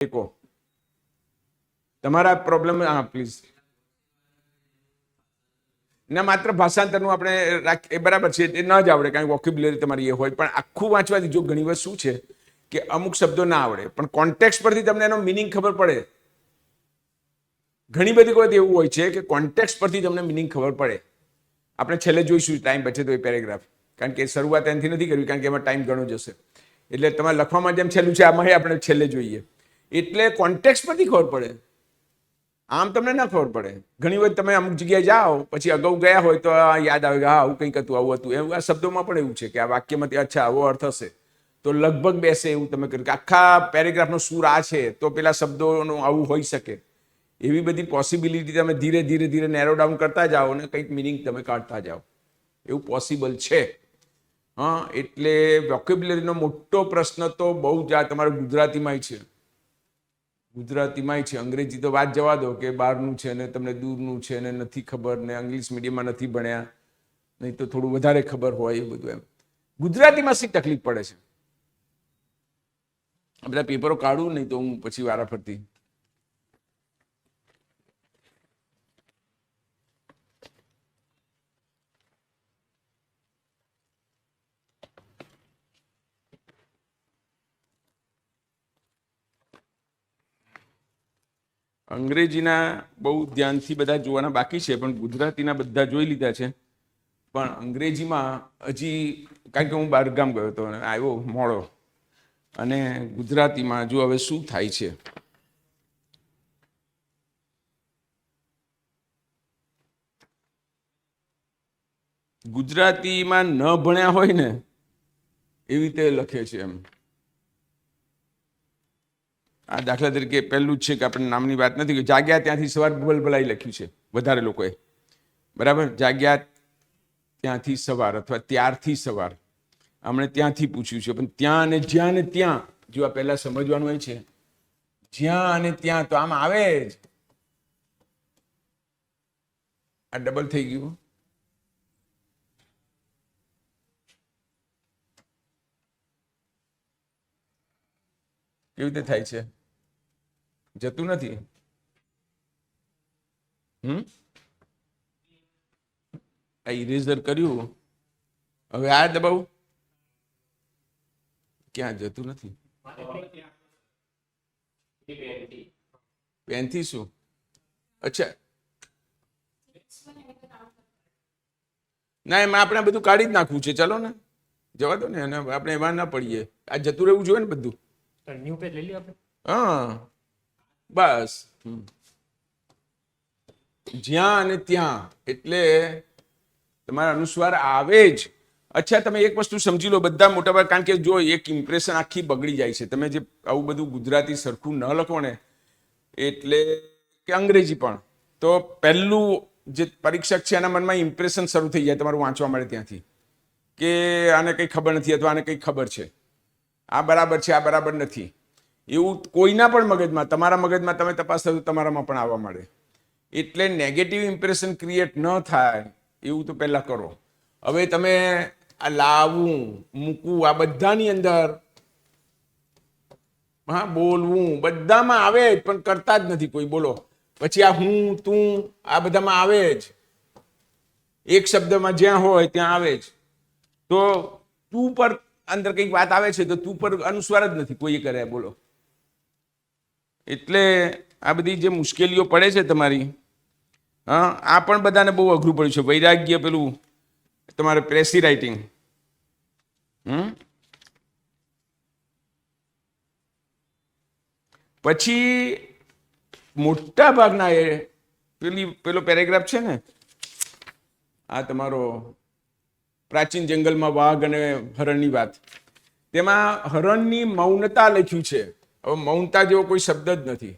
देखो તમારા problem please ના માત્ર ભાષાંતરનું આપણે એ બરાબર છે એ ન જ આવડે કારણ કે વોકેબ્યુલરી તમારી એ હોય પણ આખું વાંચવાથી જો ઘણી વસ્તુ છે કે અમુક શબ્દો ના આવડે પણ કોન્ટેક્સ્ટ પરથી તમને એનો મિનિંગ ખબર પડે. ઘણી બધી વખત એવું હોય છે કે કોન્ટેક્સ્ટ પરથી તમને મિનિંગ ખબર પડે. આપણે છેલ્લે જોઈશું ટાઈમ બચે તો એ પેરેગ્રાફ, કારણ કે શરૂઆત એનાથી નથી કરવી કારણ કે એમાં ટાઈમ ઘણો જશે. એટલે તમારે લખવામાં જેમ છેલ્લું છે આમાં આપણે છેલ્લે જોઈએ. એટલે કોન્ટેક્સ્ટ પરથી ખબર પડે, આમ તમને ના ખબર પડે. ઘણી વખત તમે અમુક જગ્યાએ જાઓ પછી અગાઉ ગયા હોય તો યાદ આવે કે હા આવું કંઈક હતું આવું હતું. એવું આ શબ્દોમાં પણ એવું છે કે આ વાક્યમાંથી અચ્છા આવો અર્થ હશે તો લગભગ બેસે એવું તમે કર્યું કે આખા પેરેગ્રાફનો સૂર આ છે તો પેલા શબ્દોનું આવું હોઈ શકે. એવી બધી પોસિબિલિટી તમે ધીરે ધીરે ધીરે નેરો ડાઉન કરતા જાઓ અને કંઈક મિનિંગ તમે કાઢતા જાઓ, એવું પોસિબલ છે. હા, એટલે વોકેબ્યુલરીનો મોટો પ્રશ્ન તો બહુ જ આ તમારા ગુજરાતીમાંય છે. ગુજરાતીમાંય છે, અંગ્રેજી તો વાત જવા દો કે બહારનું છે ને તમને દૂરનું છે ને નથી ખબર ને ઇંગ્લિશ મીડિયમમાં નથી ભણ્યા, નહીં તો થોડું વધારે ખબર હોય એ બધું. એમ ગુજરાતીમાં શી તકલીફ પડે છે. આ બધા પેપરો કાઢું નહીં તો હું પછી વારાફરતી અંગ્રેજીના બહુ ધ્યાનથી બધા જોવાના બાકી છે પણ ગુજરાતીના બધા જોઈ લીધા છે. પણ અંગ્રેજીમાં હજી કારણ કે હું બહારગામ ગયો હતો અને આવ્યો મોડો, અને ગુજરાતીમાં જો હવે શું થાય છે. ગુજરાતીમાં ન ભણ્યા હોય ને એવી રીતે લખે છે. એમ આ દાખલા તરીકે પહેલું જ છે કે આપણે નામની વાત નથી કે જાગ્યા ત્યાંથી સવાર ભલભલાઈ લખ્યું છે વધારે લોકોએ, બરાબર. જાગ્યા ત્યાંથી સવાર અથવા ત્યારથી સવાર, હમણે ત્યાંથી પૂછ્યું છે. પણ ત્યાં અને જ્યાં ને ત્યાં જો આ પહેલા સમજવાનું હોય છે. જ્યાં અને ત્યાં તો આમ આવે જ, આ ડબલ થઈ ગયું. કેવી રીતે થાય છે? જતું નથી. આ ઇરેઝર કર્યું, હવે આ દબાવું, ક્યાં જતું નથી. પેનથી શું? અચ્છા ના એમાં આપણે બધું કાઢી જ નાખવું છે. ચલો ને જવા દો ને, અને આપણે એમાં ના પડીએ. આ જતું રહેવું જોઈએ ને બધું. ન્યૂ પેજ લઈ લઈએ આપણે. હા બસ, જ્યાં અને ત્યાં એટલે તમારા અનુસ્વાર આવે જ. અચ્છા તમે એક વસ્તુ સમજી લો બધા મોટાભાગે, કારણ કે જો એક ઇમ્પ્રેશન આખી બગડી જાય છે. તમે જે આવું બધું ગુજરાતી સરખું ન લખો ને એટલે કે અંગ્રેજી પણ, તો પહેલું જે પરીક્ષક છે એના મનમાં ઇમ્પ્રેશન શરૂ થઈ જાય તમારું વાંચવા મળે ત્યાંથી કે આને કંઈ ખબર નથી અથવા આને કંઈ ખબર છે, આ બરાબર છે આ બરાબર નથી. એવું કોઈના પણ મગજમાં, તમારા મગજમાં તમે તપાસ કરો તમારામાં પણ આવવા મળે. એટલે નેગેટિવ ઇમ્પ્રેશન ક્રિએટ ન થાય એવું તો પહેલાં કરો. હવે તમે આ લાવવું મૂકવું આ બધાની અંદર, હા બોલવું બધામાં આવે જ પણ કરતા જ નથી કોઈ. બોલો પછી આ હું તું આ બધામાં આવે જ, એક શબ્દમાં જ્યાં હોય ત્યાં આવે જ. તો તું પર અંદર કંઈક વાત આવે છે તો તું પર અનુસ્વાર જ નથી કોઈ કરે. બોલો એટલે આ બધી જે મુશ્કેલીઓ પડે છે તમારી, હા આ પણ બધાને બહુ અઘરું પડ્યું છે. વૈરાગ્ય પેલું તમારે પ્રેસી રાઇટિંગ, પછી મોટા ભાગના એ પેલો પેરેગ્રાફ છે ને આ તમારો પ્રાચીન જંગલમાં વાઘ અને હરણની વાત, તેમાં હરણની મૌનતા લખ્યું છે. હવે મૌનતા જેવો કોઈ શબ્દ જ નથી.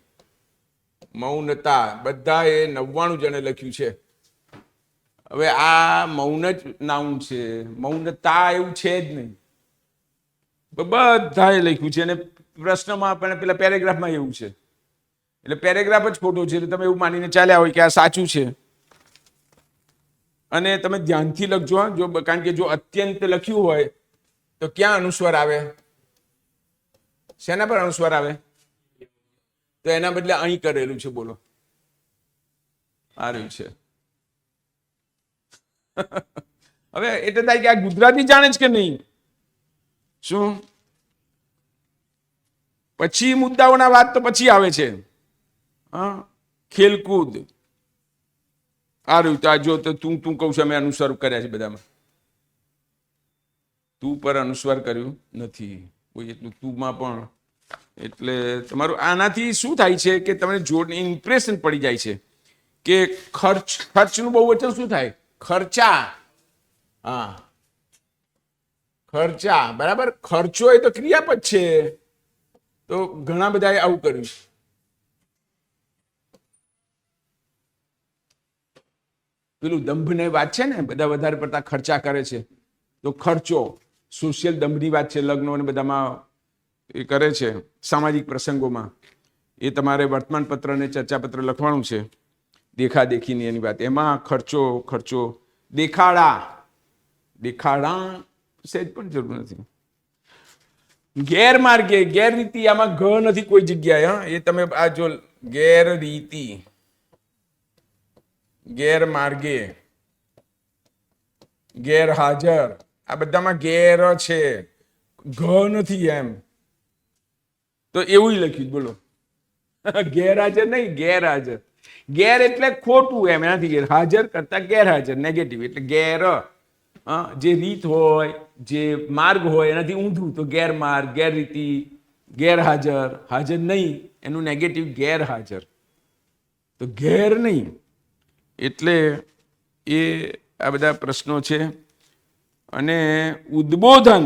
મૌનતા બધા એ 99 જણે લખ્યું છે. હવે આ મૌન જ નાઉન છે, મૌનતા એવું છે જ નહીં. બધાએ લખ્યું છે અને પ્રશ્નમાં પણ પેલા પેરેગ્રાફમાં એવું છે. એટલે પેરેગ્રાફ જ ખોટો છે એટલે તમે એવું માનીને ચાલ્યા હોય કે આ સાચું છે. અને તમે ધ્યાનથી લખજો, જો કારણ કે જો અત્યંત લખ્યું હોય તો ક્યાં અનુસ્વાર આવે? શેના પર અનુસ્વાર આવે? તો એના બદલે અહીં કરેલું છે. બોલો, આ રહ્યું છે. હવે એટલે થાય કે આ ગુજરાતી જાણે છે કે નહીં? શું પછી મુદ્દાઓના વાત તો પછી આવે છે. હા, ખેલકૂદ આ રહ્યું. તો આ જો તો તું કહું છું, અમે અનુસર કર્યા છે બધામાં. તું પર અનુસ્વાર કર્યું નથી કોઈ એટલું તુંમાં પણ. એટલે તમારું આનાથી શું થાય છે કે તમને જોડ ઇમ્પ્રેશન પડી જાય છે કે ખર્ચનું બહુવચન શું થાય? ખર્ચા. હા, ખર્ચા. બરાબર. ખર્ચો એ તો ક્રિયાપદ છે. તો ઘણા બધાએ આવું કર્યું. પેલું દંભને વાત છે ને, બધા વધારે પડતા ખર્ચા કરે છે, તો ખર્ચો સોશિયલ દંભની વાત છે. લગ્નો અને બધામાં એ કરે છે, સામાજિક પ્રસંગોમાં. એ તમારે વર્તમાન પત્ર અને ચર્ચાપત્ર લખવાનું છે, દેખાદેખીની એની વાત. એમાં ખર્ચો દેખાડા સહેજ પણ જરૂર નથી. ગેરમાર્ગે, ગેરરીતિ, આમાં ઘ નથી કોઈ જગ્યાએ. હા, એ તમે આ જો ગેરરીતિ, ગેરમાર્ગે, ગેરહાજર, આ બધામાં ગેર છે, ઘ નથી. એમ તો એવું લખ્યું. બોલો, ગેરહાજર નહીં, ગેરહાજર. ગેર એટલે ખોટું, એમ એનાથી ગેર. હાજર કરતા ગેરહાજર, નેગેટિવ. એટલે ગેર જે રીત હોય, જે માર્ગ હોય એનાથી ઊંધું, તો ગેરમાર્ગ, ગેરરીતિ, ગેરહાજર. હાજર નહીં, એનું નેગેટિવ ગેરહાજર. તો ગેર નહીં. એટલે એ આ બધા પ્રશ્નો છે. અને ઉદ્બોધન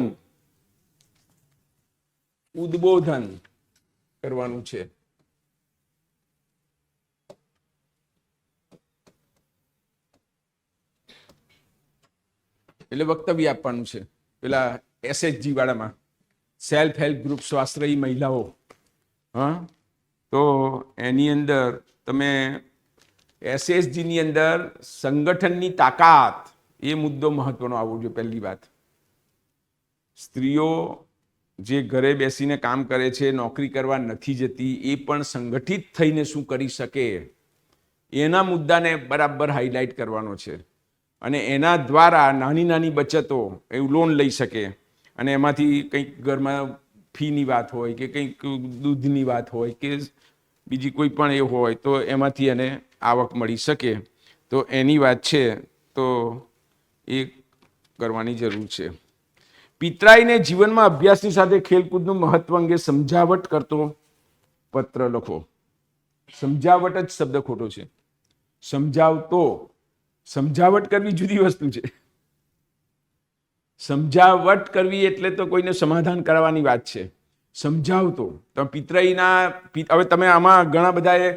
કરવાનું છે. એટલે વક્તવ્ય આપવાનું છે. પેલા SHG વાળામાં સેલ્ફ હેલ્પ ગ્રુપ, સ્વાશ્રયી મહિલાઓ. હા, તો એની અંદર તમે SHG ની અંદર સંગઠનની તાકાત, એ મુદ્દો મહત્વનો આવવો જોઈએ. પહેલી વાત, સ્ત્રીઓ જે ઘરે બેસીને કામ કરે છે, નોકરી કરવા નથી જતી, એ પણ સંગઠિત થઈને શું કરી શકે, એના મુદ્દાને બરાબર હાઇલાઇટ કરવાનો છે. અને એના દ્વારા નાની નાની બચતો, એવું લોન લઈ શકે, અને એમાંથી કંઈક ઘરમાં ફીની વાત હોય કે કંઈક દૂધની વાત હોય કે બીજી કોઈ પણ એ હોય, તો એમાંથી એને આવક મળી શકે. તો એની વાત છે, તો એ કરવાની જરૂર છે. પિતરાઈને જીવનમાં અભ્યાસની સાથે ખેલકૂદનું મહત્વ અંગે સમજાવટ કરતો પત્ર લખો. સમજાવટ જ શબ્દ ખોટો છે. સમજાવટ કરવી જુદી વસ્તુ છે. સમજાવટ કરવી એટલે તો કોઈને સમાધાન કરવાની વાત છે. સમજાવતો તો પિતરાઈના, હવે તમે આમાં ઘણા બધાએ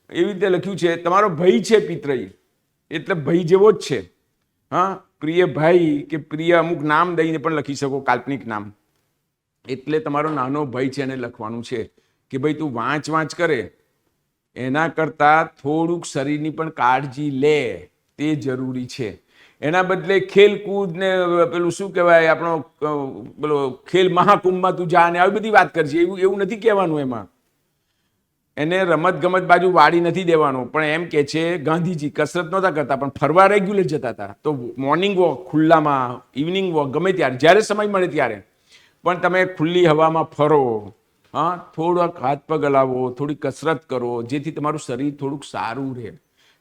એવી રીતે લખ્યું છે, તમારો ભાઈ છે પિતરાઈ, એટલે ભાઈ જેવો જ છે. હા, પ્રિય ભાઈ કે પ્રિય અમુક નામ દઈને પણ લખી શકો, કાલ્પનિક નામ. એટલે તમારો નાનો ભાઈ છે એને લખવાનું છે કે ભાઈ તું વાંચ કરે, એના કરતાં થોડુંક શરીરની પણ કાળજી લે, તે જરૂરી છે. એના બદલે ખેલકૂદ ને પેલું શું કહેવાય, આપણો પેલો ખેલ મહાકુંભમાં તું જા ને આવી બધી વાત કરજે, એવું નથી કહેવાનું. એમાં એને રમત ગમત બાજુ વાળી નથી દેવાનું. પણ એમ કે છે, ગાંધીજી કસરત નહોતા કરતા, પણ ફરવા રેગ્યુલર જતા હતા. તો મોર્નિંગ વોક ખુલ્લામાં, ઇવનિંગ વોક, ગમે ત્યારે, જ્યારે સમય મળે ત્યારે પણ તમે ખુલ્લી હવામાં ફરો. હા, થોડાક હાથ પગ હલાવો, થોડી કસરત કરો, જેથી તમારું શરીર થોડુંક સારું રહે.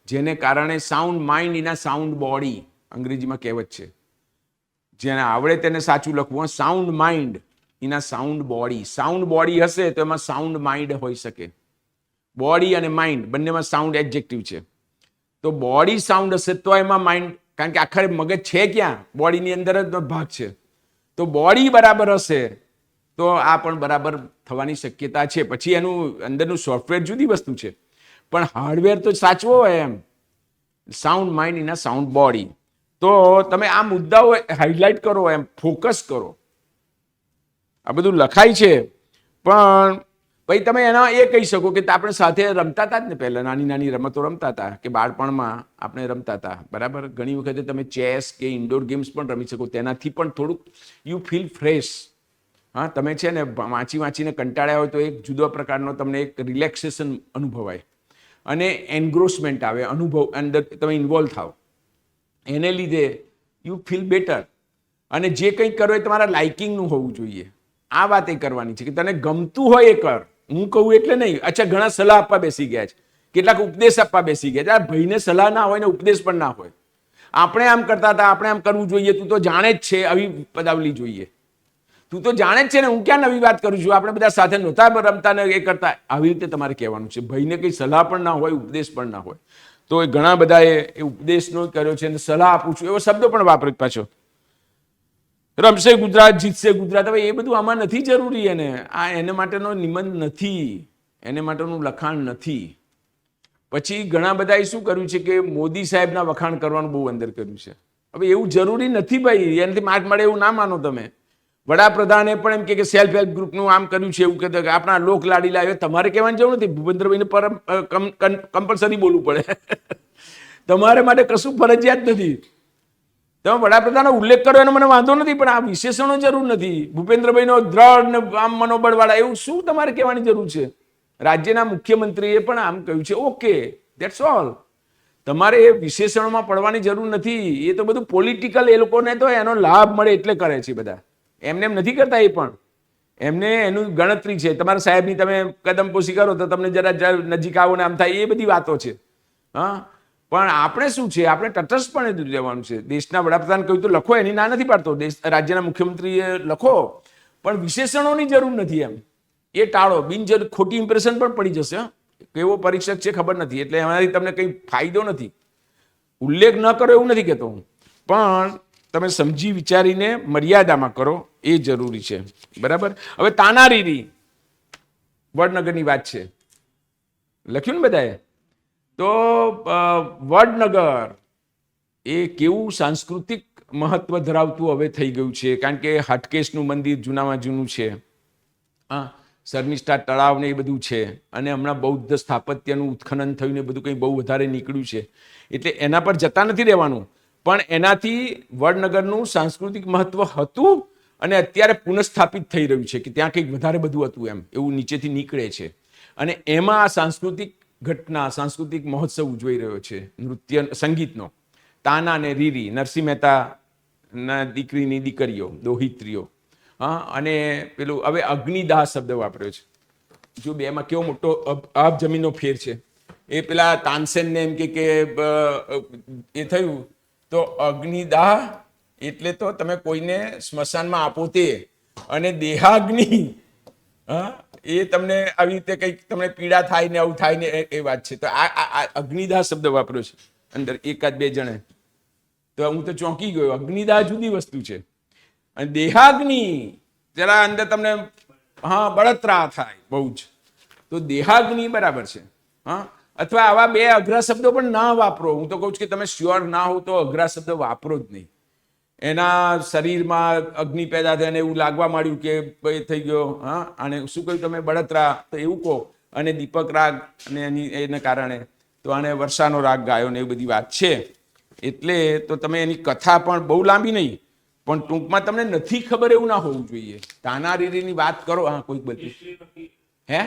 જેને કારણે sound mind in a sound body, અંગ્રેજીમાં કહેવત છે. જેને આવડે તેને સાચું લખવું. Sound mind in a sound body. Sound body હશે તો એમાં સાઉન્ડ માઇન્ડ હોઈ શકે. બોડી અને માઇન્ડ બંનેમાં સાઉન્ડ એડજેક્ટિવ છે. તો બોડી સાઉન્ડ હશે તો એમાં માઇન્ડ, કારણ કે આખરે મગજ છે ક્યાં? બોડીની અંદર જ ભાગ છે. તો બોડી બરાબર હશે તો આ પણ બરાબર થવાની શક્યતા છે. પછી એનું અંદરનું સોફ્ટવેર જુદી વસ્તુ છે, પણ હાર્ડવેર તો સાચવો હોય. એમ sound mind in a sound body. તો તમે આ મુદ્દાઓ હાઇલાઇટ કરો, એમ ફોકસ કરો. આ બધું લખાય છે, પણ ભાઈ તમે એના એ કહી શકો કે આપણે સાથે રમતા હતા જ ને, પહેલાં નાની નાની રમતો રમતા હતા, કે બાળપણમાં આપણે રમતા હતા. બરાબર. ઘણી વખતે તમે ચેસ કે ઇન્ડોર ગેમ્સ પણ રમી શકો. તેનાથી પણ થોડુંક યુ ફીલ ફ્રેશ. હા, તમે છે ને વાંચીને કંટાળ્યા હોય તો એક જુદો પ્રકારનો તમને એક રિલેક્સેશન અનુભવાય અને એન્ગ્રોસમેન્ટ આવે, અનુભવ અંદર તમે ઇન્વોલ્વ થાવ, એને લીધે યુ ફીલ બેટર. અને જે કંઈ કરો એ તમારા લાઇકિંગનું હોવું જોઈએ. આ વાત એ કરવાની છે કે તને ગમતું હોય એ કર. હું કહું એટલે નહીં. અચ્છા, ઘણા સલાહ આપવા બેસી ગયા છે, કેટલાક ઉપદેશ આપવા બેસી ગયા છે. આ ભાઈને સલાહ ના હોય ને ઉપદેશ પણ ના હોય. આપણે આમ કરતા હતા, આપણે આમ કરવું જોઈએ, તું તો જાણે જ છે, આવી પદાવલી જોઈએ. તું તો જાણે જ છે ને, હું ક્યાં નવી વાત કરું છું, આપણે બધા સાથે નહોતા રમતા ને એ કરતા. આવી રીતે તમારે કહેવાનું છે. ભાઈને કંઈ સલાહ પણ ના હોય, ઉપદેશ પણ ના હોય. તો એ ઘણા બધાએ એ ઉપદેશનો કર્યો છે અને સલાહ આપું છું એવો શબ્દ પણ વાપરે પાછો. રમશે ગુજરાત, જીતશે ગુજરાત. હવે એ બધું આમાં નથી જરૂરી. એને આ એને માટેનો નિબંધ નથી, એને માટેનું લખાણ નથી. પછી ઘણા બધાએ શું કર્યું છે કે મોદી સાહેબના વખાણ કરવાનું બહુ અંદર કર્યું છે. હવે એવું જરૂરી નથી ભાઈ, એનાથી માર્ક મળે એવું ના માનો તમે. વડાપ્રધાને પણ એમ કે સેલ્ફ હેલ્પ ગ્રુપનું આમ કર્યું છે, એવું કહેતા કે આપણા લોક લાડી લાવે. તમારે કહેવાની જરૂર નથી. ભૂપેન્દ્રભાઈને પર કમ્પલસરી બોલવું પડે. તમારે માટે કશું ફરજિયાત નથી. તમે વડાપ્રધાનનો ઉલ્લેખ કરો એનો મને વાંધો નથી, પણ આ વિશેષણો જરૂર નથી. ભૂપેન્દ્રભાઈનો દ્રઢ ને આમ મનોબળવાળા એવું શું તમારે કહેવાની જરૂર છે? રાજ્યના મુખ્યમંત્રીએ પણ આમ કહ્યું છે, ઓકે, ધેટ્સ ઓલ. તમારે એ વિશેષણોમાં પડવાની જરૂર નથી. એ તો બધું પોલિટિકલ, એ લોકોને તો એનો લાભ મળે એટલે કરે છે બધા. એમને એમ નથી કરતા. એ પણ એમને એનું ગણતરી છે. તમારા સાહેબની તમે કદમપોશી કરો તો તમને જરા નજીક આવો ને આમ થાય, એ બધી વાતો છે. હા, પણ આપણે શું છે, આપણે તટસ્થપણે રહેવાનું છે. દેશના વડાપ્રધાન કહ્યું તો લખો, એની ના નથી પાડતો. રાજ્યના મુખ્યમંત્રીએ લખો, પણ વિશેષણોની જરૂર નથી. એમ એ ટાળો. બિનજરૂરી ખોટી ઇમ્પ્રેશન પણ પડી જશે. કેવો પરીક્ષક છે ખબર નથી, એટલે એમાંથી તમને કંઈ ફાયદો નથી. ઉલ્લેખ ન કરો એવું નથી કહેતો હું, પણ તમે સમજી વિચારીને મર્યાદામાં કરો, એ જરૂરી છે. બરાબર. હવે તાનારીરી વડનગરની વાત છે, લખ્યું ને બધાએ. તો વડનગર એ કેવું સાંસ્કૃતિક મહત્વ ધરાવતું હવે થઈ ગયું છે, કારણ કે હાટકેશનું મંદિર જૂનામાં જૂનું છે. હા, શર્મિષ્ઠા તળાવ ને એ બધું છે, અને હમણાં બૌદ્ધ સ્થાપત્યનું ઉત્ખનન થયું ને બધું કંઈ બહુ વધારે નીકળ્યું છે. એટલે એના પર જતા નથી રહેવાનું, પણ એનાથી વડનગરનું સાંસ્કૃતિક મહત્વ હતું અને અત્યારે પુનઃસ્થાપિત થઈ રહ્યું છે કે ત્યાં કંઈક વધારે બધું હતું એમ, એવું નીચેથી નીકળે છે. અને એમાં આ સાંસ્કૃતિક ઘટના, સાંસ્કૃતિક મહોત્સવ ઉજવાઈ રહ્યો છે, નૃત્ય સંગીતનો. તાના ને રીરી, નરસિંહ મહેતાના દીકરીની દીકરીઓ, દોહિત્રીઓ. હા, અને પેલું હવે અગ્નિદાહ શબ્દ વાપર્યો છે. જો બેમાં કેવો મોટો આબ જમીનનો ફેર છે. એ પેલા તાનસેનને એમ કે એ થયું તો અગ્નિદાહ એટલે તો તમે કોઈને સ્મશાનમાં આપો તે, અને દેહાગ્નિ, હા, એ તમને આવી રીતે કંઈક તમને પીડા થાય ને આવું થાય ને એ વાત છે. તો આ અગ્નિદાહ શબ્દ વાપર્યો છે અંદર એકાદ બે જણે. તો હું તો ચોંકી ગયો. અગ્નિદાહ જુદી વસ્તુ છે, અને દેહાગ્નિ જરા અંદર તમને હા બળતરા થાય બહુ જ. તો દેહાગ્નિ બરાબર છે. હા, અથવા આવા બે અઘરા શબ્દો પણ ના વાપરો. હું તો કહું છું કે તમે શ્યોર ના હો તો અઘરા શબ્દ વાપરો જ નહીં. એના શરીરમાં અગ્નિ પેદા થઈને એવું લાગવા માંડ્યું કે ભાઈ થઈ ગયો. હા, અને શું કહ્યું તમે? બળતરા. તો એવું કહો. અને દીપક રાગ અને એને કારણે તો આને વર્ષાનો રાગ ગાયો ને એવી બધી વાત છે. એટલે તો તમે એની કથા પણ બહુ લાંબી નહીં, પણ ટૂંકમાં તમને નથી ખબર એવું ના હોવું જોઈએ. તાનારીરીની વાત કરો. હા, કોઈક બધી હે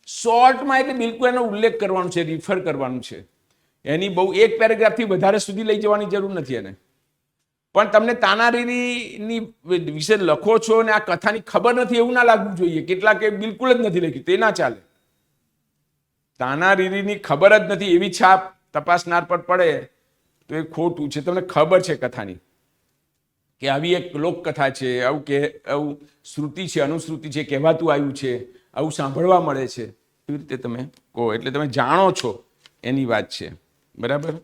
શોર્ટમાં, એટલે બિલકુલ એનો ઉલ્લેખ કરવાનો છે, રિફર કરવાનું છે. એની બહુ એક પેરેગ્રાફથી વધારે સુધી લઈ જવાની જરૂર નથી એને. પણ તમને તાનારીરીની વિશે લખો છો ને આ કથાની ખબર નથી એવું ના લાગવું જોઈએ. કેટલાક બિલકુલ જ નથી લખ્યું, તે ના ચાલે. તાનારીરીની ખબર જ નથી એવી છાપ તપાસનાર પર પડે તો એ ખોટું છે. તમને ખબર છે કથાની કે આવી એક લોકકથા છે, આવું કે આવું શ્રુતિ છે, અનુશ્રુતિ છે, કહેવાતું આવ્યું છે, આવું સાંભળવા મળે છે, એવી રીતે તમે કહો એટલે તમે જાણો છો એની વાત છે. બરાબર.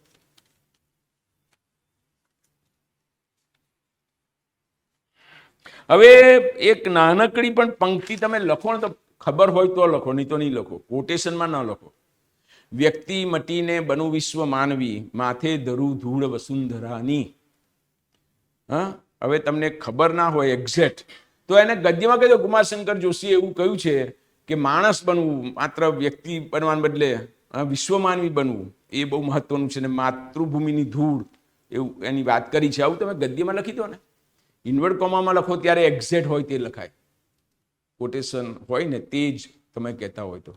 હવે એક નાનકડી પણ પંક્તિ તમે લખો ને તો ખબર હોય તો લખો, નહીં તો નહીં લખો. કોટેશનમાં ન લખો. વ્યક્તિ મટીને બનુ વિશ્વ માનવી, માથે ધરું ધૂળ વસુંધરાની. હા, હવે તમને ખબર ના હોય એક્ઝેક્ટ તો એને ગદ્યમાં કહી દો. કુમારશંકર જોશીએ એવું કહ્યું છે કે માણસ બનવું, માત્ર વ્યક્તિ બનવાને બદલે વિશ્વ માનવી બનવું એ બહુ મહત્વનું છે. ને માતૃભૂમિની ધૂળ એવું એની વાત કરી છે. આવું તમે ગદ્યમાં લખી દો ને. ઇન્વર્ટ કોમામાં લખો ત્યારે એક્ઝેક્ટ હોય તે લખાય, કોટેશન હોય ને તે જ તમે કહેતા હોય તો.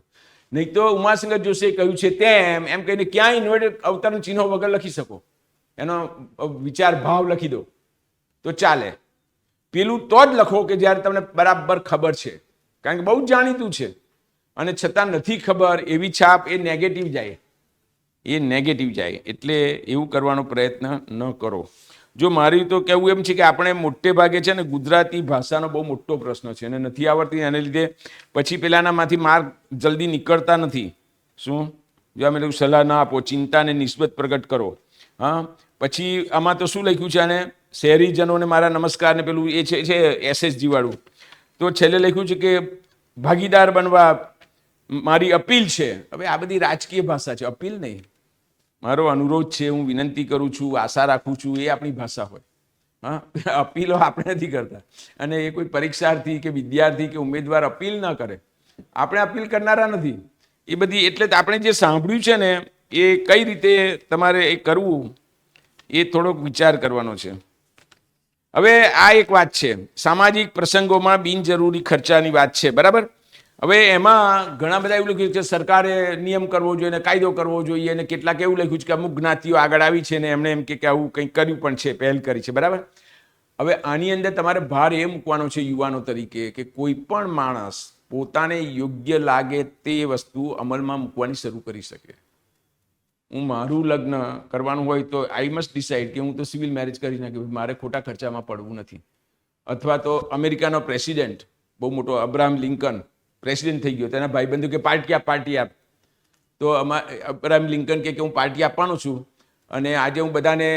નહીં તો ઉમાશંકર જોશીએ કહ્યું છે તેમ એમ કહીને ક્યાંય ઇન્વર્ટેડ અવતરણ ચિહ્નો વગર લખી શકો, એનો વિચાર ભાવ લખી દો તો ચાલે. પેલું તો જ લખો કે જ્યારે તમને બરાબર ખબર છે, કારણ કે બહુ જ જાણીતું છે અને છતાં નથી ખબર એવી છાપ એ નેગેટિવ જાય, એ નેગેટિવ જાય. એટલે એવું કરવાનો પ્રયત્ન ન કરો. જો મારી તો કહેવું એમ છે કે આપણે મોટે ભાગે છે ને ગુજરાતી ભાષાનો બહુ મોટો પ્રશ્ન છે અને નથી આવડતી, એને લીધે પછી પેલાનામાંથી માર્ક જલ્દી નીકળતા નથી. શું જો અમે લોકો સલાહ ના આપો, ચિંતાને નિસ્બત પ્રગટ કરો. હા, પછી આમાં તો શું લખ્યું છે, અને શહેરીજનોને મારા નમસ્કાર ને પેલું એ છે SSG વાળું. તો છેલ્લે લખ્યું છે કે ભાગીદાર બનવા મારી અપીલ છે. હવે આ બધી રાજકીય ભાષા છે, અપીલ નહીં. મારો અનુરોધ છે, હું વિનંતી કરું છું, આશા રાખું છું, એ આપણી ભાષા હોય. હા, અપીલો આપણે નથી કરતા, અને એ કોઈ પરીક્ષાર્થી કે વિદ્યાર્થી કે ઉમેદવાર અપીલ ન કરે, આપણે અપીલ કરનારા નથી એ બધી. એટલે આપણે જે સાંભળ્યું છે ને એ કઈ રીતે તમારે એ કરવું એ થોડોક વિચાર કરવાનો છે. હવે આ એક વાત છે, સામાજિક પ્રસંગોમાં બિનજરૂરી ખર્ચાની વાત છે, બરાબર. હવે એમાં ઘણા બધા એવું લખ્યું છે સરકારે નિયમ કરવો જોઈએ, કાયદો કરવો જોઈએ, અને કેટલાક એવું લખ્યું છે કે અમુક જ્ઞાતિઓ આગળ આવી છે ને એમણે એમ કે આવું કંઈક કર્યું પણ છે, પહેલ કરી છે, બરાબર. હવે આની અંદર તમારે ભાર એ મૂકવાનો છે યુવાનો તરીકે કે કોઈ પણ માણસ પોતાને યોગ્ય લાગે તે વસ્તુ અમલમાં મૂકવાની શરૂ કરી શકે. હું મારું લગ્ન કરવાનું હોય તો આઈ મસ્ટ ડિસાઇડ કે હું તો સિવિલ મેરેજ કરી નાખ્યું, મારે ખોટા ખર્ચામાં પડવું નથી. અથવા તો અમેરિકાનો પ્રેસિડેન્ટ બહુ મોટો અબ્રાહમ લિંકન પ્રેસિડેન્ટ થઈ ગયો, તેના ભાઈબંધુ કે પાર્ટી આપ, તો અબ્રાહમ લિંકન કે હું પાર્ટી આપવાનો છું, અને આજે હું બધાને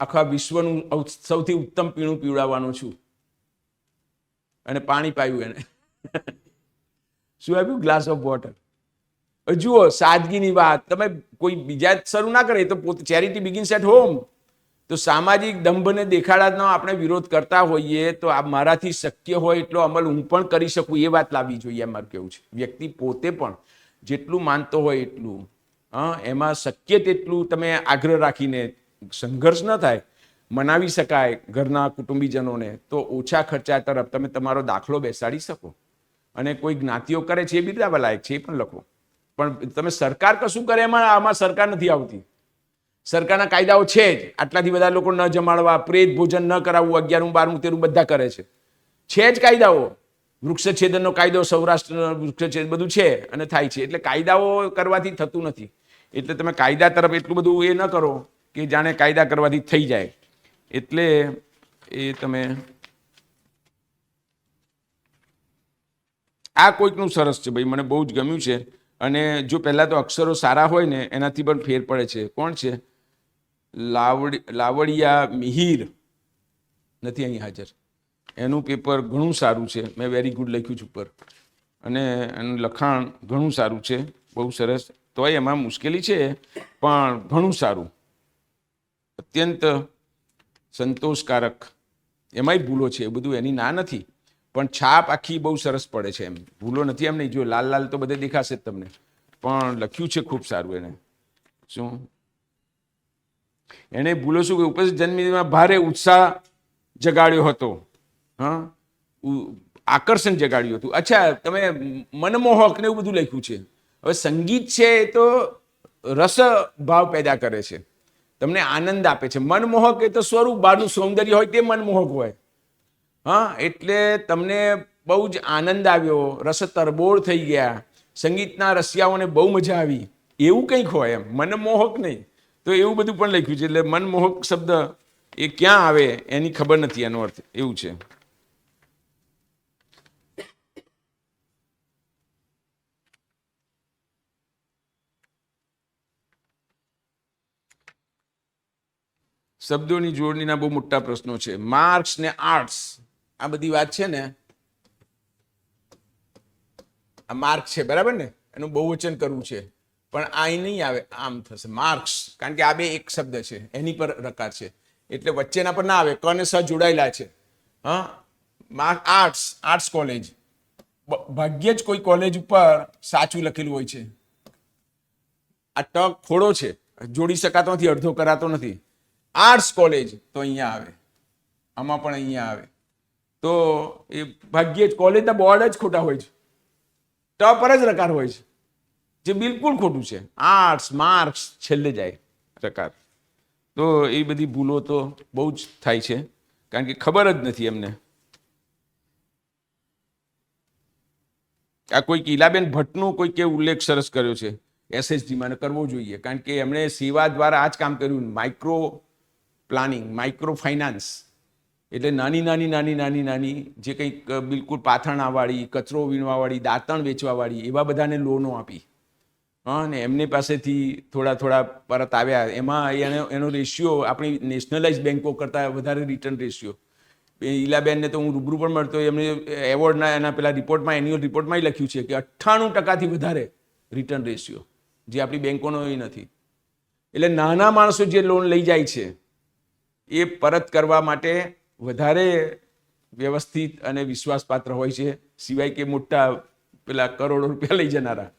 આખા વિશ્વનું સૌથી ઉત્તમ પીણું પીવડાવવાનો છું, અને પાણી પાયું એને શું આપ્યું? Glass of water. જુઓ સાદગીની વાત, તમે કોઈ બીજા શરૂ ના કરે તો પોતે ચેરિટી બિગિન્સ એટ હોમ. તો સામાજિક દંભને દેખાડાનો આપણે વિરોધ કરતા હોઈએ તો આ મારાથી શક્ય હોય એટલો અમલ હું પણ કરી શકું એ વાત લાવવી જોઈએ, મારું કેવું છે. વ્યક્તિ પોતે પણ જેટલું માનતો હોય એટલું, એમાં શક્ય તેટલું તમે આગ્રહ રાખીને, સંઘર્ષ ન થાય, મનાવી શકાય ઘરના કુટુંબીજનોને, તો ઓછા ખર્ચા તરફ તમે તમારો દાખલો બેસાડી શકો. અને કોઈ જ્ઞાતિઓ કરે છે એ બિરદાવવા લાયક છે, એ પણ લખો. પણ તમે સરકાર કશું કરે એમાં આમાં સરકાર નથી આવતી. સરકારના કાયદાઓ છે જ, આટલાથી બધા લોકો ન જમાડવા, પ્રેત ભોજન ન કરાવવું, 11મું 12મું 13મું બધા કરે છે જ કાયદાઓ. વૃક્ષછેદનનો કાયદો, સૌરાષ્ટ્રનો વૃક્ષછેદ બધું છે અને થાય છે. એટલે કાયદાઓ કરવાથી થતું નથી. એટલે તમે કાયદા તરફ એટલું બધું એ ન કરો કે જાણે કાયદા કરવાથી થઈ જાય. એટલે એ તમે આ કોઈકનું સરસ છે ભાઈ, મને બહુ જ ગમ્યું છે. અને જો પહેલાં તો અક્ષરો સારા હોય ને એનાથી પણ ફેર પડે છે. કોણ છે? લાવડિયા મિહિર નથી અહીં હાજર. એનું પેપર ઘણું સારું છે, મેં વેરી ગુડ લખ્યું છે ઉપર, અને એનું લખાણ ઘણું સારું છે, બહુ સરસ. તોય એમાં મુશ્કેલી છે પણ ઘણું સારું, અત્યંત સંતોષકારક. એમાંય ભૂલો છે, એ બધું એની ના નથી, પણ છાપ આખી બહુ સરસ પડે છે. એમ ભૂલો નથી એમ નહીં, જો લાલ લાલ તો બધે દેખાશે જ તમને, પણ લખ્યું છે ખૂબ સારું. એને શું એને ભૂલો શું કે ઉપસ્થિત જન્મમાં ભારે ઉત્સાહ જગાડ્યો હતો, હા, આકર્ષણ જગાડ્યું હતું. અચ્છા, તમે મનમોહક ને એવું બધું લખ્યું છે. હવે સંગીત છે એ તો રસ ભાવ પેદા કરે છે, તમને આનંદ આપે છે. મનમોહક એ તો સ્વરૂપ બહારનું સૌંદર્ય હોય તે મનમોહક હોય. હા, એટલે તમને બહુ જ આનંદ આવ્યો, રસ તરબોળ થઈ ગયા, સંગીતના રસિયાઓને બહુ મજા આવી, એવું કંઈક હોય એમ, મનમોહક નહીં. તો એવું બધું પણ લખ્યું છે. એટલે મનમોહક શબ્દ એ ક્યાં આવે એની ખબર નથી, એનો અર્થ એવું છે. શબ્દોની જોડણીના બહુ મોટા પ્રશ્નો છે. માર્ક્સ ને આર્ટ્સ, આ બધી વાત છે ને, આ માર્ક છે બરાબર ને, એનું બહુવચન કરવું છે, પણ આ નહીં આવે, આમ થશે માર્ક્સ, કારણ કે આ બે એક શબ્દ છે, એની પર રકાર છે, એટલે વચ્ચેના પર ના આવે, ક ને સ જોડાયેલા છે. હા, આર્ટ્સ કોલેજ, ભાગ્યે જ કોઈ કોલેજ ઉપર સાચું લખેલું હોય છે. આ ટ ખોડો છે, જોડી શકાતો નથી, અડધો કરાતો નથી. આર્ટ્સ કોલેજ તો અહીંયા આવે, આમાં પણ અહીંયા આવે તો એ ભાગ્યે જ કોલેજના બોર્ડ જ ખોટા હોય છે, ટ પર જ રકાર હોય છે, જે બિલકુલ ખોટું છે. આર્ટ્સ માર્ક્સ છેલ્લે જાય રકાર. તો એ બધી ભૂલો તો બહુ જ થાય છે, કારણ કે ખબર જ નથી એમને. આ કોઈક ઈલાબેન ભટ્ટનું કોઈકે ઉલ્લેખ સરસ કર્યો છે એસએચજીમાં, કરવો જોઈએ, કારણ કે એમણે સેવા દ્વારા આ જ કામ કર્યું. માઇક્રો પ્લાનિંગ, માઇક્રો ફાઇનાન્સ, એટલે નાની નાની નાની નાની નાની જે કંઈક બિલકુલ પાથરણાવાળી, કચરો વીણવાવાળી, દાંતણ વેચવાવાળી, એવા બધાને લોનો આપી. હા, ને એમની પાસેથી થોડા થોડા પરત આવ્યા. એમાં એનો રેશિયો આપણી નેશનલાઇઝ બેન્કો કરતાં વધારે રિટર્ન રેશિયો. ઈલાબેનને તો હું રૂબરૂ પણ મળતો, એમને એવોર્ડના એના પેલા રિપોર્ટમાં, એન્યુઅલ રિપોર્ટમાં લખ્યું છે કે 98% વધારે રિટર્ન રેશિયો, જે આપણી બેન્કોનો એ નથી. એટલે નાના માણસો જે લોન લઈ જાય છે એ પરત કરવા માટે વધારે વ્યવસ્થિત અને વિશ્વાસપાત્ર હોય છે, સિવાય કે મોટા પેલા કરોડો રૂપિયા લઈ જનારા.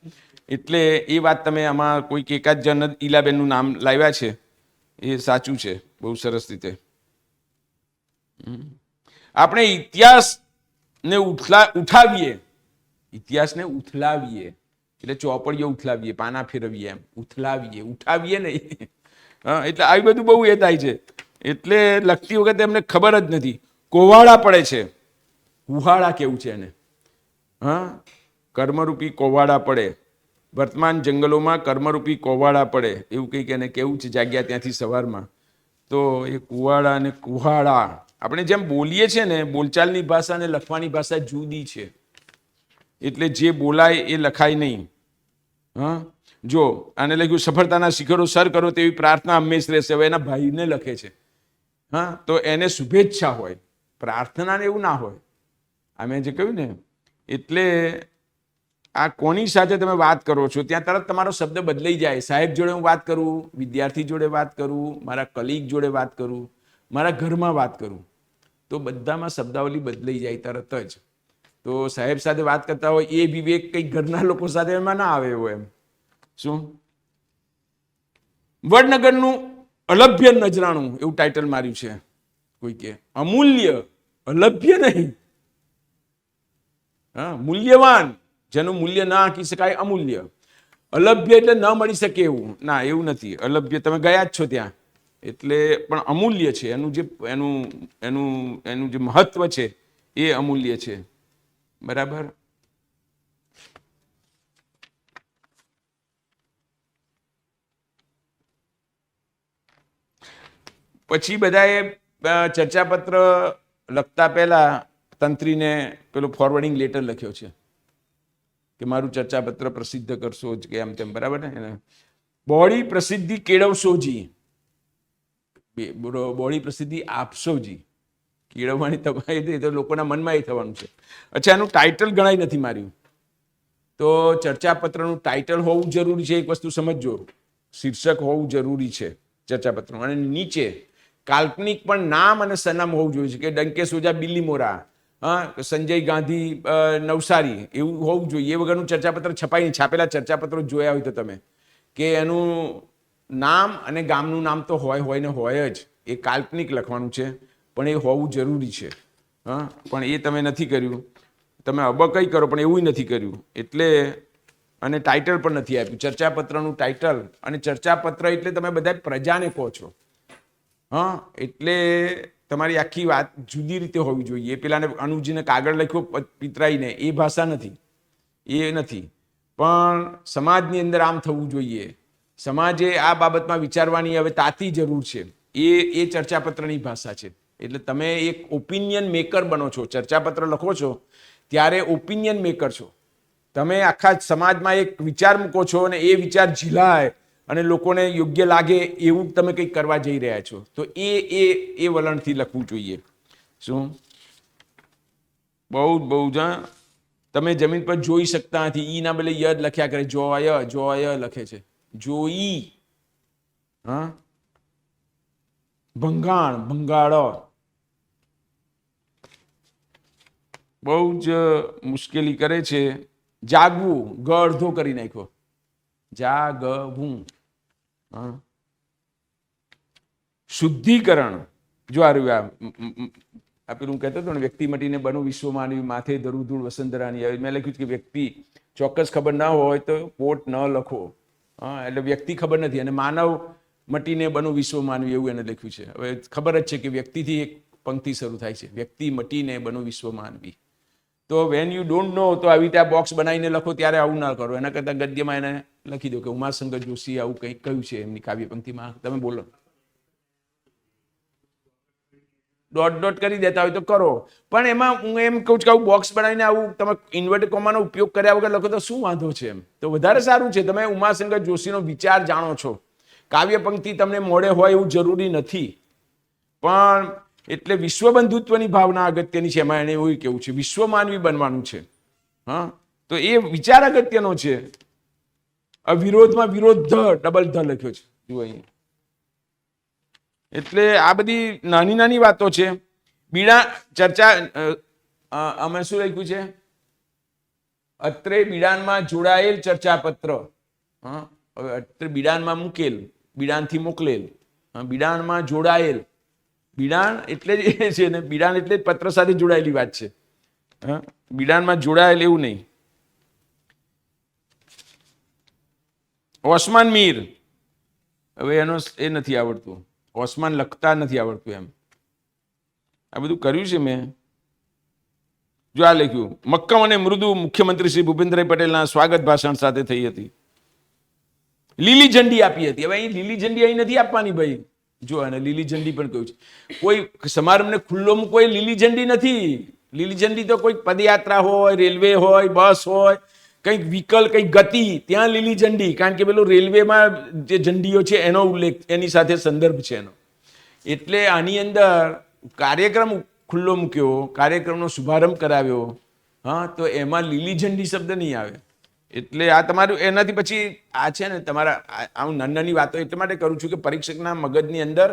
એટલે એ વાત તમે આમાં કોઈક એકાદ જણ ઈલાબેનનું નામ લાવ્યા છે, એ સાચું છે બહુ સરસ રીતે. આપણે ઇતિહાસને ઉઠાવીએ, ઇતિહાસને ઉથલાવીએ, એટલે ચોપડીઓ ઉથલાવીએ, પાના ફેરવીએ, એમ ઉથલાવીએ, ઉઠાવીએ નહીં. હા, એટલે આવી બધું બહુ એ થાય છે. એટલે લખતી વખતે એમને ખબર જ નથી. કોવાડા પડે છે, કુહાડા કેવું છે એને? હા, કર્મરૂપી કોવાડા પડે, વર્તમાન જંગલોમાં કર્મરૂપી કોવાડા પડે, એવું કંઈક એને કેવું છે. જાગ્યા ત્યાંથી સવારમાં, તો એ કુવાડા અને કુહાડા, આપણે જેમ બોલીએ છીએ ને, બોલચાલની ભાષા અને લખવાની ભાષા જુદી છે. એટલે જે બોલાય એ લખાય નહીં. હા, જો આને લખ્યું સફળતાના શિખરો સર કરો તેવી પ્રાર્થના હંમેશ રહેશે. હવે એના ભાઈને લખે છે. હા, તો એને શુભેચ્છા હોય, પ્રાર્થનાને એવું ના હોય. આ મેં જે કહ્યું ને, એટલે આ કોની સાથે તમે વાત કરો છો ત્યાં તરત તમારો શબ્દ બદલાઈ જાય. સાહેબ જોડે હું વાત કરું, વિદ્યાર્થી જોડે વાત કરું, મારા કલીગ જોડે વાત કરું, મારા ઘરમાં વાત કરું, તો બધામાં શબ્દાવલી બદલાઈ જાય તરત જ. તો સાહેબ સાથે વાત કરતા હોય એ વિવેક કંઈક ઘરના લોકો સાથે એમાં ના આવે એવો. એમ શું વડનગરનું અલભ્ય નજરાણું એવું ટાઇટલ માર્યું છે કોઈકે. અમૂલ્ય, અલભ્ય નહીં. હા, મૂલ્યવાન, જેનું મૂલ્ય ના આંકી શકાય, અમૂલ્ય. અલભ્ય એટલે ન મળી શકે એવું ના, એવું નથી. અલભ્ય તમે ગયા જ છો ત્યાં, એટલે પણ અમૂલ્ય છે. એનું જે એનું એનું એનું જે મહત્વ છે એ અમૂલ્ય છે. બરાબર. પછી બધાએ ચર્ચાપત્ર લખતા પહેલા તંત્રીને પેલો ફોરવર્ડિંગ લેટર લખ્યો છે કે મારું ચર્ચાપત્ર પ્રસિદ્ધ કરશો જ, કે આમ તેમ. બરાબર ને? બોડી પ્રસિદ્ધિ કેળવશો જી, બોડી પ્રસિદ્ધિ આપશો જી. કેળવવાની તમારી તો લોકોના મનમાં એ થવાનું છે. અચ્છા, એનું ટાઇટલ ગણાય નથી માર્યું. તો ચર્ચાપત્રનું ટાઇટલ હોવું જરૂરી છે, એક વસ્તુ સમજજો. શીર્ષક હોવું જરૂરી છે ચર્ચાપત્રનું, અને નીચે કાલ્પનિક પણ નામ અને સરનામ હોવું જોઈએ છે, કે ડંકે સોજા બિલ્લીમોરા, હા, સંજય ગાંધી નવસારી, એવું હોવું જોઈએ. એ વગરનું ચર્ચાપત્ર છપાય નહીં. છાપેલા ચર્ચાપત્રો જોયા હોય તો તમે, કે એનું નામ અને ગામનું નામ તો હોય ને હોય જ. એ કાલ્પનિક લખવાનું છે, પણ એ હોવું જરૂરી છે. હા, પણ એ તમે નથી કર્યું. તમે અબકઈ કરો પણ એવું નથી કર્યું. એટલે અને ટાઇટલ પણ નથી આપ્યું ચર્ચાપત્રનું ટાઇટલ. અને ચર્ચાપત્ર એટલે તમે બધા પ્રજાને કહો છો. હા, એટલે તમારી આખી વાત જુદી રીતે હોવી જોઈએ. પેલાને અનુજીને કાગળ લખ્યો પિતરાઈને, એ ભાષા નથી, એ નથી. પણ સમાજની અંદર આમ થવું જોઈએ. સમાજે આ બાબતમાં વિચારવાની હવે તાતી જરૂર છે. એ ચર્ચાપત્રની ભાષા છે. એટલે તમે એક ઓપિનિયન મેકર બનો છો. ચર્ચાપત્ર લખો છો ત્યારે ઓપિનિયન મેકર છો. તમે આખા સમાજમાં એક વિચાર મૂકો છો અને એ વિચાર ઝીલાય અને લોકોને યોગ્ય લાગે એવું તમે કંઈક કરવા જઈ રહ્યા છો. તો એ વલણથી લખવું જોઈએ. શું બહુ જ તમે જમીન પર જોઈ શકતા નથી. ઈ ના બદલે યદ લખ્યા કરે. જોય લખે છે. જોઈ. હા, ભંગાળો. બહુ જ મુશ્કેલી કરે છે. જાગવું, ગ અડધો કરી નાખ્યો. જાગવું. શુદ્ધિકરણ, જો આ રહ્યું આ પેલું કહેતો હતો ને, વ્યક્તિ મટીને બનો વિશ્વ માનવી, માથે ધરું ધૂળ વસંતરાની આવે. મેં લખ્યું કે વ્યક્તિ ચોક્કસ ખબર ના હોય તો પોટ ન લખો. હા, એટલે વ્યક્તિ ખબર નથી અને માનવ મટીને બનો વિશ્વ માનવી એવું એને લખ્યું છે. હવે ખબર જ છે કે વ્યક્તિથી એક પંક્તિ શરૂ થાય છે, વ્યક્તિ મટીને બનો વિશ્વ માનવી. તો વેન યુ ડોન્ટ નો તો આવી રીતે આ બોક્સ બનાવીને લખો ત્યારે આવું ના કરો. એના કરતાં ગદ્યમાં એને લખી દો કે ઉમાશંકર જોશીએ આવું કંઈક કહ્યું છે એમની કાવ્ય પંક્તિમાં, તમે બોલો. ડોટ ડોટ કરી દેતા હોય તો કરો, પણ એમાં હું એમ કહું છું કે આવું બોક્સ બનાવીને આવું તમે ઇન્વર્ટેડ કોમાનો ઉપયોગ કર્યા વગર લખો તો શું વાંધો છે? એમ તો વધારે સારું છે. તમે ઉમાશંકર જોશીનો વિચાર જાણો છો. કાવ્ય પંક્તિ તમને મોડે હોય એવું જરૂરી નથી, પણ એટલે વિશ્વબંધુત્વની ભાવના અગત્યની છે. એમાં એને એવું કેવું છે વિશ્વ માનવી બનવાનું છે. હા, તો એ વિચાર અગત્યનો છે. વિરોધમાં વિરોધ ડબલ ધ લખ્યો છે, જુઓ અહીંયા. એટલે આ બધી નાની નાની વાતો છે. બીડા ચર્ચા અમે શું લખ્યું છે? અત્રે બિડાનમાં જોડાયેલ ચર્ચાપત્ર. હા, હવે અત્રે બિડાનમાં મૂકેલ, બિડાનથી મોકલેલ, બિડાણમાં જોડાયેલ. બિડાણ એટલે જ છે ને, બિડાણ એટલે પત્ર સાથે જોડાયેલી વાત છે. હા, બિડાણમાં જોડાયેલ એવું નહીં. ઓસ્માન મીર, હવે એનો એ નથી આવડતું, ઓસ્માન લખતા નથી આવડતું એમ. આ બધું કર્યું છે મેં. જો આ લખ્યું, મક્કમ અને મૃદુ મુખ્યમંત્રી શ્રી ભૂપેન્દ્રભાઈ પટેલના સ્વાગત ભાષણ સાથે થઈ હતી. લીલી ઝંડી આપી હતી. હવે અહીં લીલી ઝંડી અહીં નથી આપવાની ભાઈ. જો અને લીલી ઝંડી પણ કહ્યું છે. કોઈ સમારંભને ખુલ્લો મૂકવો એ લીલી ઝંડી નથી. લીલી ઝંડી તો કોઈ પદયાત્રા હોય, રેલવે હોય, બસ હોય, કંઈક વ્હીકલ, કંઈક ગતિ, ત્યાં લીલી ઝંડી. કારણ કે પેલું રેલવેમાં જે ઝંડીઓ છે એનો ઉલ્લેખ, એની સાથે સંદર્ભ છે એનો. એટલે આની અંદર કાર્યક્રમ ખુલ્લો મૂક્યો, કાર્યક્રમનો શુભારંભ કરાવ્યો. હા, તો એમાં લીલી ઝંડી શબ્દ નહીં આવે. એટલે આ તમારું એનાથી પછી આ છે ને તમારા હું નાની નાની વાતો એટલા માટે કરું છું કે પરીક્ષકના મગજની અંદર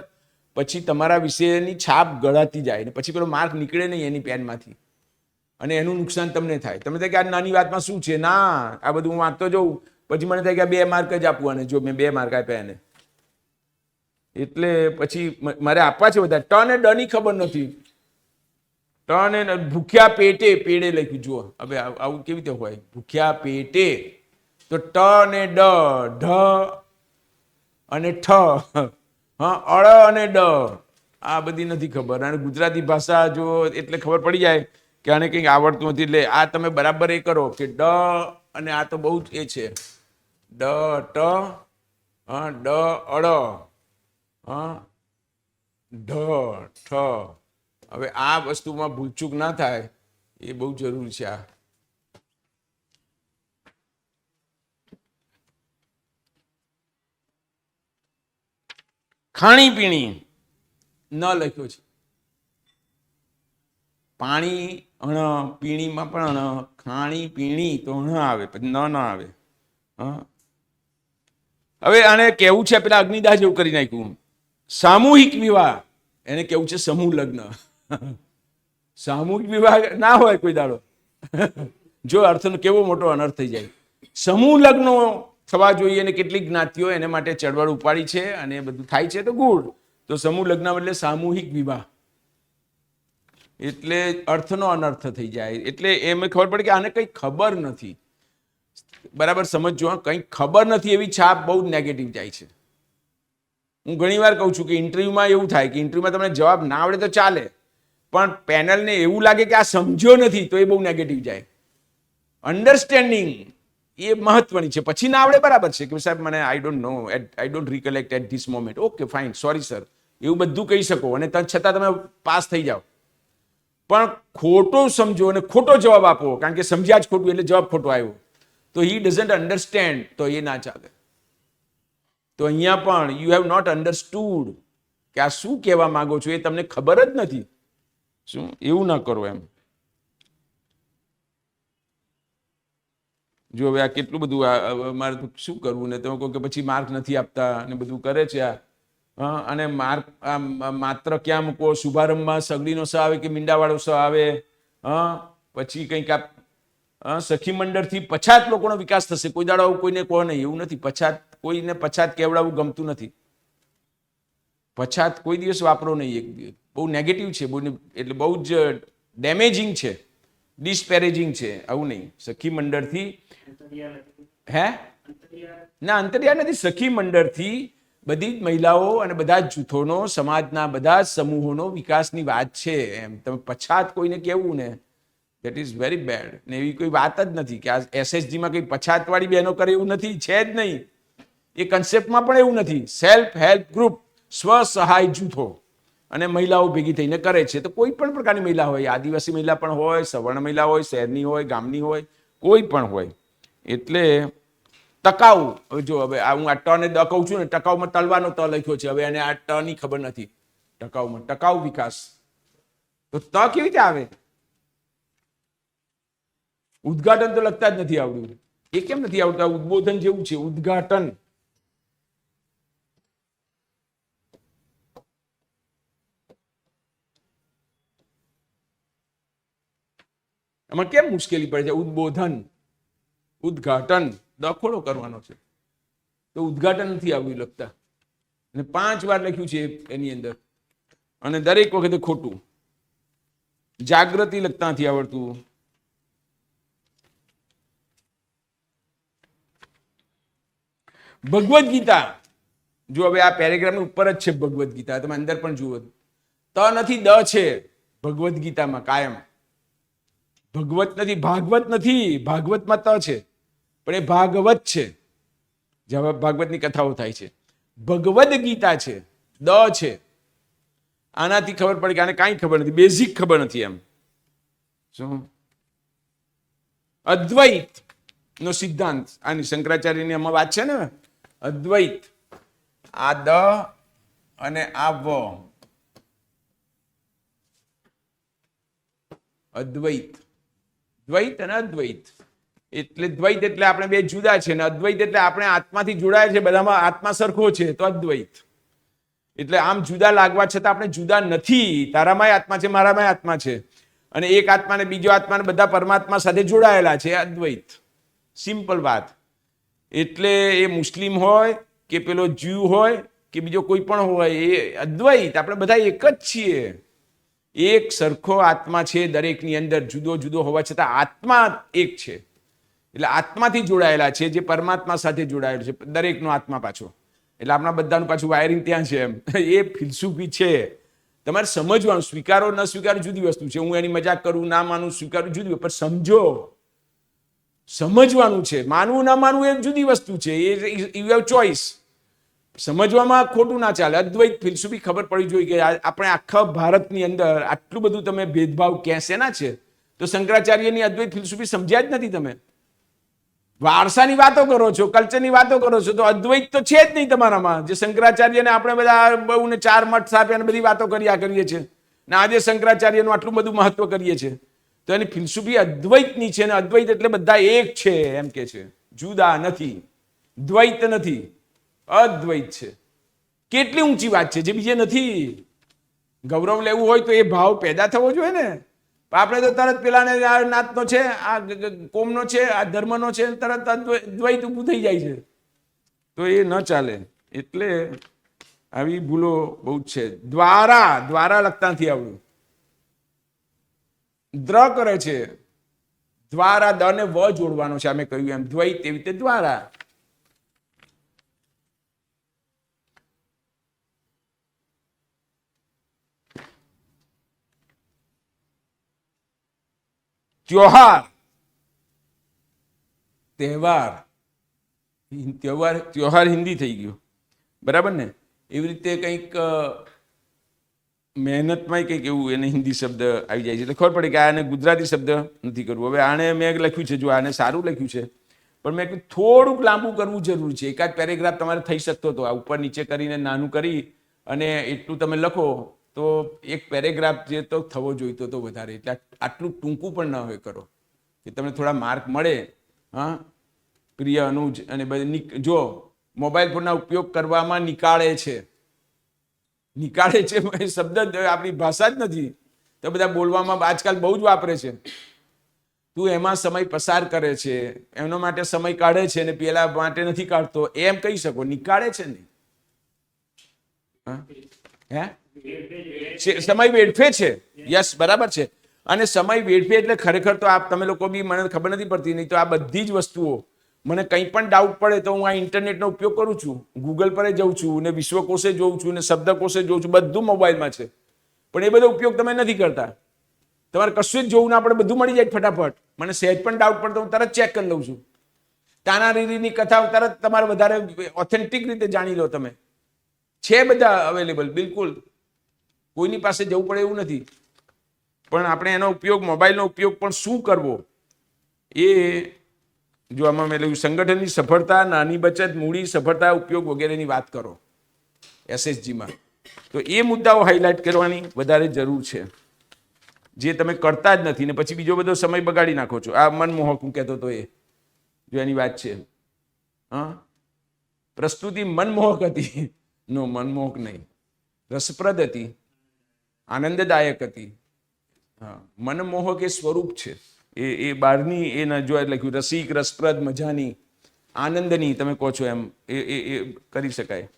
પછી તમારા વિષયની છાપ ગળાતી જાય ને પછી પેલો માર્ક નીકળે નહીં એની પેનમાંથી, અને એનું નુકસાન તમને થાય. તમને થાય કે આ નાની વાતમાં શું છે, ના આ બધું હું વાંચતો જઉં પછી મને થાય કે આ 2 માર્ક જ આપવું, અને જો મેં 2 માર્ક આપ્યા એને, એટલે પછી મારે આપવા છે બધા. ટ ને ડ ની ખબર નથી. ટ ને ભૂખ્યા પેટે, પેડે લખ્યું. જુઓ હવે આવું કેવી રીતે હોય? ભૂખ્યા પેટે તો ટ ને ડ, ઢ અને ઠ, હા, અળ અને ડ, આ બધી નથી ખબર. અને ગુજરાતી ભાષા જો એટલે ખબર પડી જાય કે આને કંઈક આવડતું નથી. એટલે આ તમે બરાબર એ કરો કે ડ, અને આ તો બહુ જ એ છે, ડ ટ, હા, ડ અળ, હા, ઢ ઠ. હવે આ વસ્તુમાં ભૂલચૂક ના થાય એ બહુ જરૂરી છે. આ ખાણી પીણી ન લખ્યો છે. પાણી અણ, પીણીમાં પણ અણ, ખાણી પીણી તો અણ આવે, પછી ન આવે. હા, હવે આને કેવું છે પેલા અગ્નિદાસ જેવું કરી નાખ્યું. સામૂહિક વિવાહ એને કેવું છે સમૂહ લગ્ન. સામૂહિક વિવાહ ના હોય કોઈ દાડો. જો અર્થનો કેવો મોટો અનર્થ થઈ જાય. સમૂહ લગ્નો થવા જોઈએ, અને કેટલીક જ્ઞાતિઓ એને માટે ચળવળ ઉપાડી છે અને બધું થાય છે તો ગુડ. તો સમૂહ લગ્ન એટલે સામૂહિક વિવાહ, એટલે અર્થનો અનર્થ થઈ જાય. એટલે એમ ખબર પડે કે આને કંઈ ખબર નથી. બરાબર સમજો, કંઈ ખબર નથી એવી છાપ બહુ નેગેટિવ જાય છે. હું ઘણીવાર કહું છું કે ઇન્ટરવ્યુમાં એવું થાય કે ઇન્ટરવ્યુમાં તમને જવાબ ના આવડે તો ચાલે, પણ પેનલને એવું લાગે કે આ સમજ્યો નથી તો એ બહુ નેગેટિવ જાય. અન્ડરસ્ટેન્ડિંગ એ મહત્વની છે. પછી ના આવડે બરાબર છે કે સાહેબ મને I don't know, I don't recollect at this moment, okay fine, sorry sir, એવું બધું કહી શકો અને છતાં તમે પાસ થઈ જાઓ. પણ ખોટો સમજો અને ખોટો જવાબ આપો કારણ કે સમજ્યા જ ખોટું એટલે જવાબ ખોટો આવ્યો, તો હી ડઝન્ટ અન્ડરસ્ટેન્ડ, તો એ ના ચાલે. તો અહીંયા પણ યુ હેવ નોટ અન્ડરસ્ટુડ કે આ શું કહેવા માંગો છો, એ તમને ખબર જ નથી. શું એવું ના કરો એમ. જો હવે આ કેટલું બધું મારે શું કરવું ને તમે કહો કે પછી માર્ક નથી આપતા અને બધું કરે છે આ. અને માર્ક માત્ર ક્યાં મૂકો? શુભારંભમાં સગડીનો સ આવે કે મીંડાવાળો સ આવે? પછી કંઈક સખી મંડળથી પછાત લોકોનો વિકાસ થશે. કોઈ દાડો આવું કોઈને કહો નહીં, એવું નથી. પછાત કોઈને પછાત કહેવડાવવું ગમતું નથી. પછાત કોઈ દિવસ વાપરો નહીં. એક દિવસ બહુ નેગેટિવ છે, એટલે બહુ જ ડેમેજિંગ છે, ડિસ્પેરેજિંગ છે. આવું નહીં. સખી મંડળથી હે ના, અંતરિયાળ નથી. સખી મંડળથી બધી જ મહિલાઓ અને બધા જ જૂથોનો, સમાજના બધા જ સમૂહોનો વિકાસની વાત છે. એમ તમે પછાત કોઈને કહેવું ને, દેટ ઇઝ વેરી બેડ. ને એવી કોઈ વાત જ નથી કે આ એસએસજીમાં કંઈ પછાતવાળી બહેનો કરે એવું નથી, છે જ નહીં. એ કન્સેપ્ટમાં પણ એવું નથી. સેલ્ફ હેલ્પ ગ્રુપ, સ્વ સહાય જૂથો અને મહિલાઓ ભેગી થઈને કરે છે. તો કોઈ પણ પ્રકારની મહિલા હોય, આદિવાસી મહિલા પણ હોય, સવર્ણ મહિલા હોય, શહેરની હોય, ગામની હોય, કોઈ પણ હોય. એટલે ટકાઉ, જો હવે હું આ ટ ને દ કહું છું ને, ટકાઉમાં તલવાનો ત લખ્યો છે. હવે એને આ ટ ની ખબર નથી. ટકાઉમાં ટકાઉ વિકાસ, તો ત કેવી રીતે આવે? ઉદ્ઘાટન તો લખતા જ નથી આવડ્યું. એ કેમ નથી આવડતા? ઉદ્બોધન જેવું છે, ઉદ્ઘાટન. એમાં કેમ મુશ્કેલી પડે છે? ઉદ્બોધન, ઉદ્ઘાટન, દખોડો કરવાનો છે, તો ઉદ્ઘાટન નથી આવ્યું લખતા. અને 5 વાર લખ્યું છે એની અંદર, અને દરેક વખતે ખોટું. જાગૃતિ લખતા નથી આવડતું. ભગવદ્ ગીતા, જો હવે આ પેરેગ્રાફની ઉપર જ છે ભગવદ્ ગીતા, તમે અંદર પણ જુઓ. ત નથી, દ છે ભગવદ્ ગીતામાં કાયમ. ભગવત નથી, ભાગવત નથી. ભાગવતમાં ત છે, પણ એ ભાગવત છે, જેમાં ભાગવતની કથાઓ થાય છે. ભગવદ્ ગીતા છે, દ છે. આનાથી ખબર પડે કે આને કાંઈ ખબર નથી, બેઝિક ખબર નથી. એમ શું અદ્વૈત નો સિદ્ધાંત, આની શંકરાચાર્યની આમાં વાત છે ને, અદ્વૈત. આ દ અને આ વ, અદ્વૈત. દ્વૈત અને અદ્વૈત, એટલે દ્વૈત એટલે આપણે બે જુદા છે, ને અદ્વૈત એટલે આપણે આત્માથી જોડાય છે, બધામાં આત્મા સરખો છે, તો અદ્વૈત. એટલે આમ જુદા લાગવા છતાં આપણે જુદા નથી. તારામાંય આત્મા છે, મારામાંય આત્મા છે, અને એક આત્મા ને બીજો આત્મા ને બધા પરમાત્મા સાથે જોડાયેલા છે. અદ્વૈત, સિમ્પલ વાત. એટલે એ મુસ્લિમ હોય કે પેલો જ્યુ હોય કે બીજો કોઈ પણ હોય, એ અદ્વૈત. આપણે બધા એક જ છીએ, એક સરખો આત્મા છે દરેકની અંદર, જુદો જુદો હોવા છતાં આત્મા એક છે. એટલે આત્માથી જોડાયેલા છે, જે પરમાત્મા સાથે જોડાયેલો છે દરેકનો આત્મા પાછો. એટલે આપણા બધાનું પાછું વાયરિંગ ત્યાં છે. એમ એ ફિલસૂફી છે, તમારે સમજવાનું. સ્વીકારો ન સ્વીકારો જુદી વસ્તુ છે. હું એની મજાક કરું, ના માનું, સ્વીકારું જુદી, પણ સમજો, સમજવાનું છે. માનવું ના માનવું એ જુદી વસ્તુ છે, એ યુ હેવ ચોઇસ. સમજવામાં ખોટું ના ચાલે. અદ્વૈત ફિલસૂફી ખબર પડી જોઈએ કે આપણે આખા ભારતની અંદર આટલું બધું તમે ભેદભાવ ક્યાં શેના છે? તો શંકરાચાર્યની અદ્વૈત ફિલસૂફી સમજ્યા જ નથી તમે. વારસાની વાતો કરો છો, કલ્ચરની વાતો કરો છો, તો અદ્વૈત તો છે જ નહીં તમારામાં. જે શંકરાચાર્યને આપણે બધા બહુ ને 4 મઠ સ્થાપ્યા અને બધી વાતો કરીએ છીએ, ને આજે શંકરાચાર્યનું આટલું બધું મહત્વ કરીએ છીએ, તો એની ફિલસૂફી અદ્વૈતની છે. ને અદ્વૈત એટલે બધા એક છે, એમ કે છે, જુદા નથી, દ્વૈત નથી, અદ્વૈત છે. કેટલી ઊંચી વાત છે, જે બીજે નથી. ગૌરવ લેવું હોય તો એ ભાવ પેદા થવો જોઈએ ને. આપણે તો તરત પેલાને આ નાતનો છે, આ કોમનો છે, આ ધર્મનો છે, તરત દ્વૈત ઊભું થઈ જાય છે, તો એ ન ચાલે. એટલે આવી ભૂલો બહુ જ છે. દ્વારા, દ્વારા લખતા નથી આવડું. દ્ર કરે છે, દ્વારા, દ ને વ જોડવાનો છે. અમે કહ્યું એમ દ્વૈત, એવી રીતે દ્વારા. ત્યોહાર, તહેવાર. ત્યોહાર હિન્દી થઈ ગયું, બરાબર ને? એવી રીતે કંઈક મહેનતમાં કંઈક એવું એને હિન્દી શબ્દ આવી જાય છે, એટલે ખબર પડે કે આને ગુજરાતી શબ્દ નથી કરવું. હવે આને મેં લખ્યું છે, જો આને સારું લખ્યું છે, પણ મેં થોડુંક લાંબુ કરવું જરૂરી છે. એકાદ પેરેગ્રાફ તમારે થઈ શકતો હતો, આ ઉપર નીચે કરીને નાનું કરી અને એટલું તમે લખો તો એક પેરેગ્રાફ જે તો થવો જોઈતો હતો વધારે. એટલે આટલું ટૂંકું પણ ન હોય કરો કે તમને થોડા માર્ક મળે. હા, પ્રિય અનુજ અને બધી, જો મોબાઈલ ફોનના ઉપયોગ કરવામાં નિકાળે છે, નિકાળે છે એ શબ્દ આપણી ભાષા જ નથી, તો બધા બોલવામાં આજકાલ બહુ જ વાપરે છે. તું એમાં સમય પસાર કરે છે, એમના માટે સમય કાઢે છે, ને પેલા માટે નથી કાઢતો, એમ કહી શકો. નિકાળે છે ને, હે સમય વેડફે છે. યસ, બરાબર છે. અને સમય વેડફે એટલે ખરેખર તો આપ તમે લોકો બી મને ખબર નથી પડતી, નહીં તો આ બધી જ વસ્તુઓ મને કંઈ પણ ડાઉટ પડે તો હું આ ઇન્ટરનેટનો ઉપયોગ કરું છું, ગૂગલ પર જઉં છું ને વિશ્વકોશે જોઉં છું ને શબ્દકોશે જોઉં છું, બધું મોબાઈલમાં છે. પણ એ બધો ઉપયોગ તમે નથી કરતા. તમારે કશું જ જોવું ના પડે, બધું મળી જાય ફટાફટ. મને સહેજ પણ ડાઉટ પડતો હું તરત ચેક કરી લઉં છું. તાનારીરીની કથા તરત તમારે વધારે ઓથેન્ટિક રીતે જાણી લો. તમે છે બધા અવેલેબલ, બિલકુલ કોઈની પાસે જવું પડે એવું નથી. પણ આપણે એનો ઉપયોગ, મોબાઈલનો ઉપયોગ પણ શું કરવો એ જો આમાં મેં લખ્યું સંગઠનની સફળતા, નાની બચત, મૂડી સફળતા, ઉપયોગ વગેરેની વાત કરો એસએસજીમાં, તો એ મુદ્દાઓ હાઇલાઇટ કરવાની વધારે જરૂર છે, જે તમે કરતા જ નથી ને પછી બીજો બધો સમય બગાડી નાખો છો. આ મનમોહક હું કહેતો હતો એ જો એની વાત છે. હા, પ્રસ્તુતિ મનમોહક હતી? નો, મનમોહક નહીં, રસપ્રદ હતી, આનંદદાયક હતી. હા, મનમોહક એ સ્વરૂપ છે, એ બહારની એ ન જો લખ્યું રસિક, રસપ્રદ, મજાની, આનંદની તમે કહો છો એમ એ કરી શકાય.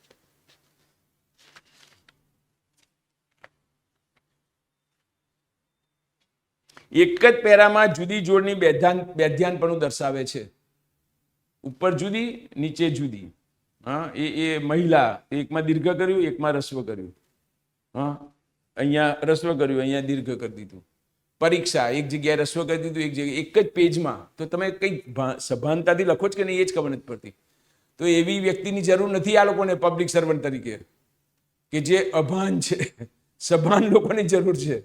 એક જ પેરામાં જુદી જોડની બેધ્યાનપણું દર્શાવે છે. ઉપર જુદી, નીચે જુદી. હા, એ મહિલા, એકમાં દીર્ઘ કર્યું, એકમાં રસ્વ કર્યું. હા, અહીંયા રસ્વ કર્યું, અહીંયા દીર્ઘ કરી દીધું. પરીક્ષા, એક જગ્યાએ રસ્વ કરી દીધું, એક જગ્યાએ, એક જ પેજમાં. તો તમે કંઈક સભાનતાથી લખો જ કે નહીં એ જ ખબર નથી પડતી. તો એવી વ્યક્તિની જરૂર નથી આ લોકોને પબ્લિક સર્વન્ટ તરીકે, કે જે અભાન છે. સભાન લોકોની જરૂર છે.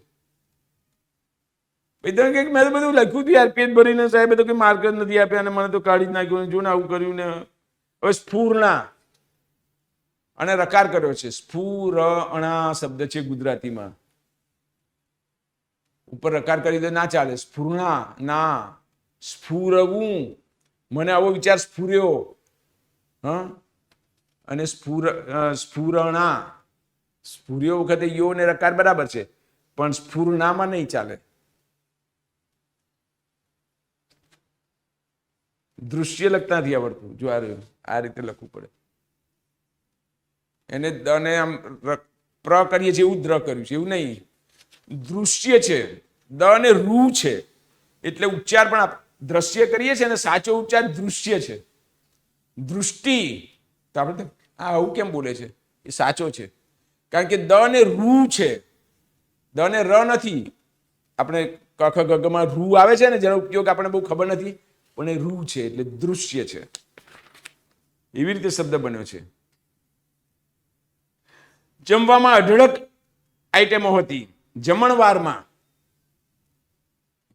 મેં તો બધું લખ્યું હતું યાર, પેજ ભરીને સાહેબ તો કંઈ માર્ક જ નથી આપ્યા અને મને તો કાઢી જ નાખ્યું. જો ને આવું કર્યું ને. હવે સ્ફૂર્ણા અને રકાર કર્યો છે. સ્ફુરણા શબ્દ છે ગુજરાતીમાં, ઉપર રકાર કરી દે ના ચાલે. સ્ફૂર્ણા ના, સ્ફુરવું, મને આવો વિચાર સ્ફુર્યો. હા, અને સ્ફુરણા, સ્ફુર્યો વખતે યો ને રકાર બરાબર છે, પણ સ્ફુર્ણામાં નહીં ચાલે. દૃશ્ય લખતા નથી આવડતું. જો આ રીતે લખવું પડે. એને દને આમ પ્ર કરીએ છીએ એવું દ્ર કર્યું છે, એવું નહીં. દૃશ્ય છે, દ ને રૂ છે, એટલે ઉચ્ચાર પણ દ્રશ્ય કરીએ છીએ અને સાચો ઉચ્ચાર દૃશ્ય છે. દૃષ્ટિ તો આપણે આવું કેમ બોલે છે, એ સાચો છે, કારણ કે દ ને રૂ છે, દ ને ર નથી. આપણે કખ ગગમાં રૂ આવે છે ને, જેનો ઉપયોગ આપણે બહુ ખબર નથી, પણ એ રૂ છે એટલે દૃશ્ય છે. એવી રીતે શબ્દ બન્યો છે. જમવામાં અઢળક આઈટમો હતી. જમણવારમાં,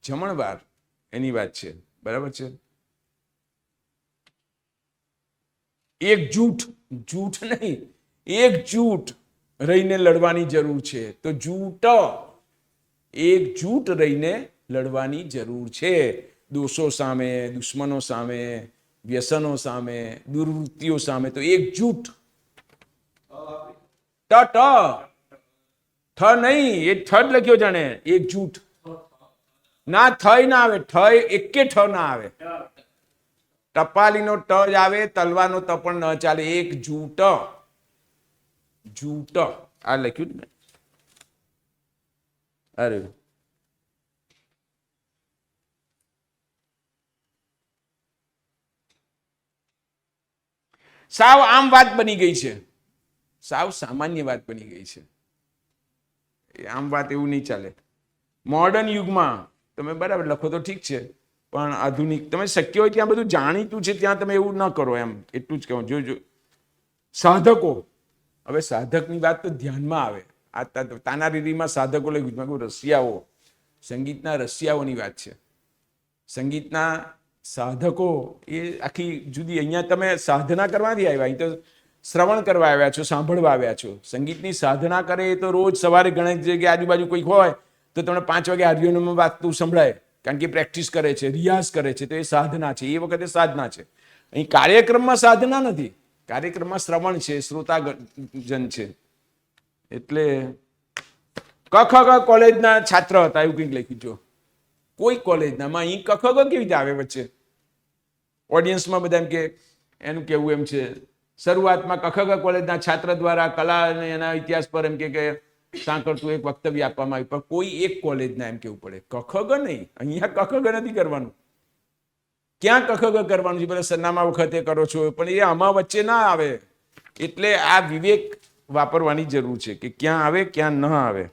જમણવાર એની વાત છે, બરાબર છે. એકજૂટ, જૂઠ નહીં, એકજૂટ રહીને લડવાની જરૂર છે. તો જૂટ, એકજૂટ રહીને લડવાની જરૂર છે. દોષો સામે, દુશ્મનો સામે, વ્યસનો સામે, દુર્વૃત્તિઓ સામે. તો એકજૂટ. ટ ઠ નહીં, એ ઠ લખ્યો જાણે. એકજૂટ ના, થઈ ના આવે, ઠ એકે ઠ ના આવે. ટપાલીનો ટ જ આવે, તલવાનો ત પણ ન ચાલે. એકજૂટ, જૂટ આ લખ્યું ને. અરે સાવ આમ વાત બની ગઈ છે, સાવ સામાન્ય વાત બની ગઈ છે. આમ વાત એવું નહીં ચાલે. મોડર્ન યુગમાં તમે બરાબર લખો તો ઠીક છે, પણ આધુનિક તમે શક્ય હોય ત્યાં બધું જાણીતું છે ત્યાં તમે એવું ન કરો. એમ એટલું જ કહું. જો સાધકો, હવે સાધકની વાત તો ધ્યાનમાં આવે. આ તાનારીરીમાં સાધકો લખ્યું, રસિયાઓ, સંગીતના રસિયાઓની વાત છે. સંગીતના સાધકો એ આખી જુદી. અહીંયા તમે સાધના કરવાથી આવ્યા, અહીં તો શ્રવણ કરવા આવ્યા છો, સાંભળવા આવ્યા છો. સંગીતની સાધના કરે એ તો રોજ સવારે ઘણી જગ્યાએ આજુબાજુ કોઈક હોય તો તમને 5 વાગે હાર્મોનિયમમાં વાગતું સંભળાય, કારણ કે પ્રેક્ટિસ કરે છે, રિયાઝ કરે છે. તો એ સાધના છે, એ વખતે સાધના છે. અહીં કાર્યક્રમમાં સાધના નથી, કાર્યક્રમમાં શ્રવણ છે, શ્રોતાજન છે. એટલે કખ કોલેજના છાત્ર હતા એવું કંઈક લખ્યું. જો કોઈ કોલેજનામાં અહીં કખ કેવી રીતે આવે વચ્ચે? ઓડિયન્સમાં બધા એમ કે એનું કેવું એમ છે શરૂઆતમાં કખગ કોલેજના છાત્ર દ્વારા કલા અને એના ઇતિહાસ પર એમ કે સાંકળતું એક વક્તવ્ય આપવામાં આવ્યું, પણ કોઈ એક કોલેજના એમ કેવું પડે, કખગ નહીં, અહીંયા કખગ નથી કરવાનું. ક્યાં કખગ કરવાનું છે? બધા સરનામા વખતે કરો છો, પણ એ આમાં વચ્ચે ના આવે. એટલે આ વિવેક વાપરવાની જરૂર છે કે ક્યાં આવે ક્યાં ન આવે.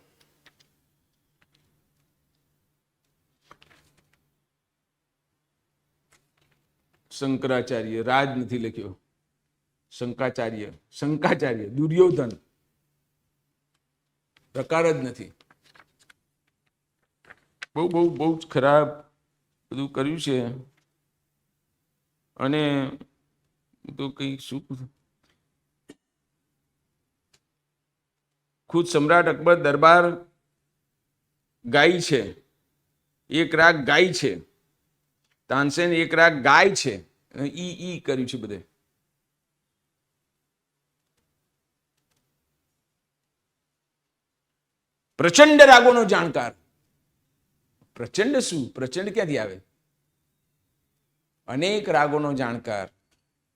શંકરાચાર્ય, રાજ નથી લખ્યો, શંકાચાર્ય, દુર્યોધન, પ્રકાર જ નથી. બહુ બહુ બહુ જ ખરાબ બધું કર્યું છે. અને તો કઈ શું, ખુદ સમ્રાટ અકબર દરબાર ગાય છે, એક રાગ ગાય છે, તાનસેન એક રાગ ગાય છે, ઈ કર્યું છે બધે. પ્રચંડ રાગોનો જાણકાર. પ્રચંડ શું? પ્રચંડ ક્યાંથી આવે? અનેક રાગોનો જાણકાર.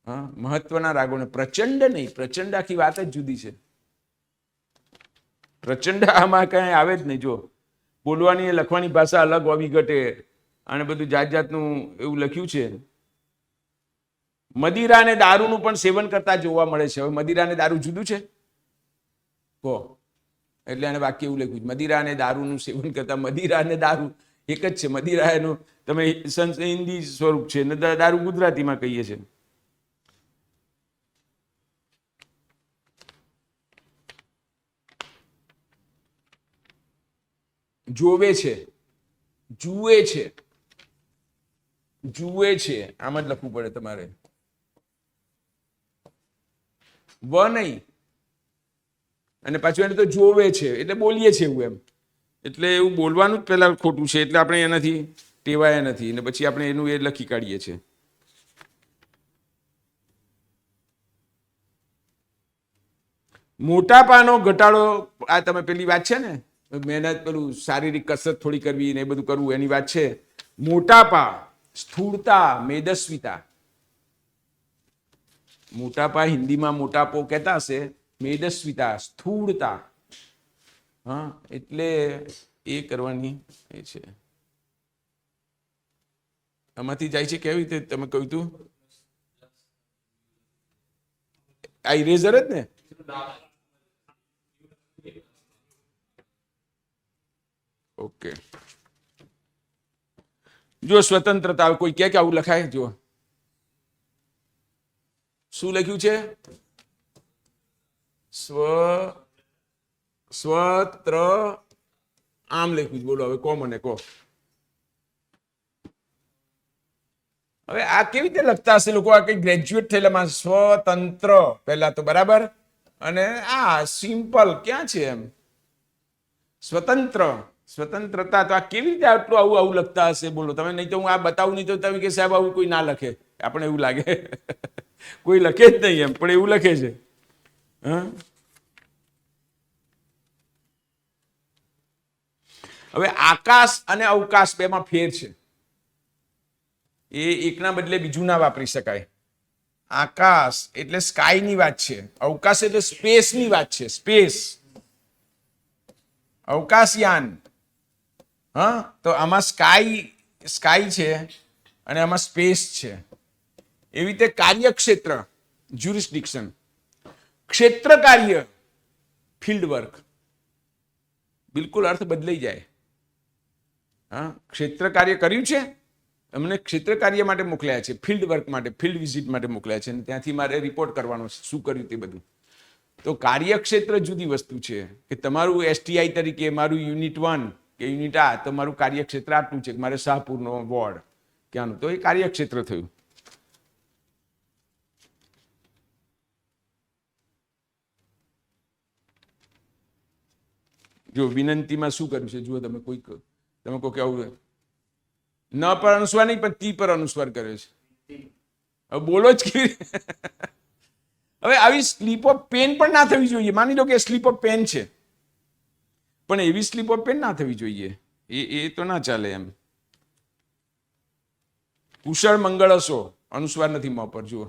હા, મહત્વના રાગોને. પ્રચંડ નહીં, પ્રચંડ આખી વાત જ જુદી છે. પ્રચંડ આમાં કઈ આવે જ નહીં. જો બોલવાની લખવાની ભાષા અલગ હોવી ઘટે અને બધું જાત જાતનું એવું લખ્યું છે. મદિરા અને દારૂનું પણ સેવન કરતા જોવા મળે છે. હવે મદિરા અને દારૂ જુદું છે કહો, એટલે એને વાક્ય એવું લખ્યું, મદિરા અને દારૂનું સેવન કરતા. મદિરા અને દારૂ એક જ છે. મદિરા એનું તમે હિન્દી સ્વરૂપ છે ને દારૂ ગુજરાતીમાં કહીએ છીએ. જોવે છે, જુએ છે, જુએ છે, આમ જ લખવું પડે તમારે, વ નહીં. અને પાછું એને તો જોવે છે એટલે બોલીએ છે એવું એમ. એટલે એવું બોલવાનું જ પહેલા ખોટું છે, એટલે આપણે એનાથી ટેવાયા નથી ને પછી આપણે એનું એ લખી કાઢીએ છીએ. મોટાપાનો ઘટાડો, આ તમે પેલી વાત છે ને, મહેનત, પેલું શારીરિક કસરત થોડી કરવી ને એ બધું કરવું, એની વાત છે. મોટાપા, સ્થૂળતા, મેદસ્વીતા. મોટાપા હિન્દીમાં મોટાપો કહેતા હશે, મેદસ્વીતા, સ્થૂળતા. હા, એટલે એ કરવાની એ છે. આમાંથી જાય છે કેવી રીતે? તમે કહ્યું તું આ ઇરેઝર જ ને. ઓકે, જો સ્વતંત્રતા, કોઈ કે આવું લખાય? જો શું લખ્યું છે? સ્વત્ર આમ લખ્યું છે. બોલો હવે કહો મને, કહો. હવે આ કેવી રીતે લખતા હશે લોકો? આ કઈ ગ્રેજ્યુએટ થયેલા સ્વતંત્ર પહેલા તો બરાબર, અને આ સિમ્પલ ક્યાં છે એમ સ્વતંત્ર, સ્વતંત્રતા. તો આ કેવી રીતે આટલું આવું આવું લખતા હશે? બોલો તમે. નહીં તો હું આ બતાવું, નહીં તો તમે કે સાહેબ આવું કોઈ ના લખે. આપણે એવું લાગે કોઈ લખે જ નહીં એમ, પણ એવું લખે છે. હા, હવે આકાશ અને અવકાશ બેમાં ફેર છે. એ એકના બદલે બીજું ના વાપરી શકાય. આકાશ એટલે સ્કાયની વાત છે, અવકાશ એટલે સ્પેસની વાત છે. સ્પેસ, અવકાશયાન. હા, તો આમાં સ્કાય છે અને આમાં સ્પેસ છે. એવી રીતે કાર્યક્ષેત્ર, જ્યુરિસ્ડિક્શન. ક્ષેત્ર કાર્ય, ફિલ્ડ વર્ક. બિલકુલ અર્થ બદલાઈ જાય. હા, ક્ષેત્ર કાર્ય કર્યું છે, અમને ક્ષેત્ર કાર્ય માટે મોકલ્યા છે, ફિલ્ડ વર્ક માટે, ફિલ્ડ વિઝિટ માટે મોકલ્યા છે, અને ત્યાંથી મારે રિપોર્ટ કરવાનો છે શું કર્યું તે બધું. તો કાર્યક્ષેત્ર જુદી વસ્તુ છે કે તમારું એસટીઆઈ તરીકે મારું યુનિટ 1 કે યુનિટ આ, તો મારું કાર્યક્ષેત્ર આટલું છે કે મારે શાહપુરનો વોર્ડ ક્યાંનું, તો એ કાર્યક્ષેત્ર થયું. જો વિનંતીમાં શું કર્યું છે જુઓ તમે. કોઈ તમે કહો કે આવું ન પર અનુસ્વાર નહીં, પણ તી પર અનુસ્વાર કર્યો છે. હવે બોલો જ કેવી? હવે આવી સ્લીપ ઓફ પેન પણ ના થવી જોઈએ. માની લો કે સ્લીપ ઓફ પેન છે, પણ એવી સ્લીપ ઓફ પેન ના થવી જોઈએ. એ તો ના ચાલે એમ. કુશળ મંગળ હશો, અનુસ્વાર નથી મોં પર. જુઓ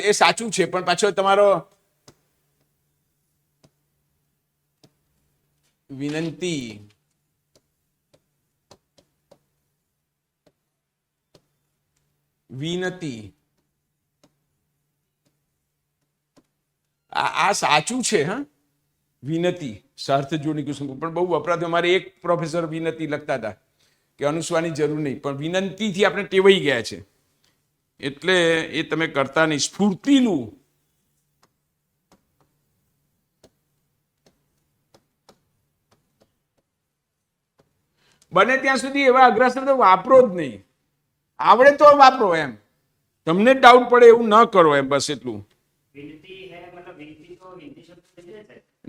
એ સાચું છે, પણ પાછો તમારો વિનંતી વિનતી આ સાચું છે. હા, વિનતી સાર્થ જોડણી કુસુમ પણ બહુ વપરાતું. અમારે એક પ્રોફેસર વિનતી લખતા હતા કે અનુસ્વારની જરૂર નહીં, પણ વિનંતીથી આપણે ટેવાઈ ગયા છે એટલે એ તમે કરતા નહીં. સ્ફૂર્તિલું બને ત્યાં સુધી એવા અઘરા શબ્દ વાપરો જ નહીં. આવડે તો વાપરો, એમ તમને ડાઉટ પડે એવું ન કરો, એમ બસ એટલું.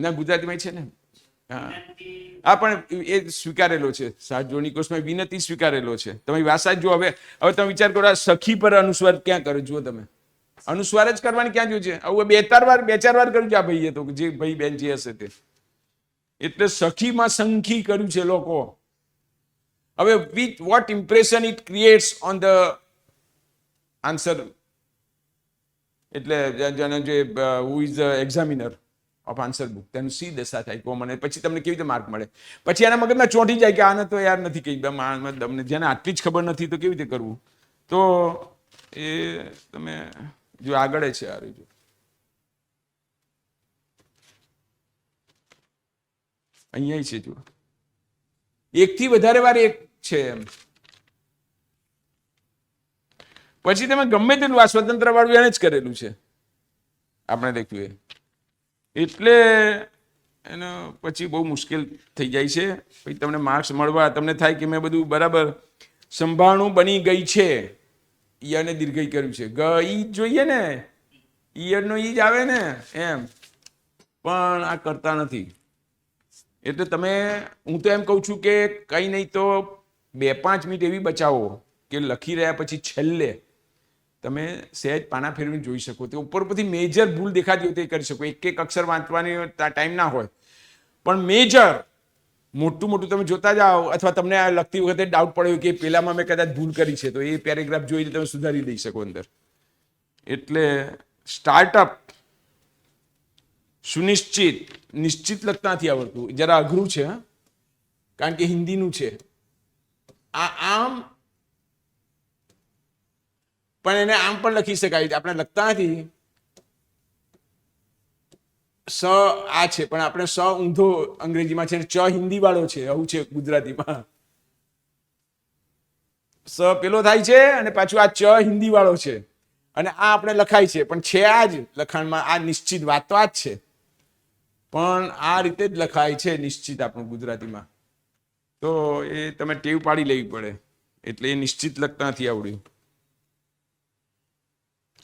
ના, ગુજરાતીમાં છે ને. હા, પણ એ સ્વીકારેલો છે. સાત જોડણી કોષમાં વિનતી સ્વીકારેલો છે. તમે વાસા જો. હવે તમે વિચાર કરો, આ સખી પર અનુસ્વાર ક્યાં કરો? જુઓ તમે, અનુસ્વાર જ કરવાની ક્યાં જોયું છે? આવું બે ચાર વાર કર્યું છે આ ભાઈએ તો, જે ભાઈ બેન જે હશે તે. એટલે સખીમાં સંખી કર્યું છે લોકો. હવે with what impression it creates on the answer, એટલે જે who is the examiner of answer book, તેનું સી દશા થાય કોમન. પછી તમને કેવી રીતે માર્ક મળે? પછી એના મગજમાં ચોંટી જાય કે આને તો યાર નથી કહી, તમને જેને આટલી જ ખબર નથી તો કેવી રીતે કરવું? તો એ તમે જો આગળ છે આ જો અહીંયા છે, જો એકથી વધારે વાર એક છે એમ. પછી તમે ગમે તેટલું આ સ્વતંત્ર વાળું એને જ કરેલું છે આપણે લખ્યું એ. એટલે એનો પછી બહુ મુશ્કેલ થઈ જાય છે. પછી તમને માર્ક્સ મળવા તમને થાય કે મેં બધું બરાબર સંભાળણું બની ગઈ છે. ઈયરને દીર્ઘઈ કર્યું છે. ઈ જોઈએ ને, ઈયરનો ઈ જ આવે ને એમ, પણ આ કરતા નથી. એટલે તમે, હું તો એમ કહું છું કે કંઈ નહીં તો 2-5 મિનિટ એવી બચાવો કે લખી રહ્યા પછી છેલ્લે તમે સહેજ પાના ફેરવીને જોઈ શકો. તે ઉપર પરથી મેજર ભૂલ દેખાતી હોય તે કરી શકો. એક અક્ષર વાંચવાની ટાઈમ ના હોય, પણ મેજર મોટું તમે જોતા જાઓ, અથવા તમને આ લખતી વખતે ડાઉટ પડ્યો કે પેલામાં મેં કદાચ ભૂલ કરી છે, તો એ પેરેગ્રાફ જોઈને તમે સુધારી દઈ શકો અંદર. એટલે સ્ટાર્ટઅપ સુનિશ્ચિત, નિશ્ચિત લખતા નથી આવડતું, જરા અઘરું છે. કારણ કે હિન્દીનું છે. આમ પણ એને આમ પણ લખી શકાય. આપણે લખતા નથી. સ આ છે, પણ આપણે સ ઊંધો અંગ્રેજીમાં છે, ચ હિન્દી વાળો છે, આવું છે ગુજરાતીમાં. સ પેલો થાય છે અને પાછું આ ચ હિન્દી વાળો છે, અને આ આપણે લખાય છે, પણ છે આ જ લખાણમાં. આ નિશ્ચિત વાત તો આ જ છે, પણ આ રીતે જ લખાય છે નિશ્ચિત આપણું ગુજરાતીમાં. તો એ તમે ટેવ પાડી લેવી પડે. એટલે એ નિશ્ચિત લખતા નથી આવડ્યું.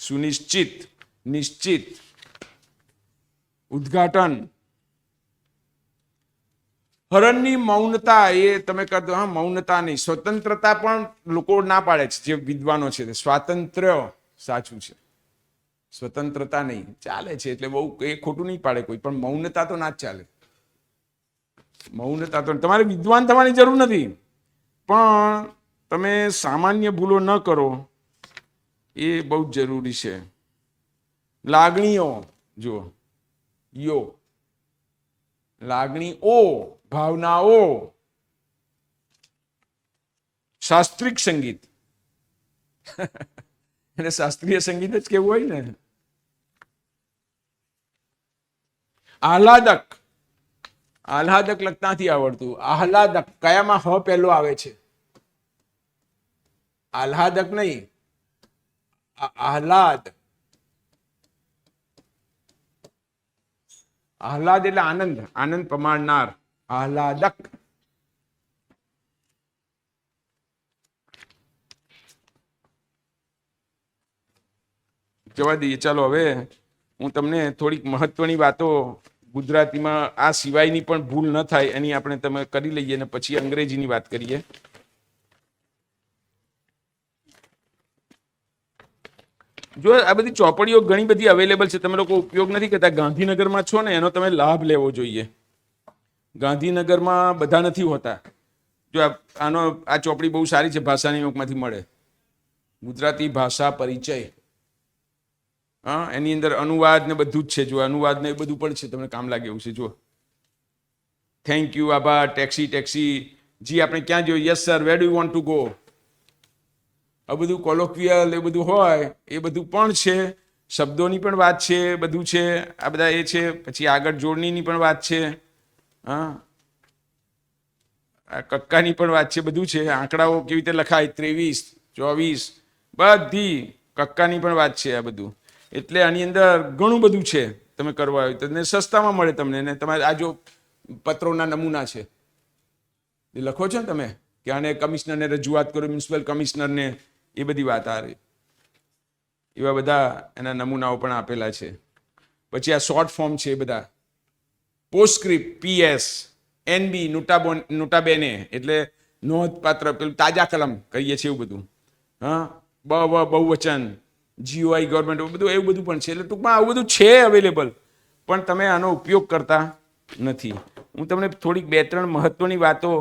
સુનિશ્ચિત, નિશ્ચિત, ઉદ્ઘાટન. હરણની મૌનતા એ તમે કરતો. હા, મૌનતા નહીં, સ્વતંત્રતા પણ લોકો ના પાડે છે જે વિદ્વાનો છે. સ્વાતંત્ર્ય સાચું છે, સ્વતંત્રતા નહીં ચાલે છે. એટલે બહુ એ ખોટું નહીં પાડે કોઈ, પણ મૌનતા તો ના જ ચાલે. મૌનતા તો તમારે વિદ્વાન થવાની જરૂર નથી, પણ તમે સામાન્ય ભૂલો ન કરો એ બહુ જ જરૂરી છે. લાગણીઓ જુઓ, યો, લાગણીઓ, ભાવનાઓ. શાસ્ત્રીય સંગીત એટલે શાસ્ત્રીય સંગીત જ કેવું હોય ને. આહલાદક, આહલાદક લખતા નથી આવડતું. આહલાદક કયામાં હ પહેલો આવે છે? આહલાદક નહીં, આહલાદ. આહલાદ એટલે આનંદ, આનંદ પમાડનાર. આહલાદક. જવા દઈએ. ચાલો હવે હું તમને થોડીક મહત્વની વાતો ગુજરાતીમાં આ સિવાયની પણ ભૂલ ન થાય એની આપણે તમે કરી લઈએ, અને પછી અંગ્રેજીની વાત કરીએ. જો આ બધી ચોપડીઓ ઘણી બધી અવેલેબલ છે, તમે લોકો ઉપયોગ નથી કરતા. ગાંધીનગરમાં છો ને, એનો તમે લાભ લેવો જોઈએ. ગાંધીનગરમાં બધા નથી હોતા. જો આ ચોપડી બહુ સારી છે, ભાષાની યોગમાંથી મળે. ગુજરાતી ભાષા પરિચય. હા, એની અંદર અનુવાદ ને બધું જ છે. જો અનુવાદ ને એ બધું પણ છે, તમને કામ લાગે એવું છે. જો થેન્ક યુ, આભાર, ટેક્સી, જી આપણે ક્યાં જોઈએ, yes sir, where do you want to go. આ બધું કોલોક્વિયલ એ બધું હોય એ બધું પણ છે. શબ્દોની પણ વાત છે, બધું છે. આ બધા એ છે. પછી આગળ જોડણીની પણ વાત છે. હા, આ કક્કાની પણ વાત છે, બધું છે. આંકડાઓ કેવી રીતે લખાય, 23, 24, બધી કક્કાની પણ વાત છે આ બધું. એટલે આની અંદર ઘણું બધું છે. તમે કરવા હોય તો સસ્તામાં મળે તમને. ને તમારે આ જો પત્રોના નમૂના છે, એ લખો છો ને તમે કે આને કમિશનરને રજૂઆત કરો, મ્યુનિસિપલ કમિશનરને, એ બધી વાત આ રહી. એવા બધા એના નમૂનાઓ પણ આપેલા છે. પછી આ શોર્ટ ફોર્મ છે એ બધા, પોસ્ટસ્ક્રિપ્ટ, PS, NB, નોટાબેને એટલે નોંધપાત્ર, પેલું તાજા કલમ કહીએ છીએ એવું બધું. હા, બહુવચન, GOI ગવર્મેન્ટ, બધું એવું બધું પણ છે. એટલે ટૂંકમાં આવું બધું છે અવેલેબલ, પણ તમે આનો ઉપયોગ કરતા નથી. હું તમને થોડીક 2-3 મહત્વની વાતો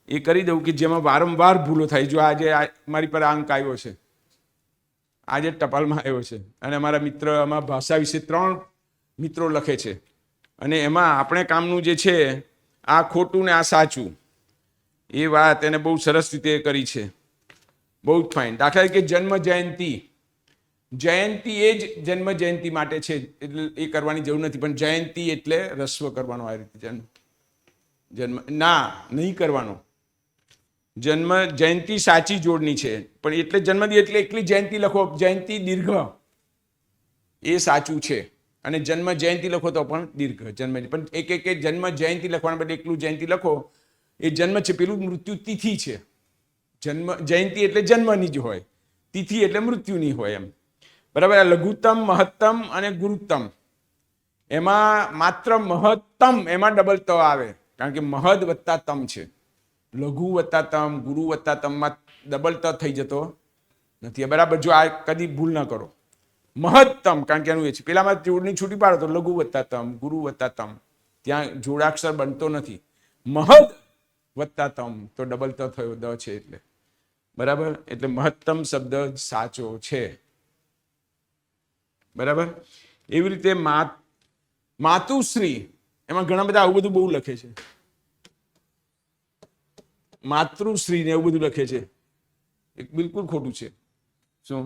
એ કરી દઉં કે જેમાં વારંવાર ભૂલો થાય. જો આજે મારી પર અંક આવ્યો છે, આજે ટપાલમાં આવ્યો છે, અને અમારા મિત્ર આમાં ભાષા વિશે 3 મિત્રો લખે છે, અને એમાં આપણે કામનું જે છે આ ખોટું ને આ સાચું, એ વાત એને બહુ સરસ રીતે કરી છે. બહુ જ ફાઇન. દાખલા તરીકે જન્મ જયંતિ, જયંતિ એ જ જન્મ જયંતિ માટે છે, એટલે એ કરવાની જરૂર નથી. પણ જયંતિ એટલે રસ્વ કરવાનો. આ રીતે જન્મ ના નહીં કરવાનો. જન્મ જયંતિ સાચી જોડણી છે, પણ એટલે જન્મદિવસ એટલે એકલી જયંતિ લખો, જયંતિ દીર્ઘ, એ સાચું છે. અને જન્મ જયંતિ લખો તો પણ દીર્ઘ જન્મ. પણ એક જન્મ જયંતિ લખવાના બદલે એકલું જયંતિ લખો. એ જન્મ છે, પેલું મૃત્યુ તિથિ છે. જન્મ જયંતિ એટલે જન્મની જ હોય, તિથિ એટલે મૃત્યુની હોય એમ. બરાબર. લઘુત્તમ, મહત્તમ અને ગુરુત્તમ, એમાં માત્ર મહત્તમ એમાં ડબલ ત આવે, કારણ કે મહદ વત્તા તમ છે. લઘુ વત્તા તમ, ગુરુ વત્તા તમમાં ડબલ ત થઈ જતો નથી. બરાબર. જો આ કદી ભૂલ ના કરો. મહત્તમ, કારણ કે એનું એ છે. પેલામાં જોડણી છૂટી પાડો તો લઘુ વત્તા તમ, ગુરુ વત્તા તમ, ત્યાં જોડાક્ષર બનતો નથી. મહદ વત્તા તમ તો ડબલ ત થયો, દ છે એટલે. બરાબર. એટલે મહત્તમ શબ્દ સાચો છે. બરાબર. એવી રીતે માતુશ્રી, એમાં ઘણા બધા આવું બધું બહુ લખે છે. માતૃશ્રી ને એવું બધું લખે છે, એ બિલકુલ ખોટું છે. શું?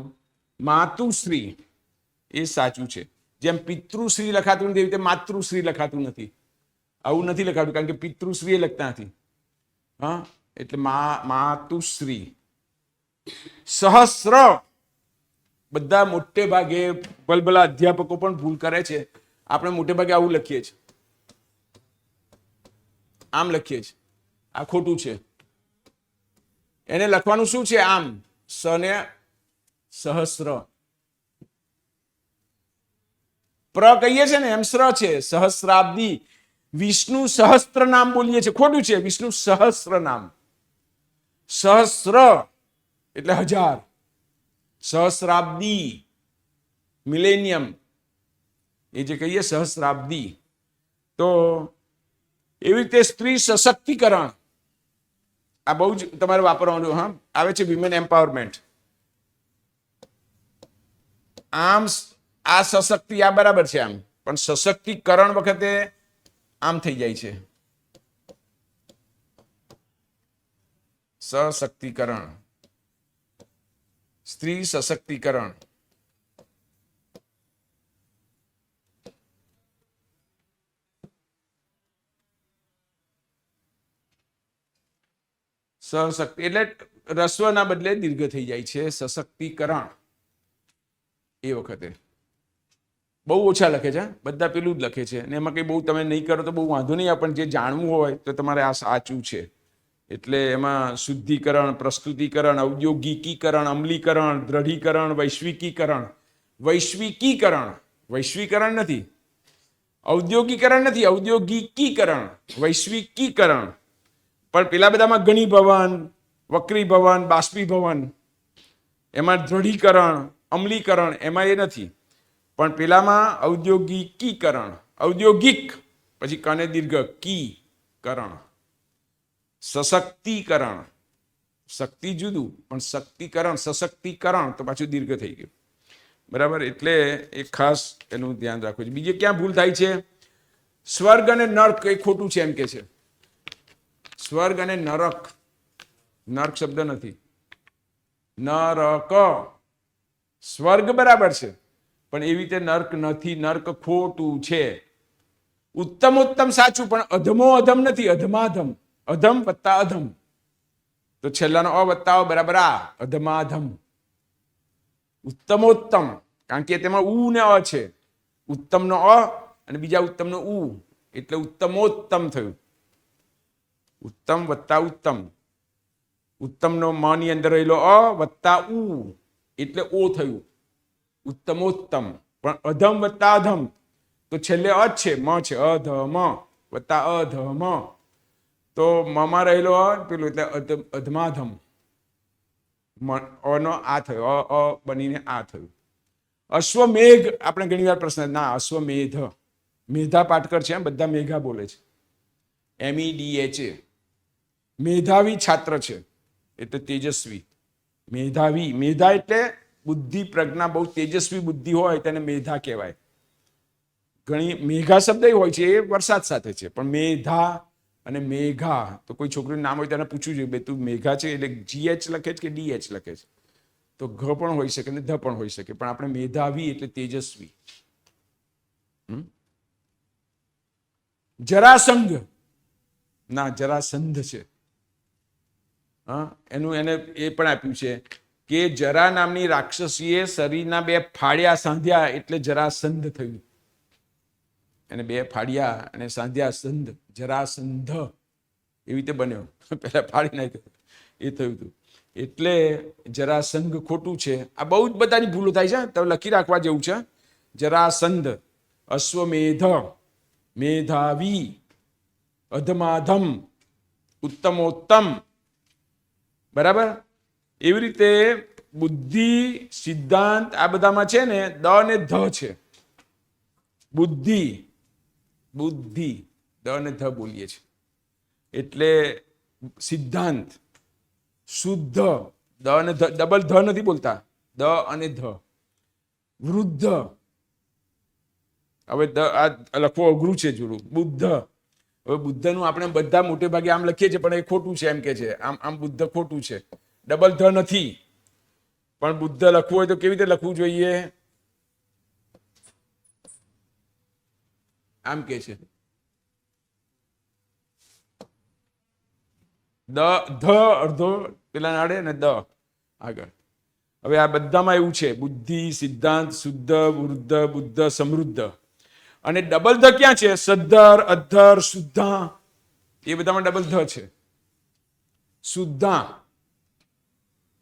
માતુશ્રી એ સાચું છે. જેમ પિતૃશ્રી લખાતું નથી, એવી રીતે માતૃશ્રી લખાતું નથી. આવું નથી લખાતું, કારણ કે પિતૃશ્રી એ લખતા નથી. હા, એટલે માતુશ્રી. સહસ્ર, બધા મોટે ભાગે ભલભલા અધ્યાપકો પણ ભૂલ કરે છે. આપણે મોટે ભાગે આવું લખીએ છીએ, આમ લખીએ છીએ. આ ખોટું છે. એને લખવાનું શું છે? આમ. સ ને સહસ્ર, પ્ર કહીએ છે ને એમ સ્ર છે. સહસ્રાબ્દી, વિષ્ણુ સહસ્ત્ર નામ બોલીએ છીએ, ખોટું છે. વિષ્ણુ સહસ્ર નામ. સહસ્ર એટલે 1000, સહસ્રાબ્દી, મિલેનિયમ, એ જે કહીએ સહસ્રાબ્દી. તો એવી રીતે સ્ત્રી સશક્તિકરણ, આ બહુ જ તમારે વાપરવાનું. હા, આવે છે વિમેન એમ્પાવરમેન્ટ. આમ આ સશક્તિ, આ બરાબર છે આમ, પણ સશક્તિકરણ વખતે આમ થઈ જાય છે. સશક્તિકરણ, સ્ત્રી સશક્તિકરણ. સશક્તિ એટલે રસ્વના બદલે દીર્ઘ થઈ જાય છે. સશક્તિકરણ એ વખતે બહુ ઓછા લખે છે, બધા પેલું જ લખે છે. અને એમાં કંઈ બહુ તમે નહીં કરો તો બહુ વાંધો નહીં આવે, પણ જે જાણવું હોય તો તમારે આ સાચું છે. એટલે એમાં શુદ્ધિકરણ, પ્રસ્તુતિકરણ, ઔદ્યોગિકીકરણ, અમલીકરણ, દ્રઢીકરણ, વૈશ્વિકીકરણ. વૈશ્વિકીકરણ, વૈશ્વિકરણ નથી, ઔદ્યોગિકરણ નથી, ઔદ્યોગિકીકરણ, વૈશ્વિકીકરણ. પણ પેલા બધામાં ઘનીભવન, વક્રીભવન, બાષ્પીભવન, એમાં દ્રઢીકરણ, અમલીકરણ, એમાં એ નથી. પણ પેલામાં ઔદ્યોગિકીકરણ, ઔદ્યોગિક, પછી કને દીર્ઘ, કી કરણ, સશક્તિકરણ. શક્તિ જુદું, પણ શક્તિકરણ, સશક્તિકરણ તો પાછું દીર્ઘ થઈ ગયું. બરાબર, એટલે એ ખાસ એનું ધ્યાન રાખવું છે. બીજે ક્યાં ભૂલ થાય છે? સ્વર્ગ અને નર્ક એ ખોટું છે એમ કે છે. સ્વર્ગ અને નરક, નર્ક શબ્દ નથી, નરક. સ્વર્ગ બરાબર છે, પણ એવી રીતે નર્ક નથી, નર્ક ખોટું છે. ઉત્તમ ઉત્તમ સાચું, પણ અધમો અધમ નથી, અધમાધમ. અધમ વત્તા અધમ, તો છેલ્લાનો અ વત્તા અ બરાબર આ, અધમાધમ. ઉત્તમોત્તમ, કારણ કે તેમાં ઉ ને અ છે. ઉત્તમનો અ અને બીજા ઉત્તમનો ઉ, એટલે ઉત્તમોત્તમ થયું. ઉત્તમ વત્તા ઉત્તમ, ઉત્તમનો મ ની અંદર રહેલો અ વત્તા ઉ, એટલે ઓ થયું, ઉત્તમોત્તમ. પણ અધમ વત્તા અધમ, તો છેલ્લે અ છે, મ છે, અધમ વત્તા અધમ, તો મમાં રહેલો અ પેલું એટલે અધમાધમ. અનો આ થયો, અ બનીને આ થયું. અશ્વમેઘ, આપણે ઘણી વાર પ્રશ્ન, ના અશ્વમેધ, મેધા પાટકર છે, બધા મેઘા બોલે છે. MEDHA, મેધાવી છાત્ર છે એટલે તેજસ્વી. મેધાવી, મેધા એટલે બુદ્ધિ પ્રજ્ઞા, બહુ તેજસ્વી બુદ્ધિ હોય તેને મેધા કહેવાય. ઘણી મેઘા શબ્દ હોય છે, એ વરસાદ સાથે છે, પણ મેધા અને મેઘા, તો કોઈ છોકરીનું નામ હોય તેને પૂછવું જોઈએ, તું મેઘા છે એટલે GH લખે છે કે DH લખે છે? તો ઘ પણ હોઈ શકે ને ધ પણ હોઈ શકે, પણ આપણે મેધાવી એટલે તેજસ્વી. જરાસંઘ, ના જરાસંધ છે. હા, એનું એને એ પણ આપ્યું છે કે જરા નામની રાક્ષસીએ શરીરના 2 ફાડ્યા સાંધ્યા એટલે જરાસંધ થયું. એને 2 ફાડ્યા અને સાંધ્યા, સંધ, જરાસંધ એવી રીતે બન્યો. પહેલા ફાડી નાખ્યો એ થયું હતું, એટલે જરાસંઘ ખોટું છે. આ બહુ જ બધાની ભૂલો થાય છે, તમે લખી રાખવા જેવું છે. જરાસંધ, અશ્વમેધ, મેધાવી, અધમાધમ, ઉત્તમોત્તમ. બરાબર, એવી રીતે બુદ્ધિ, સિદ્ધાંત, આ બધામાં છે ને દ અને ધ છે. બુદ્ધિ, બુદ્ધિ, દ અને ધ બોલીએ છીએ. એટલે સિદ્ધાંત, શુદ્ધ, દ અને ધ, ડબલ ધ નથી બોલતા, દ અને ધ. વૃદ્ધ, હવે આ લખવું અઘરું છે જોડું, બુદ્ધ. હવે બુદ્ધનું આપણે બધા મોટે ભાગે આમ લખીએ છીએ, પણ એ ખોટું છે એમ કે છે. આમ બુદ્ધ ખોટું છે, ડબલ ધ નથી. પણ બુદ્ધ લખવું હોય તો કેવી રીતે લખવું જોઈએ? આમ કે છે, ધ અડધો પેલા નાડે ને દ આગળ. હવે આ બધામાં એવું છે, બુદ્ધિ, સિદ્ધાંત, શુદ્ધ, વૃદ્ધ, બુદ્ધ, સમૃદ્ધ. અને ડબલ ધ ક્યાં છે? સદ્ધર, અધ્ધર, શુદ્ધા, એ બધામાં ડબલ ધ છે. શુદ્ધા,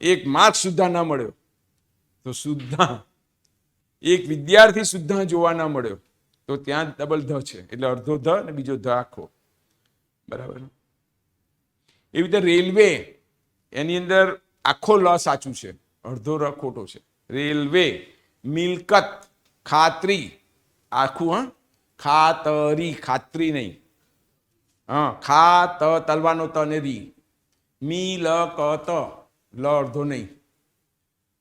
એક માર્ક સુદ્ધા ના મળ્યો તો શુદ્ધા, એક વિદ્યાર્થી સુદ્ધા જોવા ના મળ્યો તો ત્યાં ડબલ ધ છે, એટલે અડધો ધ અને બીજો ધ આખો. બરાબર. એવી રીતે રેલવે, એની અંદર આખો લ સાચું છે, અડધો ર ખોટો છે. રેલવે, મિલકત, ખાતરી, આખું, હા, ખાતરી, ખાતરી નહીં, હા, ખાત તલવાનો ત ને રી, મિલકત, લ અડધો નહીં.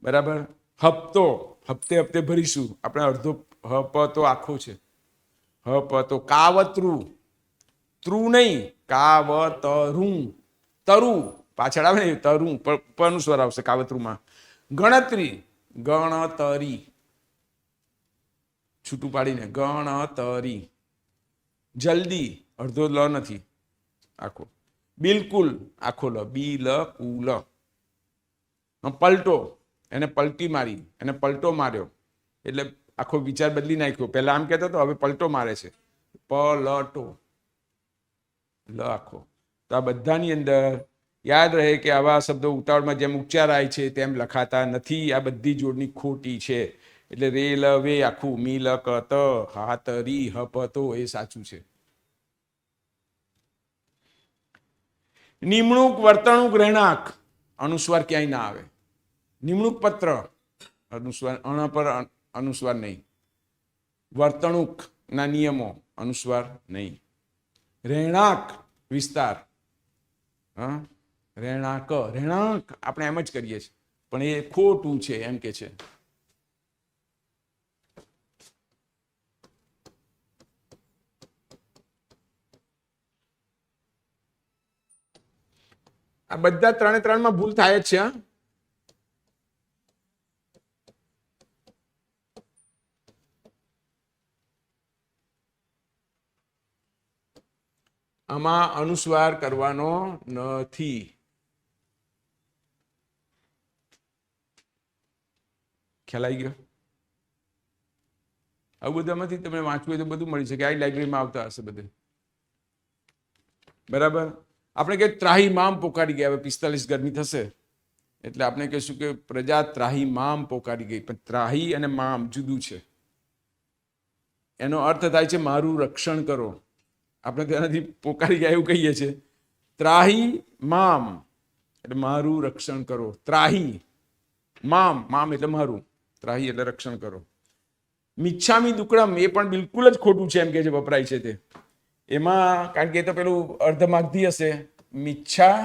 બરાબર. હપ્તો, હપ્તે હપ્તે ભરીશું, આપણે અડધો હપ તો આખો છે, હપ તો. કાવતરું, ત્રુ નહીં, કાવતરું, તરુ પાછળ આવે ને તરુ, પરનું સ્વર આવશે કાવતરુમાં. ગણતરી, ગણતરી, છૂટું પાડીને ગણતરી. જલ્દી, અડધો લ નથી, આખો. બિલકુલ, આખો લ, બિલ કુલ. પલટો, એને પલટી મારી, એને પલટો માર્યો, એટલે આખો વિચાર બદલી નાખ્યો. પહેલા આમ કહેતો હતો, હવે પલટો મારે છે, પલટો, લ આખો. તો આ બધાની અંદર યાદ રહે કે આવા શબ્દો ઉતાવળમાં જેમ ઉચ્ચારાય છે તેમ લખાતા નથી. આ બધી જોડણી ખોટી છે. એટલે રે લ વે આખું, મી લ ક ત, હાતરી, હપતો એ સાચું છે. નિમણૂક, વર્તણૂક, રહેણાંક, અનુસ્વાર ક્યાંય ના આવે. નિમણૂક પત્ર, અનુસ્વાર, અણ પર અનુસ્વાર નહીં. વર્તણૂક ના નિયમો, અનુસ્વાર નહીં. રહેણાંક, વિસ્તાર, હા, રહેણાંક, રહેણાંક આપણે એમ જ કરીએ છીએ, પણ એ ખોટું છે એમ કે છે. આ બધા 3 માં ભૂલ થાય જ છે. આમાં અનુસ્વાર કરવાનો નથી. ખ્યાલ આવી ગયો? આવું બધામાંથી તમે વાંચવું હોય તો બધું મળી શકે. આ લાઇબ્રેરીમાં આવતા હશે બધે. બરાબર. આપણે કે ત્રાહી મામ પોકારી ગયા. હવે 45 ગરમી થશે એટલે આપણે કહીશું કે પ્રજા ત્રાહી મામ પોકારી ગઈ. પણ ત્રાહી અને મામ જુદું છે. એનો અર્થ થાય છે મારું રક્ષણ કરો. આપણે તેનાથી પોકારી ગયા એવું કહીએ છીએ. ત્રાહી મામ એટલે મારું રક્ષણ કરો. ત્રાહી મામ, મામ એટલે મારું, ત્રાહી એટલે રક્ષણ કરો. મિચ્છામી દુક્કડમ એ પણ બિલકુલ જ ખોટું છે એમ કે જે વપરાય છે તે. એમાં કારણ કે એ તો પેલું અર્ધમાગધી હશે. મિચ્છા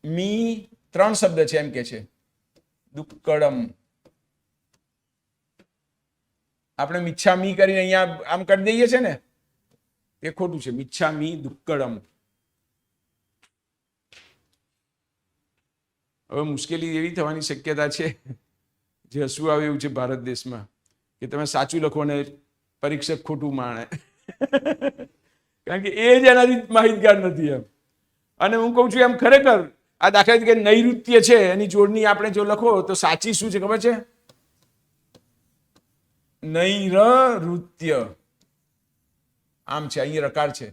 મી 3 શબ્દ છે એમ કે છે. દુક્કડમ આપણે મિચ્છા મી કરીને અહીંયા આમ કરી દઈએ છે ને, એ ખોટું છે. મિચ્છા મી દુક્કડમ. હવે મુશ્કેલી એવી થવાની શક્યતા છે, જે હસવું આવે એવું છે ભારત દેશમાં, કે તમે સાચું લખો ને પરીક્ષક ખોટું માણે. કારણ કે એ જ એનાથી માહિતગાર નથી એમ. અને હું કહું છું એમ ખરેખર આ દાખલા તરીકે નૈઋત્ય છે, એની જોડણી આપણે જો લખો તો સાચી શું છે ખબર છે? નૈઋત્ય. આમ છે, અહીં રકાર છે,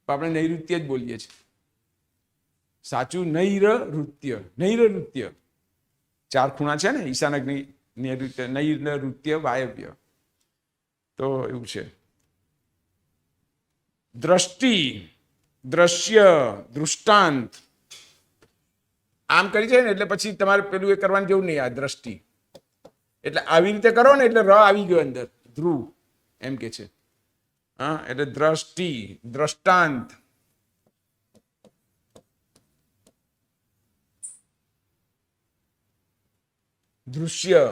આપણે નૈઋત્ય જ બોલીએ છીએ. સાચું નૈઋત્ય. નૈઋત્ય 4 ખૂણા છે ને, ઈશાનાગ્નિ, નૈઋત્ય, વાયવ્ય. તો એવું છે. દ્રષ્ટિ, દ્રશ્ય, દૃષ્ટાંત આમ કરી છે ને એટલે પછી તમારે પેલું એ કરવાની જેવું નહીં. આ દ્રષ્ટિ એટલે આવી રીતે કરો ને એટલે ર આવી ગયો અંદર, ધ્રુવ એમ કે છે. હા, એટલે દ્રષ્ટિ, દ્રષ્ટાંત, દૃશ્ય,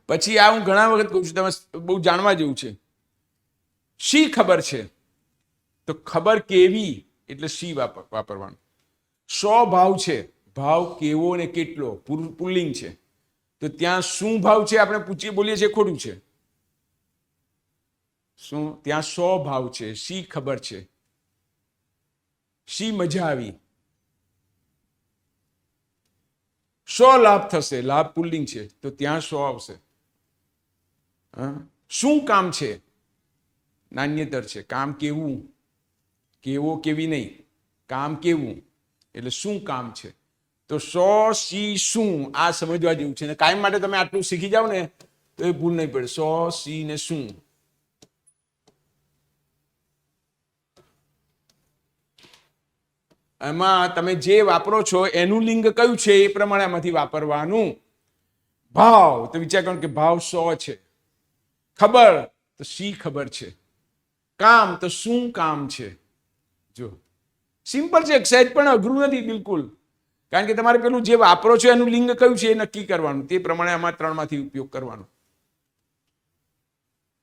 પછી આ હું ઘણા વખત કહું છું, તમે બહુ જાણવા જેવું છે. શી ખબર છે, તો ખબર કેવી એટલે શી વાપરવાનું. સો ભાવ છે, ભાવ કેવો ને કેટલો પુલ્લિંગ છે, તો ત્યાં શું ભાવ છે આપણે પૂછીએ બોલીએ છીએ ખોટું છે. શું? ત્યાં 100 ભાવ છે. શી ખબર છે, શી મજા આવી. 100 લાભ થશે, લાભ પુલ્લિંગ છે તો ત્યાં 100 આવશે. શું કામ છે, નાન્યતર છે. કામ કેવું, કેવો કેવી નહીં, કામ કેવું એટલે શું કામ છે. તો 100 સી શું આ સમજવા જેવું છે. ને કાયમ માટે તમે આટલું શીખી જાઓ ને તો એ ભૂલ નહીં પડે. 100 સી ને શું. એમાં તમે જે વાપરો છો એનું લિંગ કયું છે એ પ્રમાણે આમાંથી વાપરવાનું. ભાવ તો વિચાર કરો કે ભાવ 100 છે. ખબર તો શી ખબર છે. કામ તો શું કામ છે. જો સિમ્પલ છે, સહેજ પણ અઘરું નથી બિલકુલ. કારણ કે તમારે પેલું જે વાપરો છો એનું લિંગ કયું છે એ નક્કી કરવાનું, તે પ્રમાણે આમાં 3 માંથી ઉપયોગ કરવાનો.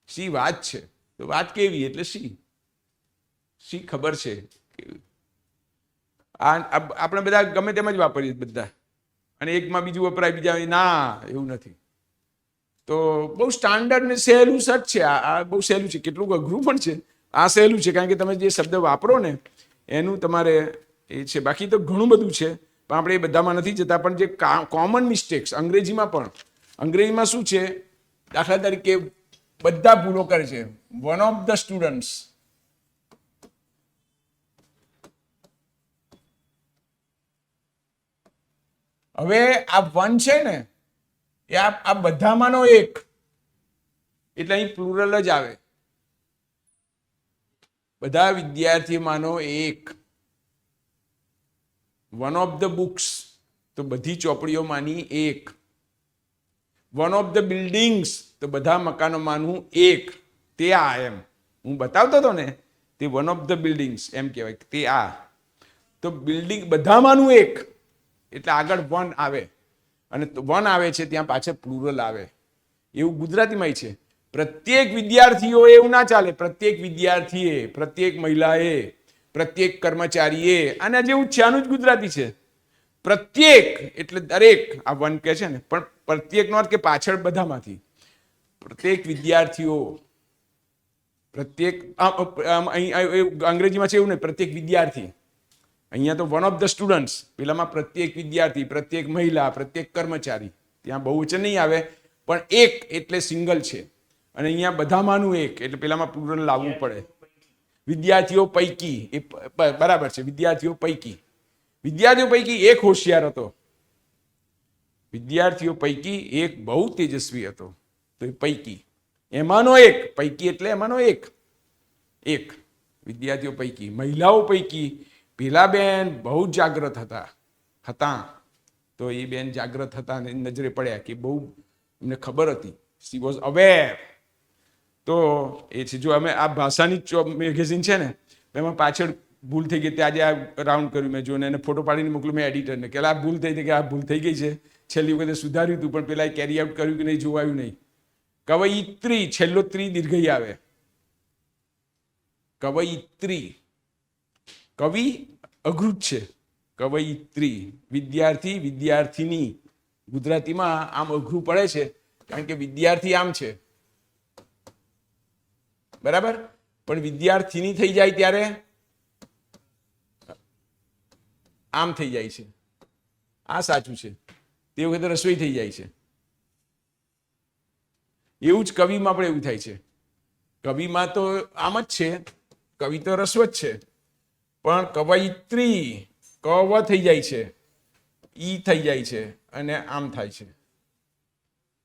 શી વાત છે તો વાત કેવી એટલે શી. શી ખબર છે. આપણે બધા ગમે તેમ જ વાપરીએ બધા, અને એકમાં બીજું વપરાય, બીજા ના, એવું નથી. તો બહુ સ્ટાન્ડર્ડ ને સહેલું સટ છે. આ બહુ સહેલું છે, કેટલું અઘરું પણ છે. આ સહેલું છે કારણ કે તમે જે શબ્દ વાપરો ને એનું તમારે એ છે. બાકી તો ઘણું બધું છે પણ આપણે એ બધામાં નથી જતા. પણ જે કોમન મિસ્ટેક્સ અંગ્રેજીમાં પણ, અંગ્રેજીમાં શું છે, દાખલા તરીકે બધા ભૂલો કરે છે. વન ઓફ ધ સ્ટુડન્ટ્સ, હવે આ વન છે ને એ આ બધામાંનો એક, એટલે અહીં પ્લુરલ જ આવે. બધા વિદ્યાર્થીમાંનો એક. વન ઓફ ધ બુક્સ તો બધી ચોપડીઓમાંની એક, વન ઓફ ધ બિલ્ડિંગ્સ તો બધા મકાનોમાંનું એક, તે આ એમ હું બતાવતો હતો ને તે વન ઓફ ધ બિલ્ડિંગ્સ એમ કહેવાય, તે આ. તો બિલ્ડિંગ બધામાંનું એક એટલે આગળ વન આવે, અને વન આવે છે ત્યાં પાછળ પ્લુરલ આવે, એવું ગુજરાતીમાં છે. પ્રત્યેક વિદ્યાર્થીઓ એવું ના ચાલે, પ્રત્યેક વિદ્યાર્થીએ, પ્રત્યેક મહિલાએ, પ્રત્યેક કર્મચારીએ, આના જેવું છે, આનું જ ગુજરાતી છે. પ્રત્યેક એટલે દરેક, આ વન કે છે ને, પણ પ્રત્યેકનો અર્થ કે પાછળ બધામાંથી. પ્રત્યેક વિદ્યાર્થીઓ, પ્રત્યેક અંગ્રેજીમાં છે એવું નહીં, પ્રત્યેક વિદ્યાર્થી. અહીંયા તો વન ઓફ ધ સ્ટુડન્ટ્સ, પેલામાં પ્રત્યેક વિદ્યાર્થી, પ્રત્યેક મહિલા, પ્રત્યેક કર્મચારી, ત્યાં બહુવચન નહીં આવે, પણ એક એટલે સિંગલ છે. અને અહીંયા બધામાંનું એક એટલે પેલામાં પ્લુરલ લાવવું પડે. વિદ્યાર્થીઓ પૈકી, એ બરાબર છે, વિદ્યાર્થીઓ પૈકી. વિદ્યાર્થીઓ પૈકી એક હોશિયાર હતો, વિદ્યાર્થીઓ પૈકી એક બહુ તેજસ્વી હતો, તો એ પૈકી, એમાંનો એક, પૈકી એટલે એમાંનો એક, એક વિદ્યાર્થીઓ પૈકી. મહિલાઓ પૈકી પેલા બેન બહુ જાગ્રત હતા, તો એ બેન જાગ્રત હતા અને નજરે પડ્યા કે બહુ એમને ખબર હતી, શી વોઝ અવેર. તો એ છે, જો અમે આ ભાષાની મેગેઝિન છે ને એમાં પાછળ ભૂલ થઈ ગઈ, આજે આ રાઉન્ડ કર્યું મેં, જોઈને એને ફોટો પાડીને મોકલું મેં એડિટરને કે આ ભૂલ થઈ કે આ ભૂલ થઈ ગઈ છે, છેલ્લી વખતે સુધાર્યું હતું પણ પેલા કેરી આઉટ કર્યું કે નહીં જોવાયું નહીં. કવયિત્રી, છેલ્લો ત્રી દીર્ઘઈ આવે, કવયિત્રી. કવિ અઘરું જ છે, કવયિત્રી. વિદ્યાર્થી, વિદ્યાર્થીની, ગુજરાતીમાં આમ અઘરું પડે છે કારણ કે વિદ્યાર્થી આમ છે, બરાબર, પણ વિદ્યાર્થીની થઈ જાય ત્યારે આમ થઈ જાય છે, આ સાચું છે, તે વખતે રસોઈ થઈ જાય છે. એવું જ કવિમાં પણ એવું થાય છે. કવિમાં તો આમ જ છે, કવિ તો રસ્વ જ છે, પણ કવયિત્રી કવ થઈ જાય છે, ઈ થઈ જાય છે અને આમ થાય છે.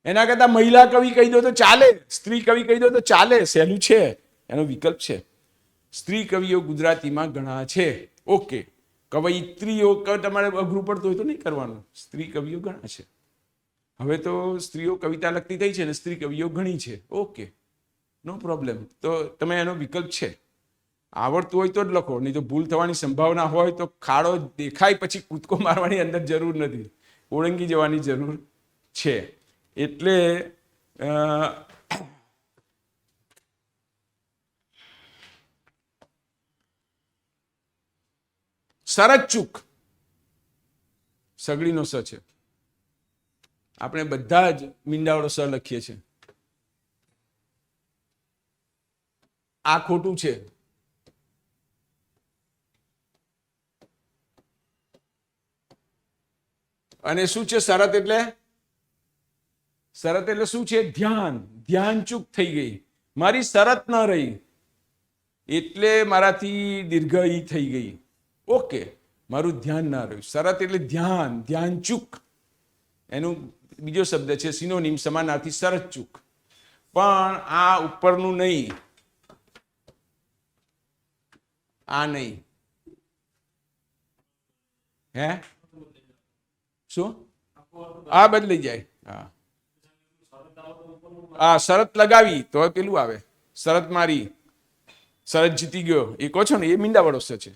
એના કરતા મહિલા કવિ કહી દો તો ચાલે, સ્ત્રી કવિ કહી દો તો ચાલે, સહેલું છે, એનો વિકલ્પ છે. સ્ત્રી કવિઓ ગુજરાતીમાં ઘણા છે. ઓકે, કવયિત્રીઓ તમારે અઘરું પડતું હોય તો નહીં કરવાનું, સ્ત્રી કવિઓ ઘણા છે. હવે તો સ્ત્રીઓ કવિતા લખતી થઈ છે ને સ્ત્રી કવિઓ ઘણી છે. ઓકે, નો પ્રોબ્લેમ. તો તમે એનો વિકલ્પ છે, આવડતું હોય તો જ લખો, નહીં તો ભૂલ થવાની સંભાવના હોય તો ખાડો દેખાય પછી કૂદકો મારવાની અંદર જરૂર નથી, ઓળંગી જવાની જરૂર છે. એટલે સરચૂક સગડીનો સ છે, આપણે બધા જ મીંડાવડો સ લખીએ છીએ. આ ખોટું છે, અને શું છે શરત એટલે? શરત એટલે શું છે? ધ્યાન, ધ્યાનચૂક થઈ ગઈ, મારી શરત ન રહી એટલે મારાથી દીર્ઘ ઈ થઈ ગઈ. ઓકે, મારું ધ્યાન ના રહ્યું. શરત એટલે ધ્યાન, ધ્યાનચૂક એનું બીજો શબ્દ છે સિનોનિમ, સમાનાર્થી શરતચૂક. પણ આ ઉપરનું નહીં, આ નહીં. હે શું? આ બદલી જાય. હા હા, શરત લગાવી તો પેલું આવે, શરત મારી, શરત જીતી ગયો, એ કહો છો ને, એ મીંડા વડો છે.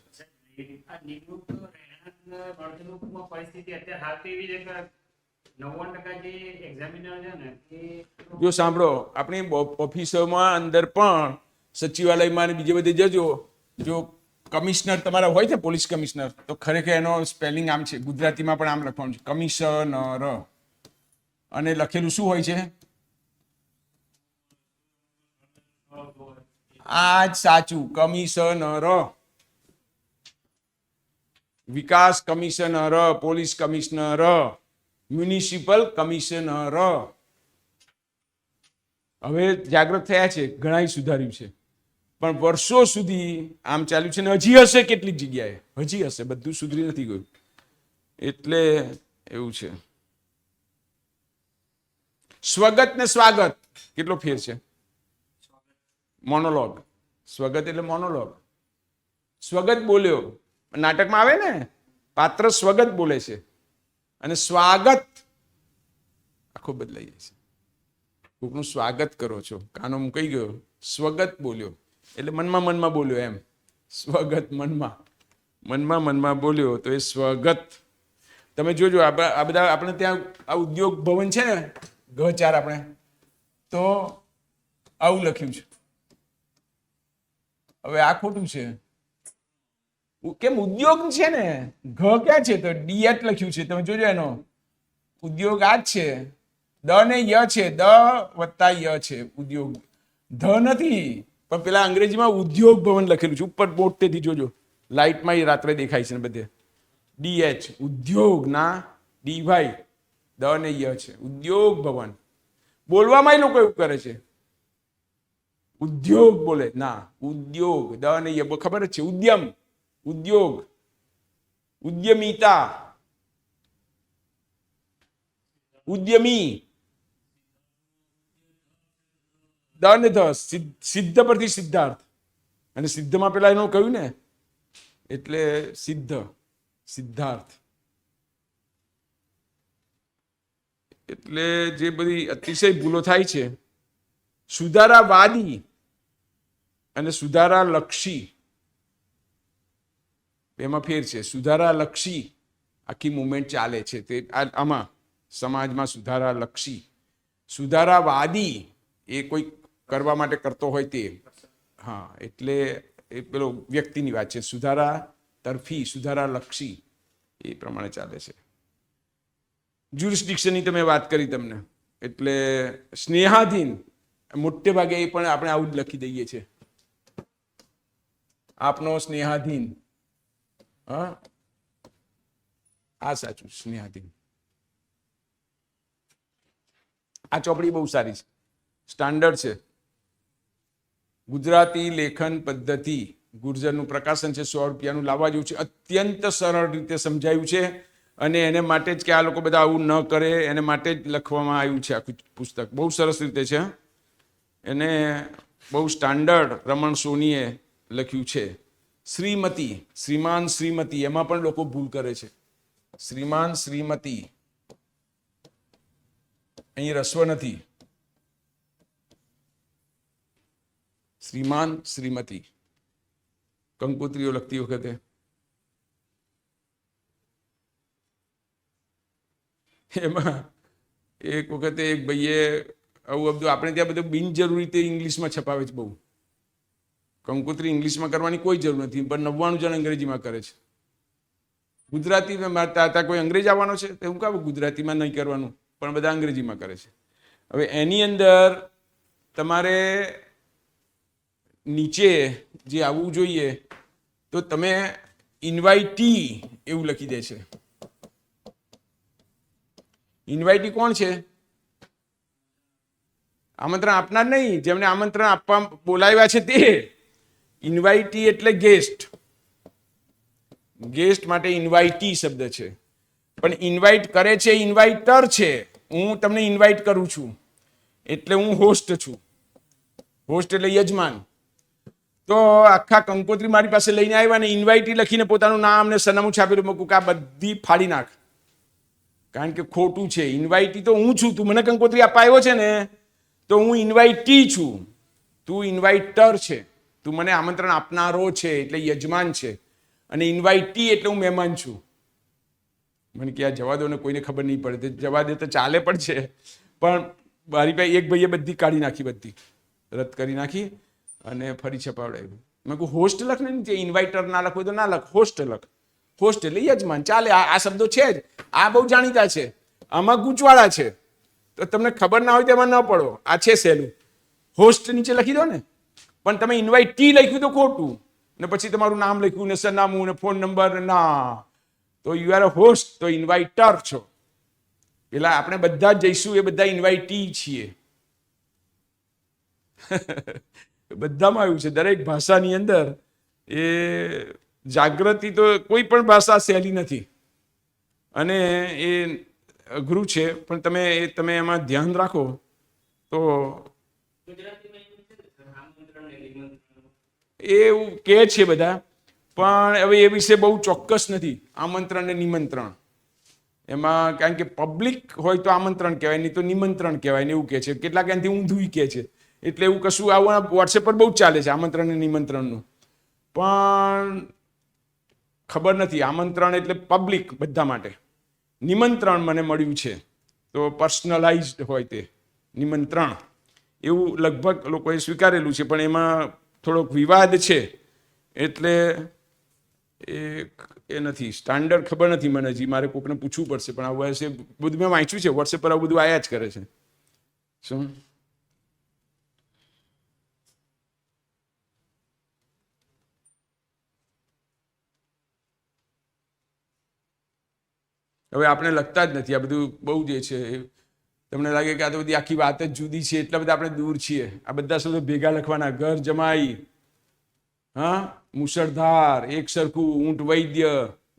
જો સાંભળો, આપણી ઓફિસોમાં અંદર પણ સચિવાલયમાં બીજે બધે જજો, જો કમિશનર તમારા હોય છે, પોલીસ કમિશનર, તો ખરેખર એનો સ્પેલિંગ આમ છે, ગુજરાતીમાં પણ આમ લખવાનું છે, કમિશનર. અને લખેલું શું હોય છે? આ જ સાચું, કમિશનર. વિકાસ commissioner, police commissioner, municipal commissioner. હવે જાગૃત થયા છે, ઘણા સુધાર્યું છે, પણ વર્ષો સુધી આમ ચાલ્યું છે ને હજી હશે, કેટલીક જગ્યાએ હજી હશે, બધું સુધરી નથી ગયું. એટલે એવું છે. સ્વગત ને સ્વાગત કેટલો ફેર છે? મોનોલોગ. સ્વગત એટલે મોનોલોગ. સ્વગત બોલ્યો, નાટકમાં આવે ને, પાત્ર સ્વગત બોલે છે અને સ્વાગત આખો બદલાઈ જાય છે. કોકનું સ્વાગત કરો છો, કાનો મુકાઈ ગયો, સ્વગત બોલ્યો એટલે મનમાં બોલ્યો એમ. સ્વગત મનમાં બોલ્યો તો એ સ્વગત. તમે જોજો આ બધા આપણે ત્યાં આ ઉદ્યોગ ભવન છે ને G4 આપણે તો આવું લખ્યું છે. હવે આ ખોટું છે. કેમ? ઉદ્યોગ છે ને, ઘ ક્યાં છે? તો DH લખ્યું છે. તમે જોજો એનો ઉદ્યોગ આ જ છે. દ ને ય છે, દ વત્તા ય છે ઉદ્યોગ, ધ નથી. પણ પેલા અંગ્રેજીમાં ઉદ્યોગ ભવન લખેલું છે ઉપર મોટેથી જોજો, લાઇટમાં રાત્રે દેખાય છે ને બધે. DH ઉદ્યોગ ના ડીવાય દ ને ય છે ઉદ્યોગ ભવન. બોલવામાં લોકો એવું કરે છે, ઉદ્યોગ બોલે ના, ઉદ્યોગ દ ને ય ખબર જ છે. ઉદ્યમ, ઉદ્યોગ, ઉદ્યમિતા, ઉદ્યમી, દ ને ધ, સિદ્ધ પરથી સિદ્ધાર્થ. અને સિદ્ધમાં પેલા એનું કહ્યું ને એટલે સિદ્ધાર્થ. એટલે જે બધી અતિશય ભૂલો થાય છે, સુધારાવાદી અને સુધારાલક્ષી એમાં ફેર છે. સુધારાલક્ષી આખી મુવમેન્ટ ચાલે છે તે આમાં સમાજમાં સુધારાલક્ષી. સુધારાવાદી એ કોઈ કરવા માટે કરતો હોય તે. હા, એટલે એ પેલો વ્યક્તિની વાત છે. સુધારા તરફી, સુધારાલક્ષી એ પ્રમાણે ચાલે છે. જ્યુરિસ્ડિક્શનની તમે વાત કરી તમને, એટલે સ્નેહાધીન મોટે ભાગે એ પણ આપણે આવું જ લખી દઈએ છીએ, આપનો સ્નેહાધીન. હા, આ સાચું, સ્નેહાધીન. આ ચોપડી બહુ સારી છે, સ્ટાન્ડર્ડ છે. ગુજરાતી લેખન પદ્ધતિ, ગુર્જરનું પ્રકાશન છે, 100 રૂપિયાનું, લાવવા જેવું છે. અત્યંત સરળ રીતે સમજાયું છે અને એને માટે જ કે આ લોકો બધા આવું ન કરે એને માટે જ લખવામાં આવ્યું છે આખું પુસ્તક. બહુ સરસ રીતે છે. એને બહુ સ્ટાન્ડર્ડ રમણ સોનીએ લખ્યું છે. શ્રીમતી, શ્રીમાન શ્રીમતી, એમાં પણ લોકો ભૂલ કરે છે. શ્રીમાન શ્રીમતી, અહીં રસ્વ નથી. શ્રીમાન શ્રીમતી કંકોત્રીઓ લખતી વખતે એમાં એક વખતે એક ભાઈએ આવું બધું, આપણે ત્યાં બધું બિનજરૂરી રીતે ઇંગ્લિશમાં છપાવે છે. બહુ કંકોત્રી ઇંગ્લિશમાં કરવાની કોઈ જરૂર નથી, પણ 99 જણ અંગ્રેજીમાં કરે છે. ગુજરાતીમાં મારતા કોઈ અંગ્રેજ આવવાનો છે તો હું કહું ગુજરાતીમાં નહીં કરવાનું, પણ બધા અંગ્રેજીમાં કરે છે. હવે એની અંદર તમારે નીચે જે આવવું જોઈએ તો તમે ઇન્વાઇટી એવું લખી દે છે. ઇન્વાઇટી કોણ છે? આમંત્રણ આપનાર નહીં, જેમને આમંત્રણ આપવા બોલાવ્યા છે તે. ઇન્વાઇટી એટલે ગેસ્ટ. ગેસ્ટ માટે ઇન્વાઇટી શબ્દ છે. પણ ઇન્વાઇટ કરે છે ઇન્વાઇટર છે. હું તમને ઇન્વાઇટ કરું છું એટલે હું હોસ્ટ છું. હોસ્ટ એટલે યજમાન. તો આખા કંકોત્રી મારી પાસે લઈને આવ્યા ને ઇન્વાઇટી લખીને પોતાનું નામ ને સરનામું છાપેલું મૂકું કે આ બધી ફાડી નાખ, કારણ કે ખોટું છે. ઇન્વાઇટી તો હું છું. તું મને કંકોત્રી આપવા આવ્યો છે ને તો હું ઇન્વાઇટી છું, તું ઇન્વાઇટર છે. તું મને આમંત્રણ આપનારો છે એટલે યજમાન છે, અને ઇન્વાઇટી એટલે હું મહેમાન છું. મને કે આ જવા દો ને, કોઈને ખબર નહીં પડે. જવા દે તો ચાલે પણ છે, પણ મારી પાસે એક ભાઈએ બધી કાઢી નાખી, બધી રદ કરી નાખી અને ફરી છપાવડાવ્યું. મેં કહું હોસ્ટ લખ ને, નીચે ઇન્વાઇટર ના લખવું તો ના લખ, હોસ્ટ લખ. હોસ્ટ એટલે યજમાન, ચાલે. આ શબ્દો છે જ, આ બહુ જાણીતા છે. આમાં ગૂંચવાડા છે તો તમને ખબર ના હોય તેમાં ન પડો. આ છે સહેલું, હોસ્ટ નીચે લખી દો ને. પણ તમે ઇન્વાઇટી લખ્યું તો ખોટું, ને પછી તમારું નામ લખ્યું ને સરનામું ને ફોન નંબર, ના. તો યુ આર અ હોસ્ટ, તો ઇન્વાઇટર છો. પેલા આપણે બધા જઈશું એ બધા ઇન્વાઇટી છીએ. બધામાં આવ્યું છે, દરેક ભાષાની અંદર. એ જાગૃતિ તો કોઈ પણ ભાષા સહેલી નથી અને એ અઘરું છે, પણ તમે એમાં ધ્યાન રાખો તો એવું કે છે બધા. પણ હવે એ વિશે બહુ ચોક્કસ નથી. આમંત્રણ ને નિમંત્રણ એમાં, કારણ કે પબ્લિક હોય તો આમંત્રણ કહેવાય, નહીં તો નિમંત્રણ કહેવાય ને એવું કહે છે. કેટલાક એનાથી ઊંધું કહે છે. એટલે એવું કશું આવું વોટ્સએપ પર બહુ જ ચાલે છે આમંત્રણ ને નિમંત્રણનું. પણ ખબર નથી. આમંત્રણ એટલે પબ્લિક બધા માટે, નિમંત્રણ મને મળ્યું છે તો પર્સનલાઇઝડ હોય તે નિમંત્રણ, એવું લગભગ લોકોએ સ્વીકારેલું છે. પણ એમાં થોડોક વિવાદ છે એટલે એ નથી સ્ટાન્ડર્ડ, ખબર નથી મને. હજી મારે કોઈકને પૂછવું પડશે. પણ આવું હશે બધું મેં વાંચ્યું છે વોટ્સએપ પર, આવું બધું આયા જ કરે છે. શું હવે આપણે લખતા જ નથી. આ બધું બહુ જે છે, તમને લાગે કે આ તો બધી આખી વાત જ જુદી છે, એટલા બધા આપણે દૂર છીએ. આ બધા શબ્દો ભેગા લખવાના. ઘર જમાઈ, હા, મુશળધાર, એક સરખું, ઊંટ વૈદ્ય,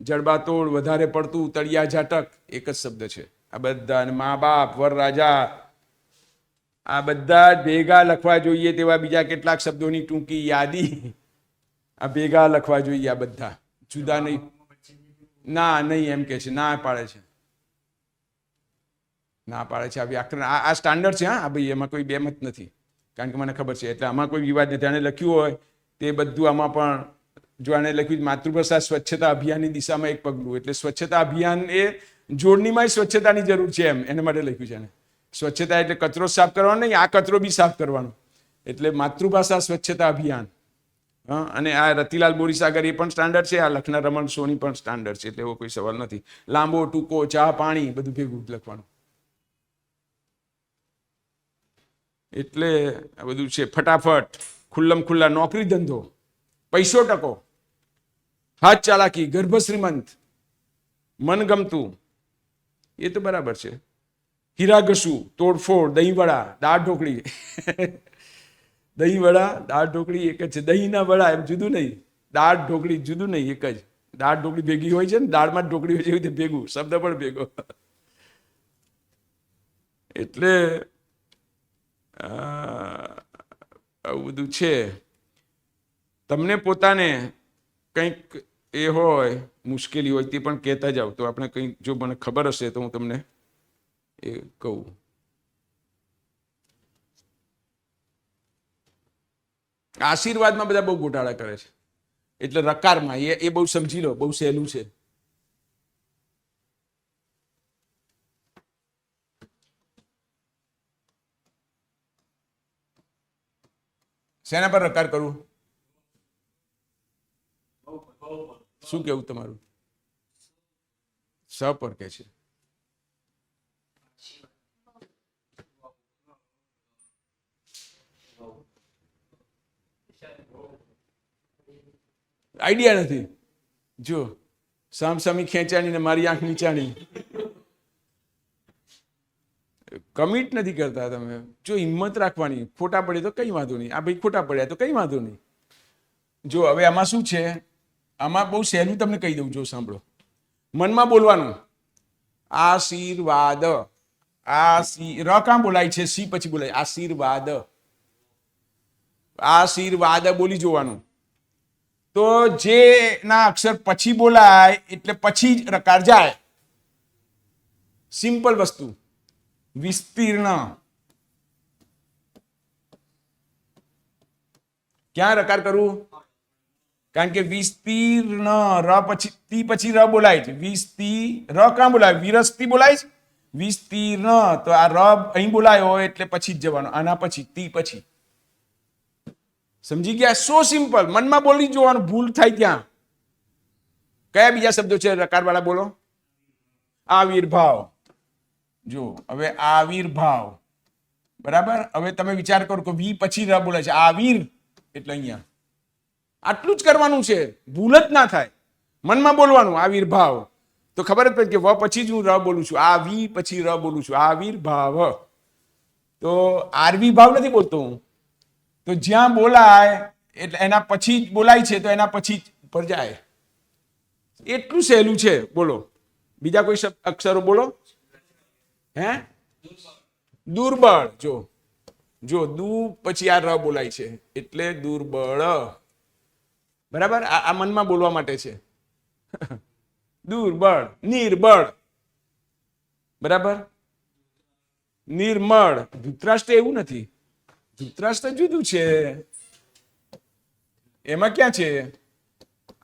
જડબાતોડ, વધારે પડતું, તળિયા ઝાટક, એક જ શબ્દ છે આ બધા. અને મા બાપ, વર રાજા, આ બધા ભેગા લખવા જોઈએ તેવા બીજા કેટલાક શબ્દોની ટૂંકી યાદી આ ભેગા લખવા જોઈએ. આ બધા જુદા નહીં. ના, નહીં એમ કે છે, ના પાડે છે, ના પાડે છે. આ વ્યાકરણ, આ સ્ટાન્ડર્ડ છે. હા ભાઈ, એમાં કોઈ બેમત નથી, કારણ કે મને ખબર છે. એટલે આમાં કોઈ વિવાદ નથી. આને લખ્યું હોય તે બધું આમાં પણ, જો આને લખ્યું માતૃભાષા સ્વચ્છતા અભિયાનની દિશામાં એક પગલું, એટલે સ્વચ્છતા અભિયાન એ જોડણીમાં સ્વચ્છતાની જરૂર છે એમ એના માટે લખ્યું છે એને. સ્વચ્છતા એટલે કચરો સાફ કરવાનો નહીં, આ કચરો બી સાફ કરવાનો. એટલે માતૃભાષા સ્વચ્છતા અભિયાન. હા, અને આ રતિલાલ બોરીસાગર એ પણ સ્ટાન્ડર્ડ છે. આ લખનાર રમણ સોની પણ સ્ટાન્ડર્ડ છે. એટલે એવો કોઈ સવાલ નથી. લાંબો ટૂંકો, ચા પાણી, બધું ભેગું લખવાનું. એટલે આ બધું છે. ફટાફટ, ખુલ્લમ ખુલ્લા, નોકરી ધંધો, પૈસો ટકો, હાથ ચાલાકી, ગર્ભ શ્રીમંત, મનગમતું, એ તો બરાબર છે. હીરા ઘસું, તોડફોડ, દહીં વડા, દાળ ઢોકળી દહીં વડા, દાળ ઢોકળી એક જ છે. દહીં ના વડા એમ જુદું નહીં, દાળ ઢોકળી જુદું નહીં, એક જ. દાળ ઢોકળી ભેગી હોય છે ને, દાળમાં જ ઢોકળી હોય છે, એવી રીતે ભેગું, શબ્દ પણ ભેગો. એટલે આવું બધું છે. તમને પોતાને કંઈક એ હોય, મુશ્કેલી હોય, તે પણ કહેતા જાઓ. તો આપણે કંઈક, જો મને ખબર હશે તો હું તમને એ કહું. આશીર્વાદમાં બધા બહુ ગોટાળા કરે છે. એટલે રકારમાં એ બહુ સમજી લો, બહુ સહેલું છે. શેના પર રકાર કરવું? શું કેવું તમારું? સ પર કે છે. આઈડિયા નથી. જો સામસામી ખેંચાણી ને મારી આંખ નીચાણી. કમિટ નથી કરતા તમે. જો હિંમત રાખવાની. ખોટા પડે તો કઈ વાંધો નહીં. આ ભાઈ ખોટા પડ્યા તો કઈ વાંધો નહીં. જો હવે આમાં શું છે, આમાં બહુ સહેલું તમને કહી દઉં. જો સાંભળો, મનમાં બોલવાનું. આશીર્વાદ. ર કાં બોલાય છે? સી પછી બોલાય. આશીર્વાદ. આશીર્વાદ બોલી જોવાનું. તો જે ના અક્ષર પછી બોલાય એટલે પછી જ રકાર જાય. સિમ્પલ વસ્તુ. વિસ્તીર્ણ. ક્યાં રકાર કરવું? કારણ કે વિસ્તીર્ણ, ર પછી તી પછી ર બોલાય છે. વિસ્તી, ર ક્યાં બોલાય? વિરસ્તી બોલાય છે. વિસ્તીર્ણ, તો આ ર અહીં બોલાયો હોય એટલે પછી જ જવાનો. આના પછી, તી પછી. સમજી ગયા? સો સિમ્પલ. મનમાં બોલી જોવાનું, ભૂલ થાય ત્યાં. કયા બીજા શબ્દો છે રકાર વાળા? બોલો. આવિર્ભાવ. જો હવે આવિર્ભાવ, બરાબર. હવે તમે વિચાર કરો કે વી પછી ર બોલાય છે. આવિર એટલે અહીંયા આટલું જ કરવાનું છે, ભૂલ જ ના થાય. મનમાં બોલવાનું આવિર્ભાવ, તો ખબર જ પડે કે વ પછી જ હું ર બોલું છું. આ વી પછી ર બોલું છું. આવિર્ભાવ. તો આરવી ભાવ નથી બોલતો હું. તો જ્યાં બોલાય એટલે એના પછી જ બોલાય છે, તો એના પછી જ પર જાય. એટલું સહેલું છે. બોલો બીજા કોઈ અક્ષરો બોલો. હે? દુર્બળ. જો દુ પછી આ ર બોલાય છે એટલે દુર્બળ. બરાબર, આ મનમાં બોલવા માટે છે. દુર્બળ, નિર્બળ, બરાબર. નિર્મળ. ધૃતરાષ્ટ્ર એવું નથી, ધૃતરાષ્ટ્ર જુદું છે. એમાં ક્યાં છે?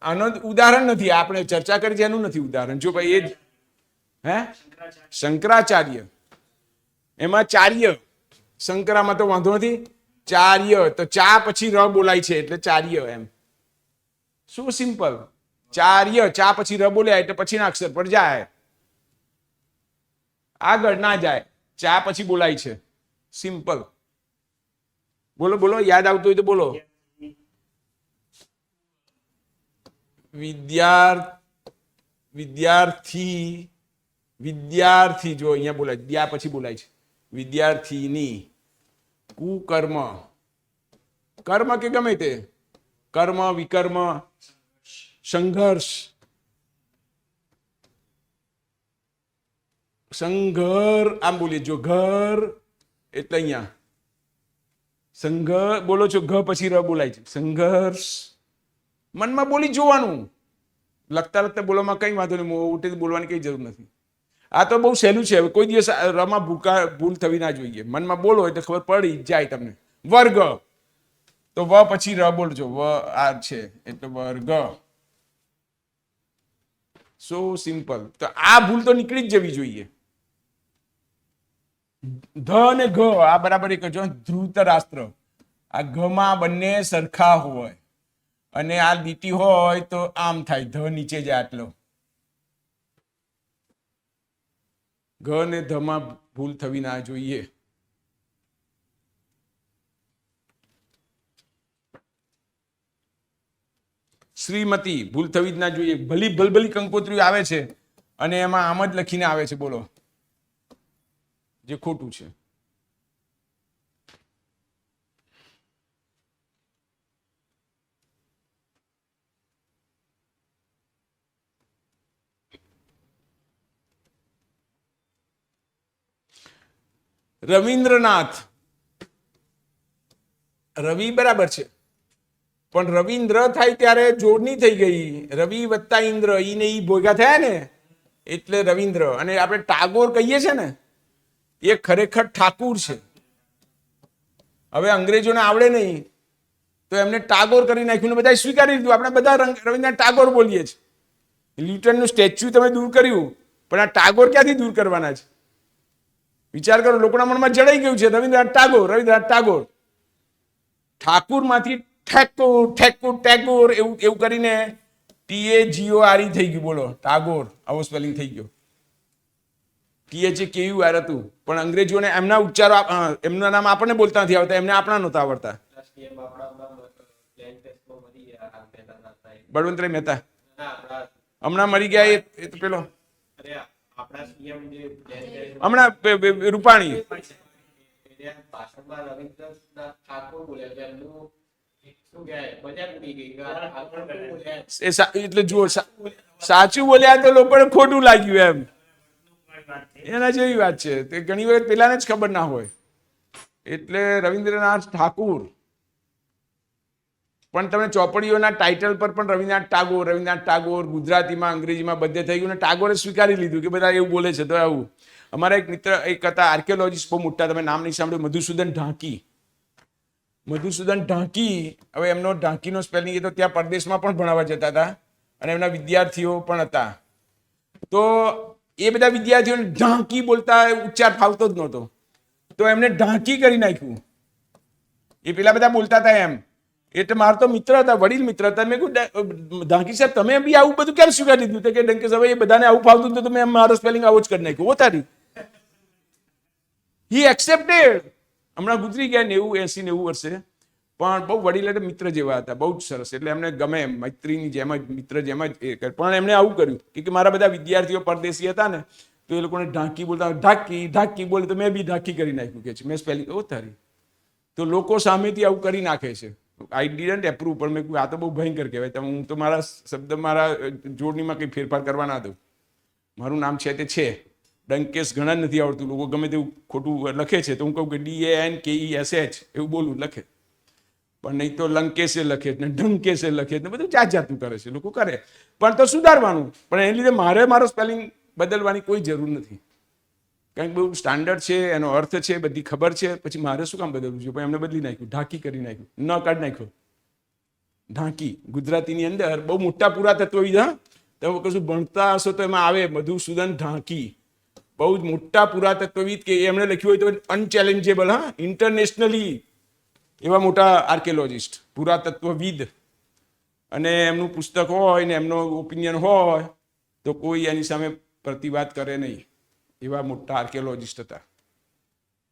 આનો ઉદાહરણ નથી, આપણે ચર્ચા કરી છે એનું નથી ઉદાહરણ. જો ભાઈ એ જ હે શંકરાચાર્ય, એમાં ચાર્ય. શંકરામાં તો વાંધો નથી, ચાર્ય તો ચા પછી ર બોલાય છે એટલે ચાર્ય. એમ શું સિમ્પલ. ચાર્ય, ચા પછી ર બોલ્યા એટલે પછીના અક્ષર પર જાય, આગળ ના જાય. ચા પછી બોલાય છે, સિમ્પલ. બોલો બોલો, યાદ આવતું હોય તો બોલો. વિદ્યાર્થી, વિદ્યાર્થી. જો અહીંયા બોલાય, દ્યા પછી બોલાય છે. વિદ્યાર્થીની. કુકર્મ, કર્મ કે ગમે તે કર્મ, વિકર્મ, સંઘર્ષ. સંઘર આમ બોલીએ, જો ઘર એટલે અહીંયા સંઘર્ષ બોલો છો, ઘ પછી ર બોલાય છે. સંઘર્ષ. મનમાં બોલી જોવાનું, લખતા લખતા બોલવામાં કઈ વાંધો નહીં, મોટેથી બોલવાની કઈ જરૂર નથી. આ તો બહુ સહેલું છે. કોઈ દિવસ રમાં ભૂલ થવી ના જોઈએ. મનમાં બોલો એટલે ખબર પડી જાય તમને. વર્ગ તો વ પછી ર બોલજો, વ આ છે એટલે વર્ગ. સો સિમ્પલ. તો આ ભૂલ તો નીકળી જ જવી જોઈએ. ધ અને ઘ આ બરાબર એક જ. ધૃતરાષ્ટ્ર, આ ઘમાં બંને સરખા હોય અને આ લીટી હોય તો આમ થાય, ધ નીચે જાય આટલો. ઘ ને ધ માં ભૂલ થવી ના જોઈએ. શ્રીમતી, ભૂલ થવી જ ના જોઈએ. ભલી ભલભલી કંકોત્રીઓ આવે છે અને એમાં આમ જ લખીને આવે છે, બોલો, જે ખોટું છે. રવિન્દ્રનાથ, રવિ બરાબર છે, પણ રવિન્દ્ર થાય ત્યારે જોડણી થઈ ગઈ. રવિ વત્તા ઇન્દ્ર, ઈ ને ઈ ભેગા થયા ને એટલે રવિન્દ્ર. અને આપણે ટાગોર કહીએ છીએ ને, એ ખરેખર ઠાકુર છે. હવે અંગ્રેજોને આવડે નહીં તો એમને ટાગોર કરી નાખ્યું ને બધા સ્વીકારી લીધું. આપણે બધા રવિન્દ્રનાથ ટાગોર બોલીએ છીએ. ન્યૂટનનું સ્ટેચ્યુ તમે દૂર કર્યું, પણ આ ટાગોર ક્યાંથી દૂર કરવાના છે? વિચાર કરો, લોકોના મનમાં જડાઈ ગયું છે રવિન્દ્રનાથ ટાગોર, રવિન્દ્રનાથ ટાગોર. ઠાકુરમાંથી ઠેકુર, ઠેકુર, ટેગોર એવું એવું કરીને TAGOR થઈ ગયું. બોલો, ટાગોર આવો સ્પેલિંગ થઈ ગયો. THAKUR હતું, પણ અંગ્રેજોને એમના ઉચ્ચારો, એમના નામ આપણને બોલતા નથી આવડતા, એમને આપણા નહોતા આવડતા. બળવંતરાય મહેતા હમણાં મરી ગયા. એ તો પેલો હમણાં રૂપાણી. એટલે જુઓ, સાચું બોલ્યા તો લોકોને ખોટું લાગ્યું એમ, એના જેવી વાત છે. તે ઘણી વખત પેલાને જ ખબર ના હોય. એટલે રવિન્દ્રનાથ ઠાકુર. પણ તમે ચોપડીઓના ટાઇટલ પર પણ રવિન્દ્રનાથ ટાગોર, રવિન્દ્રનાથ ટાગોર ગુજરાતીમાં, અંગ્રેજીમાં બધે થઈ ગયું ને ટાગોરે સ્વીકારી લીધું કે બધા એવું બોલે છે તો આવું. અમારા એક મિત્ર એક હતા આર્કિયોલોજીસ્ટ, બહુ મોટા, તમે નામ નહીં સાંભળ્યું, મધુસૂદન ઢાંકી. મધુસૂદન ઢાંકી, હવે એમનો ઢાંકીનો સ્પેલિંગ, એ તો ત્યાં પરદેશમાં પણ ભણાવવા જતા હતા અને એમના વિદ્યાર્થીઓ પણ હતા. તો એ બધા વિદ્યાર્થીઓને ઢાંકી બોલતા ઉચ્ચાર ફાવતો જ નહોતો, તો એમને ઢાંકી કરી નાખ્યું. એ પેલા બધા બોલતા હતા એમ. એટલે મારા તો મિત્ર હતા, વડીલ મિત્ર હતા. મેં કહ્યું, ઢાંકી સાહેબ તમે બી આવું બધું ક્યારે સ્વીકારી દીધું? કે ડંકે સાહેબ એ બધાને આવું ફાવતું તો તમે મારો સ્પેલિંગ આવો જ કરી નાખ્યું. ઓતારી હી એક્સેપ્ટેડ. હમણાં ગુજરી ગયા 90-80-90 વર્ષે, પણ બહુ વડીલ એટલે મિત્ર જેવા હતા, બહુ જ સરસ. એટલે એમને ગમે, મૈત્રીની જેમ જ, મિત્ર જેમ જ એ કરે. પણ એમણે આવું કર્યું કે મારા બધા વિદ્યાર્થીઓ પરદેશી હતા ને, તો એ લોકોને ઢાંકી બોલતા, ઢાંકી ઢાંકી બોલે તો મેં બી ઢાંકી કરી નાખ્યું કે છે, મેં સ્પેલિંગ ઓતારી. તો લોકો સામેથી આવું કરી નાખે છે. આઈ ડીડન્ટ એપ્રૂવ, પણ મેં કહ્યું આ તો બહુ ભયંકર કહેવાય. હું તો મારા શબ્દ, મારા જોડણીમાં કંઈ ફેરફાર કરવા ના દઉં. મારું નામ છે તે છે, ડંકેશ ઘણા નથી આવડતું. લોકો ગમે તેવું ખોટું લખે છે તો હું કહું કે DANKESH એવું બોલું, લખે. પણ નહીં તો લંકેશે લખે ને ઢંકેશે લખે ને બધું જાત જાતનું કરે છે લોકો કરે, પણ તો સુધારવાનું. પણ એને લીધે મારો સ્પેલિંગ બદલવાની કોઈ જરૂર નથી, કારણ કે બહુ સ્ટાન્ડર્ડ છે, એનો અર્થ છે, બધી ખબર છે, પછી મારે શું કામ બદલવું છે? પણ એમને બદલી નાખ્યું, ઢાંકી કરી નાખ્યું, ન કાઢી નાખ્યો ઢાંકી. ગુજરાતીની અંદર બહુ મોટા પુરાતત્વવિદ, હા, તમે કશું ભણતા હશો તો એમાં આવે મધુસૂદન ઢાંકી, બહુ જ મોટા પુરાતત્વવિદ, કે એમણે લખ્યું હોય તો અનચેલેન્જેબલ, હા, ઇન્ટરનેશનલી એવા મોટા આર્કિયોલોજિસ્ટ, પુરાતત્વવિદ, અને એમનું પુસ્તક હોય ને એમનો ઓપિનિયન હોય તો કોઈ એની સામે પ્રતિવાદ કરે નહીં, એવા મોટા આર્કિયોલોજિસ્ટ હતા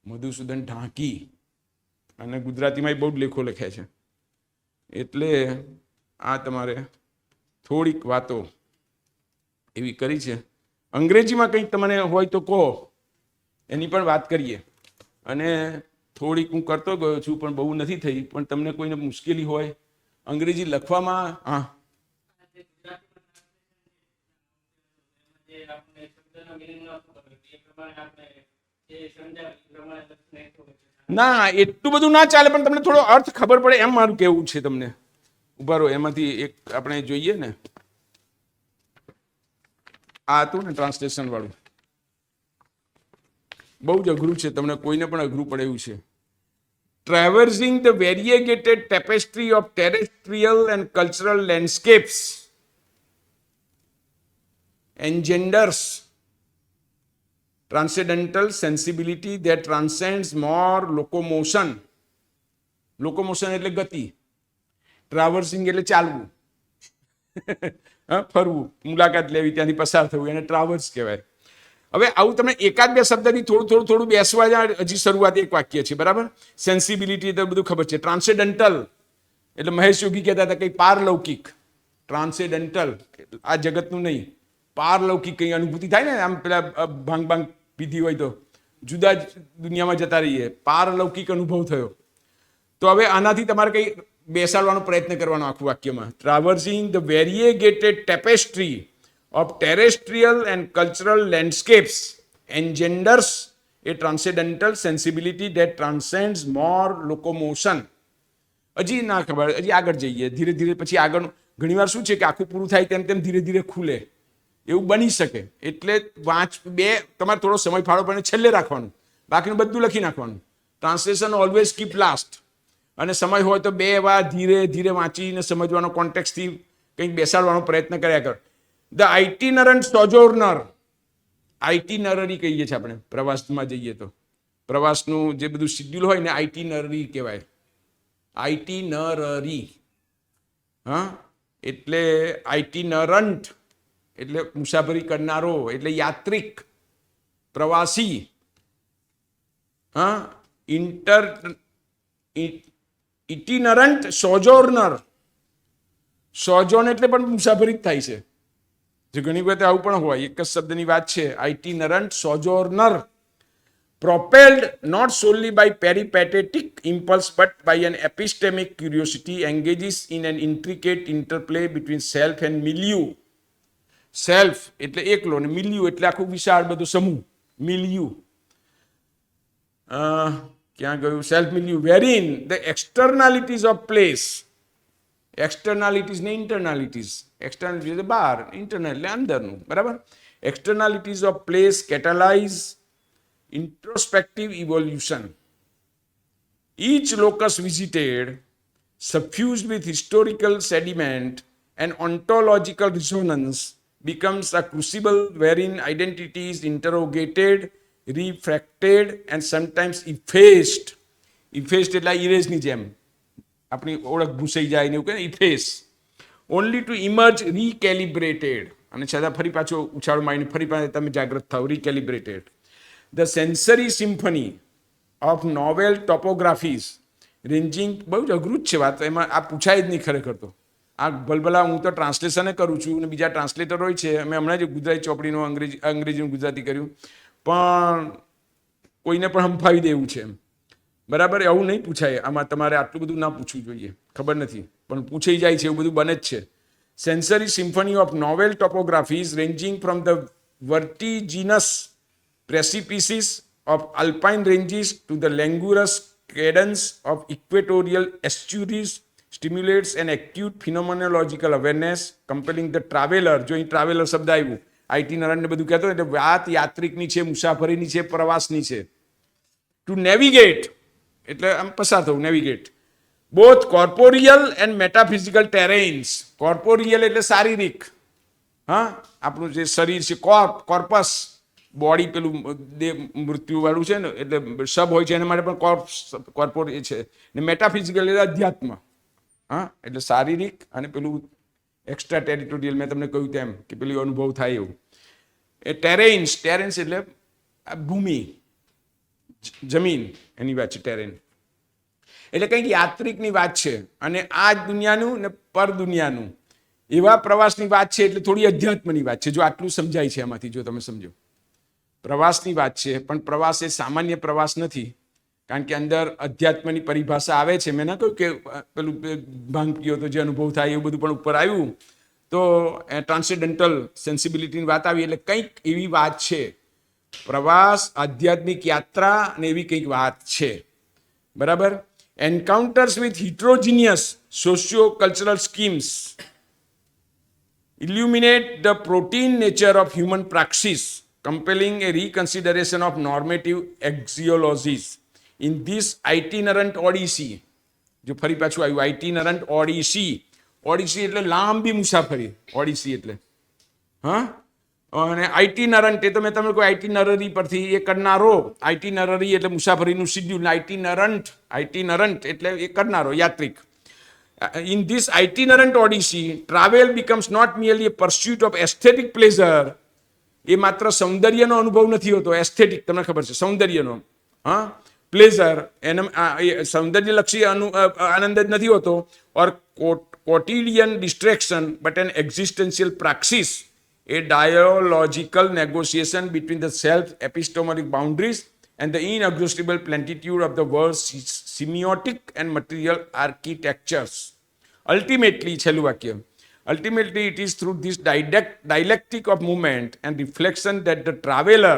મધુસૂદન ઢાંકી, અને ગુજરાતીમાં બહુ જ લેખો લખ્યા છે. એટલે આ તમારે થોડીક વાતો એવી કરી છે. અંગ્રેજીમાં કંઈક તમને હોય તો કહો, એની પણ વાત કરીએ. અને થોડીક હું કરતો ગયો છું પણ બહુ નથી થઈ, પણ તમને કોઈને મુશ્કેલી હોય અંગ્રેજી લખવામાં? હા, ના એટલું બધું ના ચાલે, પણ તમને થોડો અર્થ ખબર પડે એમ મારું કહેવું છે તમને. ઉભા રહો, એમાંથી એક આપણે જોઈએ ને, આ હતું ને ટ્રાન્સલેશન વાળું, બહુ જ અઘરું છે, તમને કોઈને પણ અઘરું પડે એવું છે. Traversing the variegated tapestry of terrestrial and cultural landscapes engenders transcendental sensibility that transcends more locomotion. Locomotion એટલે ગતિ, ટ્રાવર્સિંગ એટલે ચાલવું, ફરવું, મુલાકાત લેવી, ત્યાંથી પસાર થવું, એને ટ્રાવર્સ કહેવાય. હવે આવું તમને એકાદ બે શબ્દથી થોડું બેસવા જાય. હજી શરૂઆત એક વાક્ય છે, બરાબર. સેન્સિબિલિટી તો બધું ખબર છે. ટ્રાન્સેન્ડન્ટલ એટલે મહેશ યોગી કહેતા હતા કંઈ પારલૌકિક. ટ્રાન્સેન્ડન્ટલ આ જગતનું નહીં, પારલૌકિક કંઈ અનુભૂતિ થાય ને, આમ પેલા ભાંગ પીધી હોય તો જુદા જ દુનિયામાં જતા રહીએ, પારલૌકિક અનુભવ થયો. તો હવે આનાથી તમારે કંઈ બેસાડવાનો પ્રયત્ન કરવાનો આખું વાક્યમાં. ટ્રાવર્સિંગ the વેરિએગેટેડ ટેપેસ્ટ્રી of terrestrial and cultural landscapes engenders a transcendental sensibility that transcends more locomotion. હજી ના ખબર, હજી આગળ જઈએ ધીરે ધીરે. પછી આગળ ઘણીવાર શું છે કે આખું પૂરું થાય તેમ તેમ ધીરે ધીરે ખુલે, એવું બની શકે. એટલે તમારે થોડો સમય ફાળો પણ છેલ્લે રાખવાનું, બાકીનું બધું લખી નાખવાનું. Translation always keep last. અને સમય હોય તો બે વાર ધીરે ધીરે વાંચીને સમજવાનો, કોન્ટેક્સ્ટથી કંઈક બેસાડવાનો પ્રયત્ન કર્યા કર. ધ આઇટિનરન્ટ સોજોર્નર, આઇટિનરરી કહીએ છીએ આપણે પ્રવાસમાં જઈએ તો. પ્રવાસનું જે બધું શિડ્યુલ હોય ને આઇટિનરરી કહેવાય, આઇટિનરરી. હા, એટલે આઇટિનરન્ટ એટલે મુસાફરી કરનારો, એટલે યાત્રિક, પ્રવાસી. હા, ઇટિનરન્ટ સોજોર્નર, સોજોર્ન એટલે પણ મુસાફરી જ થાય છે. જે ઘણી વખત આવું પણ હોય, એક જ શબ્દની વાત છે. આઇટિનરન્ટ Sojourner, propelled not solely by peripatetic impulse but by an epistemic curiosity, engages in an intricate interplay between self and milieu. Self એટલે એકલો, ને મિલિયુ એટલે આખું વિશાળ બધું સમૂહ, મિલિયુ. ક્યાં ગયું? Self milieu. Wherein the externalities of place, externalities ને ઇન્ટરનાલિટીઝ. એક્સટર્નાલિટી એટલે બહાર, ઇન્ટરનલ એટલે અંદરનું, બરાબર. Externalities of place catalyze introspective evolution. Each locus visited, suffused with historical sediment and ontological resonance, becomes a crucible wherein identity is interrogated, refracted and sometimes effaced. Effaced એટલે ઇરેઝની જેમ આપણી ઓળખ ભૂસાઈ જાય ને એવું કહે, ઇફેસ. ઓનલી ટુ ઇમર્જ રીકેલિબ્રેટેડ, અને છતાં ફરી પાછો ઉછાળો મારીને ફરી પાછા તમે જાગૃત થાવ, recalibrated. The sensory symphony of novel topographies ranging, બહુ જ અઘરું જ છે વાત, એમાં આ પૂછાય જ નહીં ખરેખર. તો આ ભલભલા હું તો ટ્રાન્સલેશને કરું છું અને બીજા ટ્રાન્સલેટર હોય છે. અમે હમણાં જ ગુજરાતી ચોપડીનું અંગ્રેજીનું ગુજરાતી કર્યું, પણ કોઈને પણ હંફાવી દેવું છે એમ, બરાબર. એવું નહીં પૂછાય આમાં, તમારે આટલું બધું ના પૂછવું જોઈએ, ખબર નથી પણ પૂછાઈ જાય છે, એવું બધું બને જ છે. Sensory symphony of novel topographies ranging from the vertiginous precipices of alpine ranges to the languorous cadence of equatorial estuaries stimulates an acute phenomenological awareness, compelling the traveler. જો અહીં ટ્રાવેલર શબ્દ આવ્યું, આઇટિનરન્ટ ને બધું કહેતો એટલે વાત યાત્રિકની છે, મુસાફરીની છે, પ્રવાસની છે. ટુ નેવિગેટ એટલે આમ પસાર થવું, નેવિગેટ બોથ કોર્પોરિયલ એન્ડ મેટાફિઝિકલ ટેરેન્સ. કોર્પોરિયલ એટલે શારીરિક, હા, આપણું જે શરીર છે, કોર્પસ, બોડી પેલું મૃત્યુવાળું છે ને, એટલે સબ હોય છે એના માટે પણ કોર્પોરિયલ છે. ને મેટાફિઝિકલ એટલે અધ્યાત્મ, હા, એટલે શારીરિક અને પેલું એક્સ્ટ્રા ટેરિટોરિયલ, મેં તમને કહ્યું તેમ કે પેલું અનુભવ થાય એવું. એ ટેરેન્સ એટલે ભૂમિ, જમીન, એની વાત છે ટેરેન. એટલે કંઈક યાત્રિકની વાત છે અને આ જ દુનિયાનું ને પર દુનિયાનું એવા પ્રવાસની વાત છે. એટલે થોડી અધ્યાત્મની વાત છે. જો આટલું સમજાય છે એમાંથી, જો તમે સમજો, પ્રવાસની વાત છે, પણ પ્રવાસ એ સામાન્ય પ્રવાસ નથી, કારણ કે અંદર અધ્યાત્મની પરિભાષા આવે છે. મેં ના કહ્યું કે પેલું ભાંગ પીઓ તો જે અનુભવ થાય એવું બધું પણ ઉપર આવ્યું, તો ટ્રાન્સેન્ડેન્ટલ સેન્સિબિલિટીની વાત આવી. એટલે કંઈક એવી વાત છે, પ્રવાસ, આધ્યાત્મિક યાત્રા અને એવી કંઈક વાત છે, બરાબર. Encounters with heterogeneous socio cultural schemes illuminate the protein nature of human praxis, compelling a reconsideration of normative axiologies. In this itinerant odyssey, જો ફરી પાછું આવ્યું itinerant odyssey, ઓડિસી એટલે લાંબી મુસાફરી, ઓડિસી એટલે, હા, અને આઇટિનરન્ટ એ તો મેં તમને કોઈ આઇટિનરરી પરથી એ કરનારો, આઇટિનરરી એટલે મુસાફરીનું શિડ્યુલ, આઇટિનરન્ટ એટલે એ કરનારો, Yatrik. In this itinerant odyssey, travel becomes not merely a pursuit of aesthetic pleasure. એ માત્ર સૌંદર્યનો અનુભવ નથી હોતો. એસ્થેટિક તમને ખબર છે, સૌંદર્યનો, હા, પ્લેઝર એને સૌંદર્યલક્ષી આનંદ જ નથી હોતો, ઓર quotidian distraction, but an existential praxis, a dialogical negotiation between the self-epistemic boundaries and the inexhaustible plenitude of the world's semiotic and material architectures. Ultimately, છેલ્લું વાક્ય, ultimately it is through this dialectic of movement and reflection that the traveler,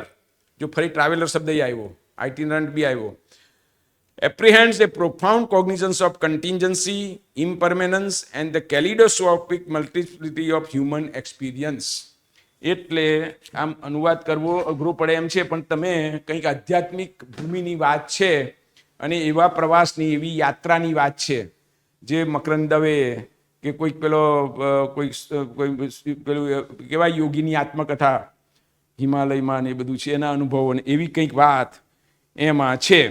જો ફરી traveller શબ્દ આવ્યો, આઇટિનરન્ટ બી આવ્યો, apprehends a profound cognizance of contingency, impermanence and the kaleidoscopic multiplicity of human experience. એટલે આમ અનુવાદ કરવો અઘરો પડે એમ છે, પણ તમે કંઈક આધ્યાત્મિક ભૂમિની વાત છે અને એવા પ્રવાસની, એવી યાત્રાની વાત છે જે મકરંદ દવે કે કોઈક કોઈ પેલું કેવાય યોગીની આત્મકથા હિમાલયમાં ને એ બધું છે, એના અનુભવો ને એવી કંઈક વાત એમાં છે.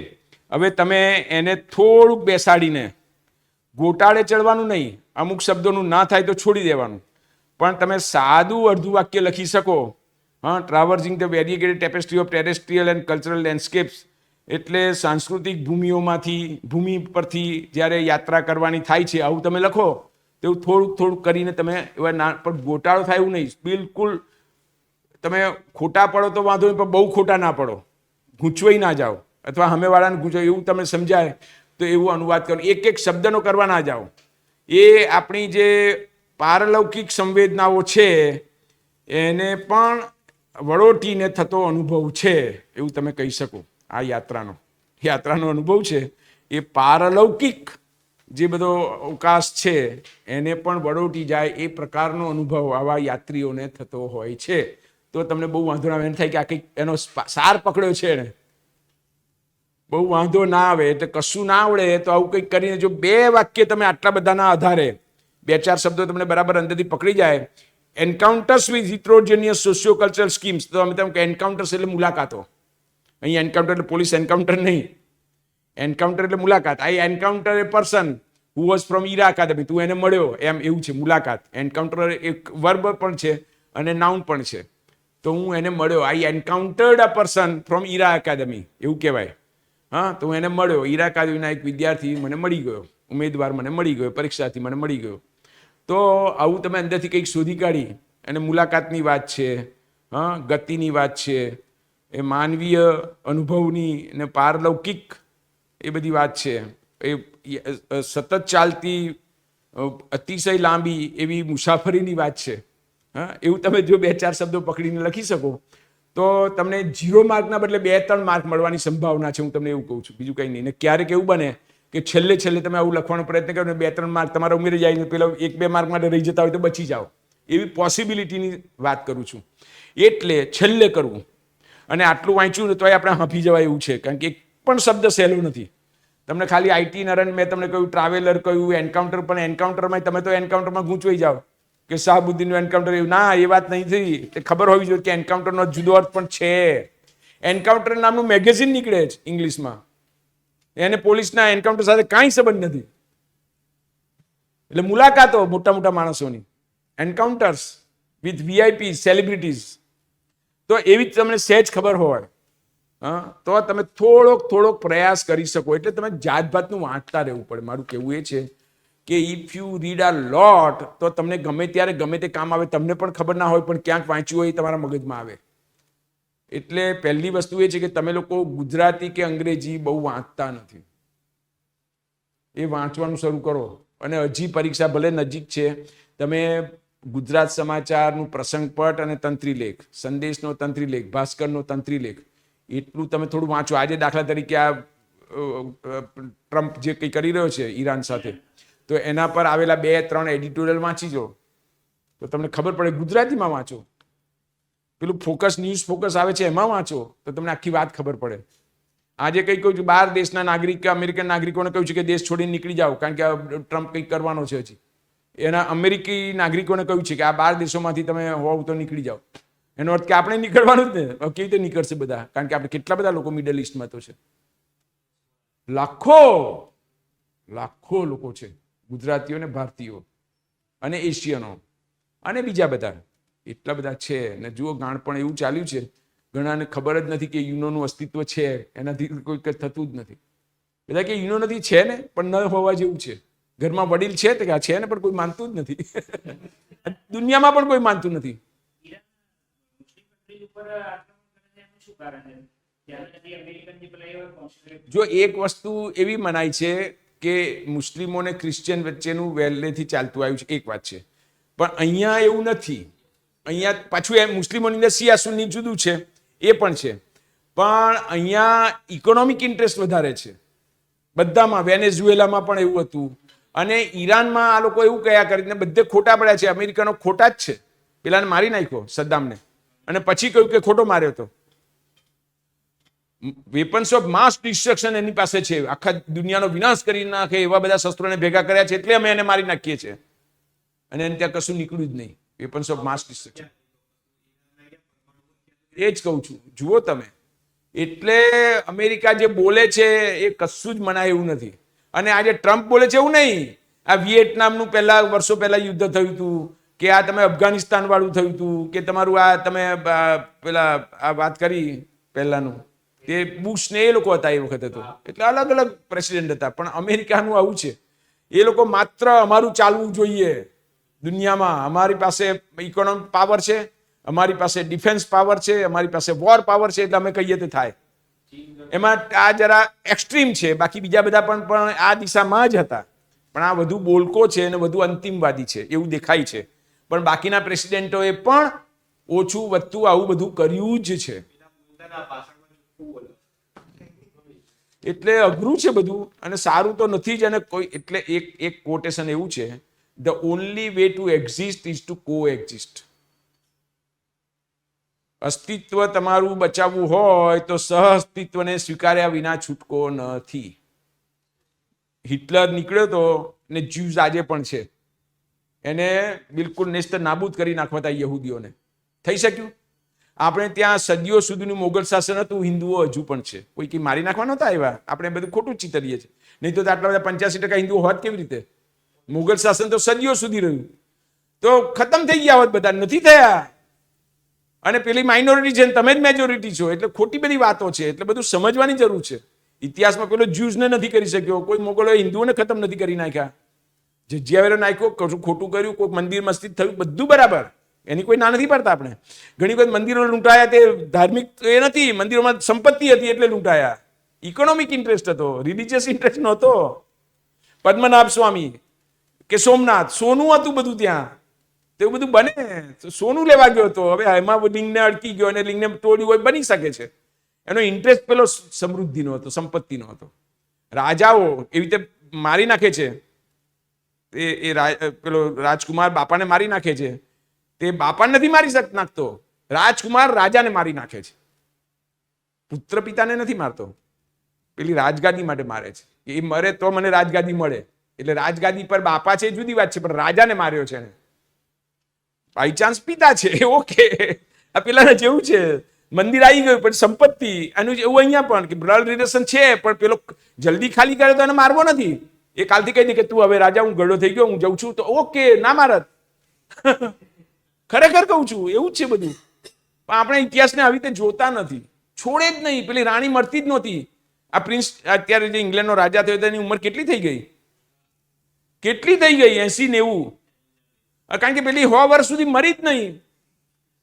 હવે તમે એને થોડુંક બેસાડીને, ગોટાળે ચડવાનું નહીં, અમુક શબ્દોનું ના થાય તો છોડી દેવાનું, પણ તમે સાદું અડધું વાક્ય લખી શકો, હા, traversing the variegated tapestry of terrestrial and cultural landscapes, એટલે સાંસ્કૃતિક ભૂમિ પરથી જ્યારે યાત્રા કરવાની થાય છે, આવું તમે લખો તો એવું થોડુંક કરીને તમે એવા ના, પણ ગોટાળો થાય એવું નહીં. બિલકુલ તમે ખોટા પડો તો વાંધો નહીં, પણ બહુ ખોટા ના પડો, ગૂંચવાઈ ના જાઓ, અથવા સામેવાળાને ગૂંચવાય એવું તમે સમજાય તો એવું અનુવાદ કરો. એક એક શબ્દનો કરવા ના જાઓ. એ આપણી જે પારલૌકિક સંવેદનાઓ છે એને પણ વળોટીને થતો અનુભવ છે, એવું તમે કહી શકો. આ યાત્રાનો અનુભવ છે એ પારલૌકિક જે બધો અવકાશ છે એને પણ વળોટી જાય એ પ્રકારનો અનુભવ આવા યાત્રીઓને થતો હોય છે. તો તમને બહુ વાંધો ના આવે, એમ થાય કે આ કંઈક એનો સાર પકડ્યો છે ને, બહુ વાંધો ના આવે. એટલે કશું ના આવડે તો આવું કંઈક કરીને જો બે વાક્ય તમે આટલા બધાના આધારે, બે ચાર શબ્દો તમને બરાબર અંદરથી પકડી જાય. એન્કાઉન્ટર્સ વિથ હિટ્રોજેનિયસ સોશિયો કલ્ચરલ સ્કીમ્સ, તો અમે તમે એન્કાઉન્ટર્સ એટલે મુલાકાતો. અહીં એન્કાઉન્ટર એટલે પોલીસ એન્કાઉન્ટર નહીં, એન્કાઉન્ટર એટલે મુલાકાત. I encounter a person who was from Ira academy, તું એને મળ્યો એમ, એવું છે મુલાકાત. એન્કાઉન્ટર એક વર્બ પણ છે અને નાઉન પણ છે. તો હું એને મળ્યો, આઈ એન્કાઉન્ટર્ડ અ પર્સન ફ્રોમ ઈરા અકાદમી, એવું કહેવાય. હા, તો હું એને મળ્યો, ઈરા અકાદમીના એક વિદ્યાર્થી મને મળી ગયો, ઉમેદવાર મને મળી ગયો, પરીક્ષાર્થી મને મળી ગયો. તો આવું તમે અંદરથી કંઈક શોધી કાઢી અને મુલાકાતની વાત છે, હા, ગતિની વાત છે, એ માનવીય અનુભવની ને પારલૌકિક એ બધી વાત છે. એ સતત ચાલતી અતિશય લાંબી એવી મુસાફરીની વાત છે. હા, એવું તમે જો બે ચાર શબ્દો પકડીને લખી શકો તો તમને 0 માર્કના બદલે 2-3 માર્ક મળવાની સંભાવના છે. હું તમને એવું કહું છું, બીજું કંઈ નહીં. ને ક્યારેક એવું બને કે છેલ્લે તમે આવું લખવાનો પ્રયત્ન કરો ને 2-3 માર્ક તમારા ઉમેરી જાય ને પેલા 1-2 માર્ક માટે રહી જતા હોય તો બચી જાઓ. એવી પોસિબિલિટીની વાત કરું છું. એટલે છેલ્લે કરવું. અને આટલું વાંચ્યું ને તોય આપણે હાંફી જવાય એવું છે, કારણ કે એક પણ શબ્દ સહેલો નથી. તમને ખાલી આઈટી નરન મેં તમને કહ્યું, ટ્રાવેલર કહ્યું, એન્કાઉન્ટર, પણ એન્કાઉન્ટરમાં તમે તો એન્કાઉન્ટરમાં ગૂંચવાઈ જાઓ કે શાહબુદ્દીનનું એન્કાઉન્ટર. એવું ના, એ વાત નહીં થઈ. એ ખબર હોવી જોઈએ કે એન્કાઉન્ટરનો જુદો અર્થ પણ છે. એન્કાઉન્ટર નામનું મેગેઝિન નીકળે છે ઇંગ્લિશમાં, એને પોલીસના એન્કાઉન્ટર સાથે કાંઈ સંબંધ નથી. એટલે મુલાકાતો મોટા મોટા માણસોની, એન્કાઉન્ટર્સ વિથ વીઆઈપી સેલિબ્રિટીઝ. તો એવી જ તમને સહેજ ખબર હોય તો તમે થોડોક પ્રયાસ કરી શકો. એટલે તમે જાતભાતનું વાંચતા રહેવું પડે. મારું કહેવું એ છે કે ઇફ યુ રીડ અ લોટ તો તમને ગમે ત્યારે ગમે તે કામ આવે. તમને પણ ખબર ના હોય પણ ક્યાંક વાંચ્યું હોય એ તમારા મગજમાં આવે. એટલે પહેલી વસ્તુ એ છે કે તમે લોકો ગુજરાતી કે અંગ્રેજી બહુ વાંચતા નથી. એ વાંચવાનું શરૂ કરો. અને હજી પરીક્ષા ભલે નજીક છે, તમે ગુજરાત સમાચારનું પ્રસંગપટ અને તંત્રીલેખ, સંદેશનો તંત્રીલેખ, ભાસ્કરનો તંત્રીલેખ, એટલું તમે થોડું વાંચો. આજે દાખલા તરીકે આ ટ્રમ્પ જે કંઈ કરી રહ્યો છે ઈરાન સાથે, તો એના પર આવેલા 2-3 એડિટોરિયલ વાંચી જો તો તમને ખબર પડે. ગુજરાતીમાં વાંચો. પેલું ફોકસ, ન્યૂઝ ફોકસ આવે છે એમાં વાંચો તો તમને આખી વાત ખબર પડે. આજે કંઈ કહ્યું છું, 12 દેશના નાગરિક, અમેરિકન નાગરિકોને કહ્યું છે કે દેશ છોડીને નીકળી જાઓ, કારણ કે ટ્રમ્પ કંઈક કરવાનો છે. હજી એના અમેરિકી નાગરિકોને કહ્યું છે કે આ 12 દેશોમાંથી તમે હોવ તો નીકળી જાઓ. એનો અર્થ કે આપણે નીકળવાનું જ ને. કેવી રીતે નીકળશે બધા? કારણ કે આપણે કેટલા બધા લોકો મિડલ ઇસ્ટમાં તો છે, લાખો લોકો છે, ગુજરાતીઓ ને ભારતીયો અને એશિયનો અને બીજા બધા એટલા બધા છે. ને જુઓ, ગાણ પણ એવું ચાલ્યું છે, ઘણાને ખબર જ નથી કે યુનોનું અસ્તિત્વ છે. એનાથી કોઈ થતું જ નથી. બધા કે યુનો નથી, છે ને પણ ન હોવા જેવું છે. ઘરમાં વડીલ છે તો કે છે ને પણ કોઈ માનતું જ નથી. દુનિયામાં પણ કોઈ માનતું નથી. જો એક વસ્તુ એવી મનાય છે કે મુસ્લિમો અને ક્રિશ્ચિયન વચ્ચેનું વહેલેથી ચાલતું આવ્યું છે, એક વાત છે. પણ અહીંયા એવું નથી. અહીંયા પાછું એમ મુસ્લિમોની અંદર શિયા સુન્ની જુદું છે, એ પણ છે. પણ અહીંયા ઇકોનોમિક ઇન્ટરેસ્ટ વધારે છે બધામાં. વેનેઝુએલામાં પણ એવું હતું. અને ઈરાનમાં આ લોકો એવું કયા કરીને બધે ખોટા પડ્યા છે. અમેરિકનો ખોટા જ છે. પેલાને મારી નાખ્યો સદ્દામને, અને પછી કહ્યું કે ખોટો માર્યો હતો. વેપન્સ ઓફ માસ ડિસ્ટ્રક્શન એની પાસે છે. આખા દુનિયાનો વિનાશ કરી નાખે એવા બધા શસ્ત્રોને ભેગા કર્યા છે, એટલે અમે એને મારી નાખીએ છીએ. અને એને ત્યાં કશું નીકળ્યું જ નહીં. Weapons of mass destruction. એ જ કહું છું, જુઓ તમે. એટલે અમેરિકા જે બોલે છે એ કશું જ મનાય એવું નથી. અને આજે ટ્રમ્પ બોલે છે એવું નહીં. આ વિયેટનામનું વર્ષો પહેલા યુદ્ધ થયું હતું, કે આ તમે અફઘાનિસ્તાન વાળું થયું હતું, કે તમારું આ તમે પેલા આ વાત કરી પહેલાનું તે બુશ ને એ લોકો હતા એ વખતે. તો એટલે અલગ અલગ પ્રેસિડેન્ટ હતા. પણ અમેરિકાનું આવું છે, એ લોકો માત્ર અમારું ચાલવું જોઈએ દુનિયામાં. અમારી પાસે ઇકોનોમિક પાવર છે, અમારી પાસે ડિફેન્સ પાવર છે, અમારી પાસે વોર પાવર છે, એટલે અમે કહીએ તે થાય. એમાં આ જરા એક્સ્ટ્રીમ છે. બાકી બીજા બધા પણ આ દિશામાં જ હતા. પણ આ વધુ બોલકો છે અને વધુ અંતિમવાદી છે એવું દેખાય છે. પણ બાકીના પ્રેસિડેન્ટોએ પણ ઓછું વધતું આવું બધું કર્યું જ છે. એટલે અઘરું છે બધું, અને સારું તો નથી જ. અને કોઈ એટલે એક કોટેશન એવું છે, the only way to exist is to coexist. અસ્તિત્વ તમારું બચાવવું હોય તો સહ અસ્તિત્વને સ્વીકાર્યા વિના છૂટકો નથી. હિટલર નીકળ્યો તો ને જ્યુઝ આજે પણ છે. એને બિલકુલ નેસ્ત નાબૂદ કરી નાખવા હતા યહૂદીઓને. થઈ શક્યું? આપણે ત્યાં સદીઓ સુધીનું મોગલ શાસન હતું, હિન્દુઓ હજુ પણ છે. કોઈ કે મારી નાખવા નહોતા આવ્યા. આપણે બધું ખોટું ચિતરીએ છીએ. નહીં તો આટલા બધા 85% હિન્દુઓ હોત કેવી રીતે? મોગલ શાસન તો સદીઓ સુધી રહ્યું, તો ખતમ થઈ ગયા હોત બધા. નથી થયા. અને પેલી માઇનોરિટી છે, તમે જ મેજોરિટી છો. એટલે ખોટી બધી વાતો છે. એટલે બધું સમજવાની જરૂર છે. ઇતિહાસમાં પેલો જ્યુઝને નથી કરી શક્યો, કોઈ મોગલોએ હિન્દુઓને ખતમ નથી કરી નાખ્યા. જજ્જિયાવેરો નાખ્યો, કશું ખોટું કર્યું, કોઈ મંદિર મસ્જિદ થયું, બધું બરાબર. એની કોઈ ના નથી પાડતા આપણે. ઘણી વખત મંદિરો લૂંટાયા તે ધાર્મિક એ નથી, મંદિરોમાં સંપત્તિ હતી એટલે લૂંટાયા. ઇકોનોમિક ઇન્ટરેસ્ટ હતો, રિલિજિયસ ઇન્ટરેસ્ટ નહોતો. પદ્મનાભ સ્વામી કે સોમનાથ, સોનું હતું બધું ત્યાં. તો એવું બધું બને. સોનું લેવા ગયો હતો, હવે એમાં લિંગને અડકી ગયો અને લિંગને તોડ્યું હોય, બની શકે છે. એનો ઇન્ટરેસ્ટ પેલો સમૃદ્ધિનો હતો, સંપત્તિનો હતો. રાજાઓ એવી રીતે મારી નાખે છે. પેલો રાજકુમાર બાપાને મારી નાખે છે, તે બાપાને નથી મારી નાખતો, રાજકુમાર રાજાને મારી નાખે છે. પુત્ર પિતાને નથી મારતો, પેલી રાજગાદી માટે મારે છે. એ મરે તો મને રાજગાદી મળે, એટલે રાજગાદી પર બાપા છે એ જુદી વાત છે, પણ રાજાને માર્યો છે. બાય ચાન્સ પિતા છે, ઓકે, આ પેલાને જેવું છે, મંદિર આવી ગયું પણ સંપત્તિ એનું એવું અહીંયા પણ કે બ્લડ રિલેશન છે, પણ પેલો જલ્દી ખાલી કરે તો એને મારવો નથી. એ કાલથી કહી દે કે તું હવે રાજા, હું ગળો થઈ ગયો, હું જઉં છું, તો ઓકે, ના મારત. ખરેખર કહું છું, એવું જ છે બધું. પણ આપણે ઇતિહાસને આવી રીતે જોતા નથી, છોડે જ નહીં. પેલી રાણી મળતી જ નહોતી. આ પ્રિન્સ અત્યારે જે ઇંગ્લેન્ડનો રાજા થયો તેની ઉંમર કેટલી થઈ ગઈ? કેટલી થઈ ગઈ? 80-90. કારણ કે પેલી 100 વર્ષ સુધી મરી જ નહીં.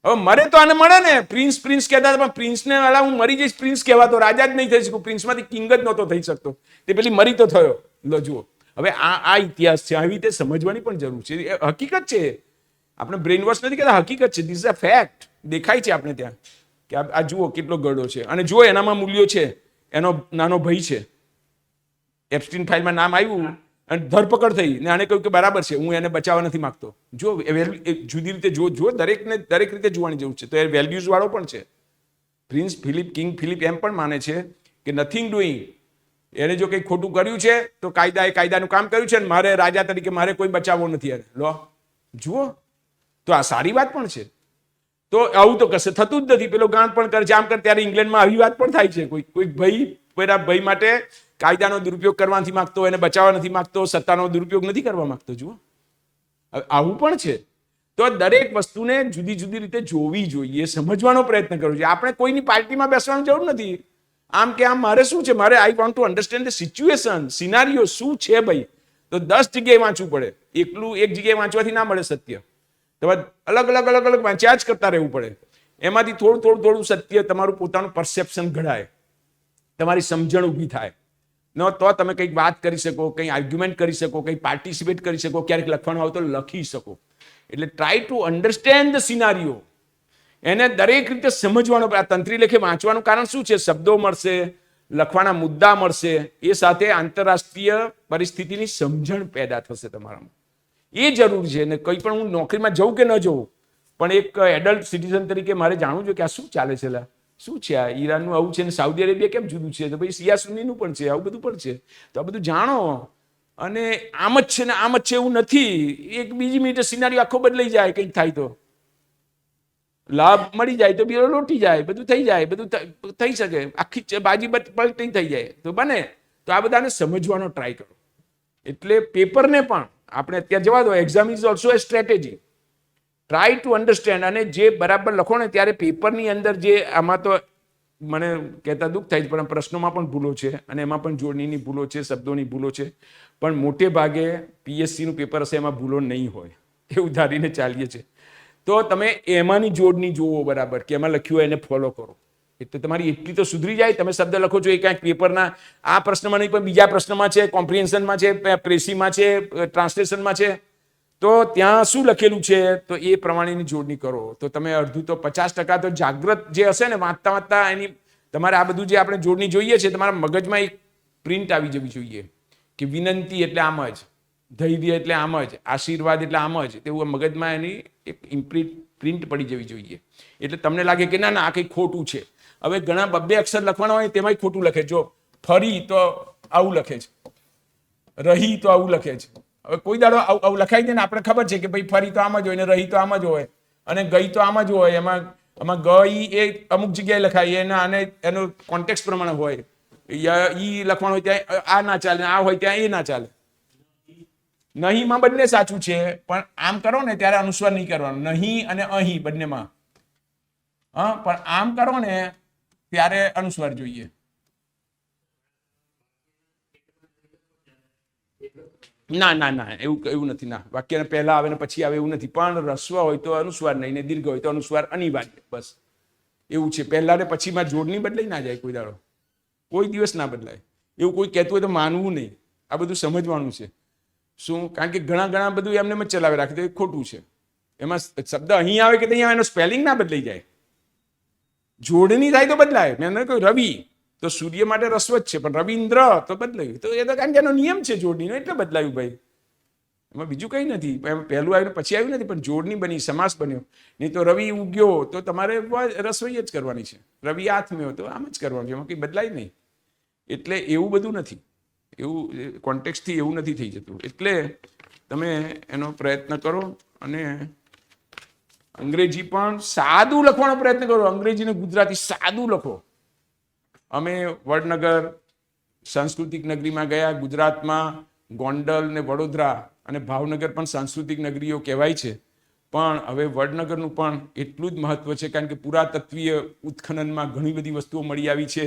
હવે મરે તો આને મળે ને. પ્રિન્સ પ્રિન્સ કહેતા હતા, પણ પ્રિન્સને વાળા હું મરી જઈશ પ્રિન્સ કહેવાતો, રાજા જ નહીં થઈ શકું. પ્રિન્સમાંથી કિંગ જ નહોતો થઈ શકતો, તે પેલી મરી તો થયો. લો જુઓ, હવે આ ઇતિહાસ છે, આવી રીતે સમજવાની પણ જરૂર છે. હકીકત છે, આપણે બ્રેઇન વોશ નથી કહેતા, હકીકત છે. This is a fact. દેખાય છે આપણે ત્યાં કે આ જુઓ કેટલો ગરડો છે, અને જુઓ એનામાં મૂલ્યો છે. એનો નાનો ભાઈ છે, એપ્સ્ટીન ફાઇલમાં નામ આવ્યું અને ધરપકડ થઈ ને આને કહ્યું કે બરાબર છે, હું એને બચાવવા નથી માંગતો. જો જુદી રીતે જો દરેકને દરેક રીતે જોવાની જરૂર છે. તો એ વેલ્યુઝ વાળો પણ છે. પ્રિન્સ ફિલિપ, કિંગ ફિલિપ એમ પણ માને છે કે નથિંગ ડુઈંગ, એને જો કંઈ ખોટું કર્યું છે તો કાયદાનું કામ કર્યું છે, ને મારે રાજા તરીકે મારે કોઈ બચાવવો નથી. લો જુઓ, તો આ સારી વાત પણ છે. તો આવું તો કશે થતું જ નથી. પેલો ગાંઠ પણ કરે છે, આમ કરે. ત્યારે ઇંગ્લેન્ડમાં આવી વાત પણ થાય છે. કોઈ ભાઈ માટે કાયદાનો દુરુપયોગ કરવા નથી માંગતો, એને બચાવવા નથી માંગતો, સત્તાનો દુરુપયોગ નથી કરવા માંગતો. જુઓ, આવું પણ છે. તો દરેક વસ્તુને જુદી જુદી રીતે જોવી જોઈએ, સમજવાનો પ્રયત્ન કરવો જોઈએ. આપણે કોઈની પાર્ટીમાં બેસવાની જરૂર નથી. આમ કે આમ મારે શું છે, મારે I want to understand the situation, સિનારીઓ શું છે ભાઈ. તો 10 જગ્યાએ વાંચવું પડે. એકલું એક જગ્યાએ વાંચવાથી ના મળે સત્ય. તમારે અલગ અલગ વાંચ્યા જ કરતા રહેવું પડે. એમાંથી થોડું સત્ય તમારું પોતાનું પરસેપ્શન ઘડાય, તમારી સમજણ ઊભી થાય. તો તમે કંઈક વાત કરી શકો, કંઈ આર્ગ્યુમેન્ટ કરી શકો, કંઈ પાર્ટિસિપેટ કરી શકો, ક્યારેક લખવાનું આવે તો લખી શકો. એટલે ટ્રાય ટુ અન્ડરસ્ટેન્ડ ધ સિનારીઓ. એને દરેક રીતે સમજવાનો. આ તંત્રી લેખે વાંચવાનું કારણ શું છે? શબ્દો મળશે, લખવાના મુદ્દા મળશે, એ સાથે આંતરરાષ્ટ્રીય પરિસ્થિતિની સમજણ પેદા થશે તમારામાં. એ જરૂર છે. ને કંઈ પણ હું નોકરીમાં જઉં કે ન જઉં, પણ એક એડલ્ટ સિટીઝન તરીકે મારે જાણવું જોઈએ કે આ શું ચાલે છે, શું છે આ ઈરાનનું આવું છે, ને સાઉદી અરેબિયા કેમ જુદું છે, તો ભાઈ શિયા સુન્નીનું પણ છે, આવું બધું પણ છે. તો આ બધું જાણો. અને આમ જ છે ને આમ જ છે એવું નથી. એક બીજી મિનિટે સિનારીઓ આખો બદલાઈ જાય. કંઈક થાય તો લાભ મળી જાય તો બીજો લોટી જાય, બધું થઈ જાય, બધું થઈ શકે. આખી બાજી પલટી થઈ જાય તો બને. તો આ બધાને સમજવાનો ટ્રાય કરો. એટલે પેપરને પણ આપણે અત્યારે જવા દો. Exam is also a strategy. Try to understand. અને જે બરાબર લખો ને ત્યારે પેપરની અંદર જે આમાં તો મને કહેતા દુઃખ થાય છે, પણ પ્રશ્નોમાં પણ ભૂલો છે, અને એમાં પણ જોડણીની ભૂલો છે, શબ્દોની ભૂલો છે. પણ મોટે ભાગે પીએસસીનું પેપર હશે એમાં ભૂલો નહીં હોય એવું ધારીને ચાલીએ છીએ. તો તમે એમાંની જોડણી જુઓ બરાબર, કે એમાં લખ્યું હોય એને ફોલો કરો. એટલે તમારી એટલી તો સુધરી જાય. તમે શબ્દ લખો છો એ કાંઈક પેપરના આ પ્રશ્નમાં નહીં, પણ બીજા પ્રશ્નમાં છે, કોમ્પ્રિહેન્શનમાં છે, પ્રેસીમાં છે, ટ્રાન્સલેશનમાં છે, તો ત્યાં શું લખેલું છે તો એ પ્રમાણેની જોડણી કરો. તો તમે અડધું તો 50% તો જાગૃત જે હશે ને વાંચતા વાંચતા એની તમારે આ બધું જે આપણે જોડણી જોઈએ છે તમારા મગજમાં એક પ્રિન્ટ આવી જવી જોઈએ કે વિનંતી એટલે આમ જ, ધૈર્ય એટલે આમ જ, આશીર્વાદ એટલે આમ જ. તેવું મગજમાં એની એક પ્રિન્ટ પડી જવી જોઈએ. એટલે તમને લાગે કે ના ના આ કંઈ ખોટું છે. હવે ઘણા 2 અક્ષર લખવાના હોય તેમાંય ખોટું લખે. જો ફરી તો આવું લખે છે, રહી તો આવું લખે છે. હવે કોઈ દાડો આવું લખાઈ દે ને આપણે ખબર છે કે ભાઈ ફરી તો આમ જ હોય, ને રહી તો આમ જ હોય, અને ગઈ તો આમ જ હોય. એમાં ગઈ એ અમુક જગ્યાએ લખાય એના, અને એનો કોન્ટેક્સ્ટ પ્રમાણે હોય. ઈ લખવાનું હોય ત્યાં આ ના ચાલે, આ હોય ત્યાં એ ના ચાલે. નહીંમાં બંને સાચું છે, પણ આમ કરો ને ત્યારે અનુસ્વાર નહીં કરવાનો. નહીં અને અહીં બંનેમાં. પણ આમ કરો ને ત્યારે અનુસ્વાર જોઈએ. ના એવું નથી. ના, વાક્યને પહેલા આવે ને પછી આવે એવું નથી. પણ રસ્વ હોય તો અનુસ્વાર નહીં, ને દીર્ઘ હોય તો અનુસ્વાર અનિવાર્ય. બસ એવું છે. પહેલા ને પછીમાં જોડણી બદલાઈ ના જાય કોઈ દાડો, કોઈ દિવસ ના બદલાય. એવું કોઈ કહેતું હોય તો માનવું નહીં. આ બધું સમજવાનું છે. શું? કારણ કે ઘણા બધું એમને જ ચલાવી રાખે તો એ ખોટું છે. એમાં શબ્દ અહીં આવે કે ત્યાં એનો સ્પેલિંગ ના બદલાઈ જાય. જોડણી થાય તો બદલાય. મેં ન કહ્યું રવિ તો સૂર્ય માટે રસ્વ જ છે, પણ રવિન્દ્ર તો બદલાયું. તો એ તો કારણ કે એનો નિયમ છે જોડણીનો, એટલે બદલાયું ભાઈ. એમાં બીજું કંઈ નથી. એમાં પહેલું આવ્યું પછી આવ્યું નથી, પણ જોડણી બની, સમાસ બન્યો. નહીં તો રવિ ઉગ્યો તો તમારે રસોઈ જ કરવાની છે. રવિ આથમ્યો તો આમ જ કરવાનું છે, એમાં કંઈ બદલાય નહીં. એટલે એવું બધું નથી, એવું કોન્ટેક્સ્ટથી એવું નથી થઈ જતું. એટલે તમે એનો પ્રયત્ન કરો અને અંગ્રેજી પણ સાદું લખવાનો પ્રયત્ન કરો. અંગ્રેજીને ગુજરાતી સાદું લખો. અમે વડનગર સાંસ્કૃતિક નગરીમાં ગયા. ગુજરાતમાં ગોંડલ ને વડોદરા અને ભાવનગર પણ સાંસ્કૃતિક નગરીઓ કહેવાય છે, પણ હવે વડનગરનું પણ એટલું જ મહત્વ છે, કારણ કે પુરાતત્વીય ઉત્ખનનમાં ઘણી બધી વસ્તુઓ મળી આવી છે.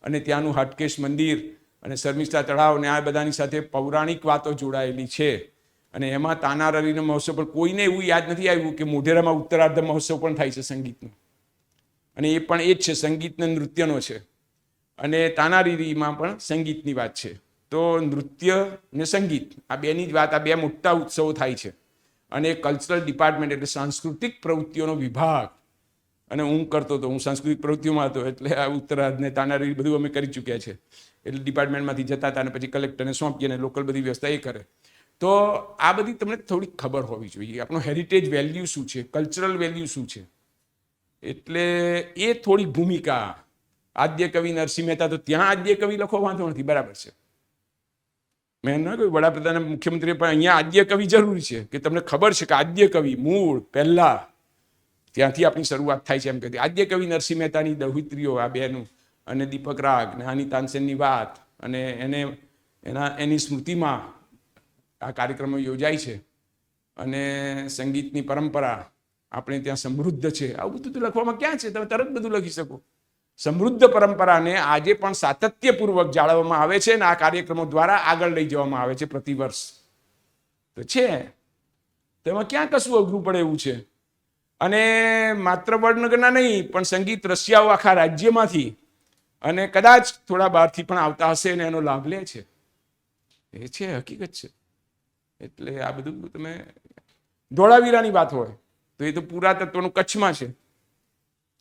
અને ત્યાંનું હાટકેશ મંદિર અને શર્મિષ્ઠા તળાવ ને આ બધાની સાથે પૌરાણિક વાતો જોડાયેલી છે. અને એમાં તાના રીરીનો મહોત્સવ પણ કોઈને એવું યાદ નથી આવ્યું કે મોઢેરામાં ઉત્તરાર્ધ મહોત્સવ પણ થાય છે સંગીતનો, અને એ પણ એ જ છે, સંગીત ને નૃત્યનો છે. અને તાના રીરીમાં પણ સંગીતની વાત છે. તો નૃત્ય ને સંગીત આ બેની જ વાત, આ બે મોટા ઉત્સવો થાય છે. અને કલ્ચરલ ડિપાર્ટમેન્ટ એટલે સાંસ્કૃતિક પ્રવૃત્તિઓનો વિભાગ, અને હું કરતો હતો, હું સાંસ્કૃતિક પ્રવૃત્તિઓમાં હતો, એટલે આ ઉત્તરાર્ધ ને તાના રીરી બધું અમે કરી ચૂક્યા છે. એટલે ડિપાર્ટમેન્ટમાંથી જતા હતા અને પછી કલેક્ટરને સોંપીએ અને લોકલ બધી વ્યવસ્થા એ કરે. તો આ બધી તમને થોડી ખબર હોવી જોઈએ. આપણો હેરિટેજ વેલ્યુ શું છે, કલ્ચરલ વેલ્યુ શું છે, એટલે એ થોડી ભૂમિકા. આદ્ય કવિ નરસિંહ મહેતા, તો ત્યાં આદ્ય કવિ લખો, વાંધો નથી, બરાબર છે. મેં ન કહ્યું વડાપ્રધાન અને મુખ્યમંત્રી, પણ અહીંયા આદ્ય કવિ જરૂરી છે કે તમને ખબર છે કે આદ્ય કવિ મૂળ પહેલા ત્યાંથી આપણી શરૂઆત થાય છે. એમ કહેતી આદ્ય કવિ નરસિંહ મહેતાની દૌહિત્રીઓ આ બેનું, અને દીપક રાગ ને આની તાનસેનની વાત, અને એની સ્મૃતિમાં આ કાર્યક્રમો યોજાય છે. અને સંગીતની પરંપરા આપણે ત્યાં સમૃદ્ધ છે. આવું બધું તો લખવામાં ક્યાં છે, તમે તરત બધું લખી શકો. સમૃદ્ધ પરંપરાને આજે પણ સાતત્યપૂર્વક જાળવવામાં આવે છે, અને આ કાર્યક્રમો દ્વારા આગળ લઈ જવામાં આવે છે પ્રતિવર્ષ. તો છે તેમાં ક્યાં કશું અઘરું પડે એવું છે. અને માત્ર વડનગરના નહીં, પણ સંગીત રસિયાઓ આખા રાજ્યમાંથી અને કદાચ થોડા બહારથી પણ આવતા હશે અને એનો લાભ લે છે. એ છે, હકીકત છે. એટલે આ બધું તમે ધોળાવીરાની વાત હોય તો એ તો પુરાતત્વનું કચ્છમાં છે.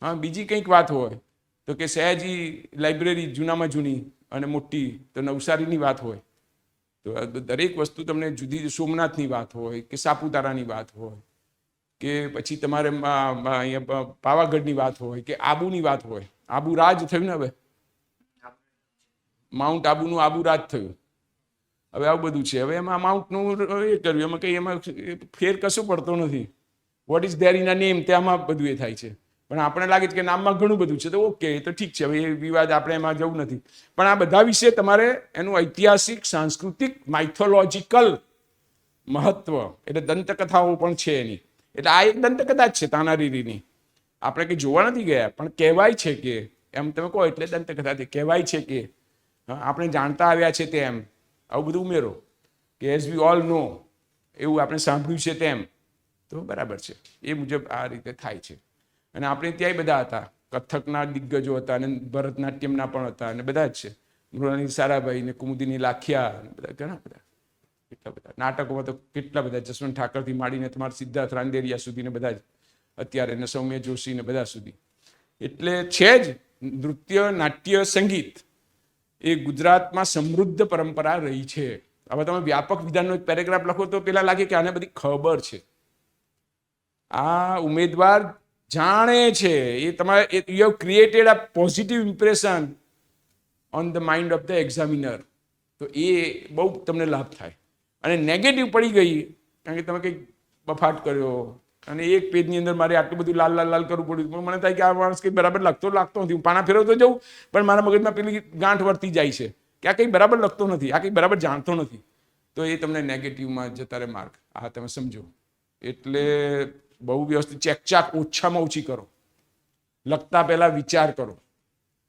હા, બીજી કંઈક વાત હોય તો કે સયાજી લાઇબ્રેરી જૂનામાં જૂની અને મોટી, તો નવસારીની વાત હોય તો દરેક વસ્તુ તમને જુદી, સોમનાથની વાત હોય કે સાપુતારાની વાત હોય કે પછી તમારે અહીંયા પાવાગઢની વાત હોય કે આબુની વાત હોય. આબુ રાજ થયું ને, હવે માઉન્ટ આબુનું આબુ રાજ થયું. હવે આવું બધું છે. હવે એમાં માઉન્ટનું એ કર્યું, એમાં કંઈ એમાં ફેર કશું પડતો નથી. What is there in a name, તેમાં બધું એ થાય છે. પણ આપણે લાગે છે કે નામમાં ઘણું બધું છે, તો ઓકે, તો ઠીક છે, હવે એ વિવાદ આપણે એમાં જવું નથી. પણ આ બધા વિશે તમારે એનું ઐતિહાસિક, સાંસ્કૃતિક, માઇથોલોજીકલ મહત્વ, એટલે દંતકથાઓ પણ છે એની. એટલે આ એક દંતકથા જ છે તાના રીરીની. આપણે કંઈ જોવા નથી ગયા, પણ કહેવાય છે કે, એમ તમે કહો એટલે દંતકથાથી કહેવાય છે કે આપણે જાણતા આવ્યા છે તેમ. આવું બધું ઉમેરો કે એઝ વી ઓલ નો, એવું આપણે સાંભળ્યું છે તેમ, તો બરાબર છે. એ મુજબ આ રીતે થાય છે. અને આપણે ત્યાંય બધા હતા, કથકના દિગ્ગજો હતા અને ભરતનાટ્યમના પણ હતા, અને બધા જ છે. મૃણાલી સારાભાઈ ને કુમુદિની લાખિયા, બધા ઘણા બધા, કેટલા બધા નાટકોમાં તો કેટલા બધા, જસવંત ઠાકરથી માંડીને તમારા સિદ્ધાર્થ રાંદેરિયા સુધીને બધા જ અત્યારે, ને સૌમ્ય જોશી ને બધા સુધી. એટલે છે જ નૃત્ય, નાટ્ય, સંગીત એ ગુજરાતમાં સમૃદ્ધ પરંપરા રહી છે. હવે તમે વ્યાપક વિધાનનો એક પેરેગ્રાફ લખો તો પેલા લાગે કે આને બધી ખબર છે. આ ઉમેદવાર જાણે છે, એ તમારે you have created a positive impression on the mind of the examiner. તો એ બહુ તમને લાભ થાય. અને નેગેટિવ પડી ગઈ કારણ કે તમે કંઈક બફાટ કર્યો અને એક પેજની અંદર મારે આટલું બધું લાલ લાલ લાલ કરવું પડ્યું, પણ મને થાય કે આ માણસ કંઈ બરાબર લાગતો નથી. હું પાના ફેરવતો જઉં પણ મારા મગજમાં પેલી ગાંઠ વર્તી જાય છે કે આ કંઈ બરાબર લખતો નથી, આ કંઈ બરાબર જાણતો નથી. તો એ તમને નેગેટિવમાં જતા રહે માર્ક. આ તમે સમજો. એટલે બહુ વ્યવસ્થિત ચેકચાક ઓછામાં ઓછી કરો. લખતા પહેલા વિચાર કરો.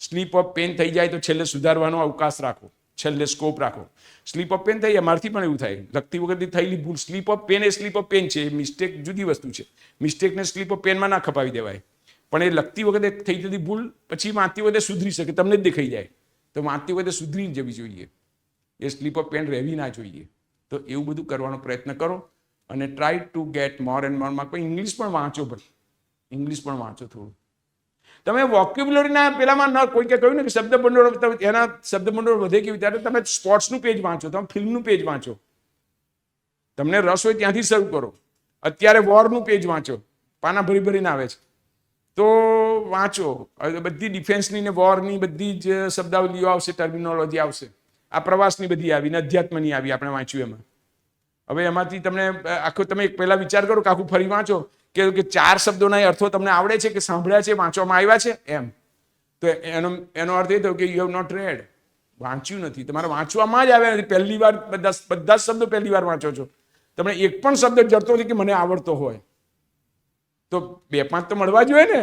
સ્લીપ ઓફ પેન થઈ જાય તો છેલ્લે સુધારવાનો અવકાશ રાખો, છેલ્લે સ્કોપ રાખો. સ્લીપ ઓફ પેન થઈ જાય, મારથી પણ એવું થાય, લખતી વખતે થયેલી ભૂલ. સ્લીપ ઓફ પેન એ સ્લીપ ઓફ પેન છે, મિસ્ટેક જુદી વસ્તુ છે. મિસ્ટેકને સ્લીપ ઓફ પેનમાં ના ખપાવી દેવાય, પણ એ લખતી વખતે થઈ જતી ભૂલ પછી વાંચતી વખતે સુધરી શકે, તમને જ દેખાઈ જાય. તો વાંચતી વખતે સુધરી જવી જોઈએ, એ સ્લીપ ઓફ પેન રહેવી ના જોઈએ. તો એવું બધું કરવાનો પ્રયત્ન કરો. અને try to get more and મોરમાં કોઈ ઇંગ્લિશ પણ વાંચો ભાઈ, ઇંગ્લિશ પણ વાંચો થોડું. તમે વોક્યુબ્યુલરીના પેલામાં ન કોઈ કે કહ્યું ને કે શબ્દ ભંડોળ, એના શબ્દ ભંડોળ વધે કેવી ત્યારે તમે સ્પોર્ટ્સનું પેજ વાંચો, તમે ફિલ્મનું પેજ વાંચો, તમને રસ હોય ત્યાંથી શરૂ કરો. અત્યારે વોરનું પેજ વાંચો, પાના ભરી ભરીને આવે છે તો વાંચો. બધી ડિફેન્સની ને વોરની બધી જ શબ્દાવલીઓ આવશે, ટર્મિનોલોજી આવશે. આ પ્રવાસની બધી આવી ને અધ્યાત્મની આવી, આપણે વાંચ્યું એમાં. હવે એમાંથી તમને આખો તમે પહેલા વિચાર કરો કે આખું ફરી વાંચો કે 4 શબ્દોના અર્થો તમને આવડે છે કે સાંભળ્યા છે, વાંચવામાં આવ્યા છે એમ, તો એનો અર્થ એ થયો કે યુ હેવ નોટ રેડ, વાંચ્યું નથી. તમારે વાંચવામાં જ આવ્યા નથી. પહેલી વાર બધા જ શબ્દો પહેલી વાર વાંચો છો. તમને એક પણ શબ્દ જડતો નથી કે મને આવડતો હોય તો 2-5 તો મળવા જોઈએ ને.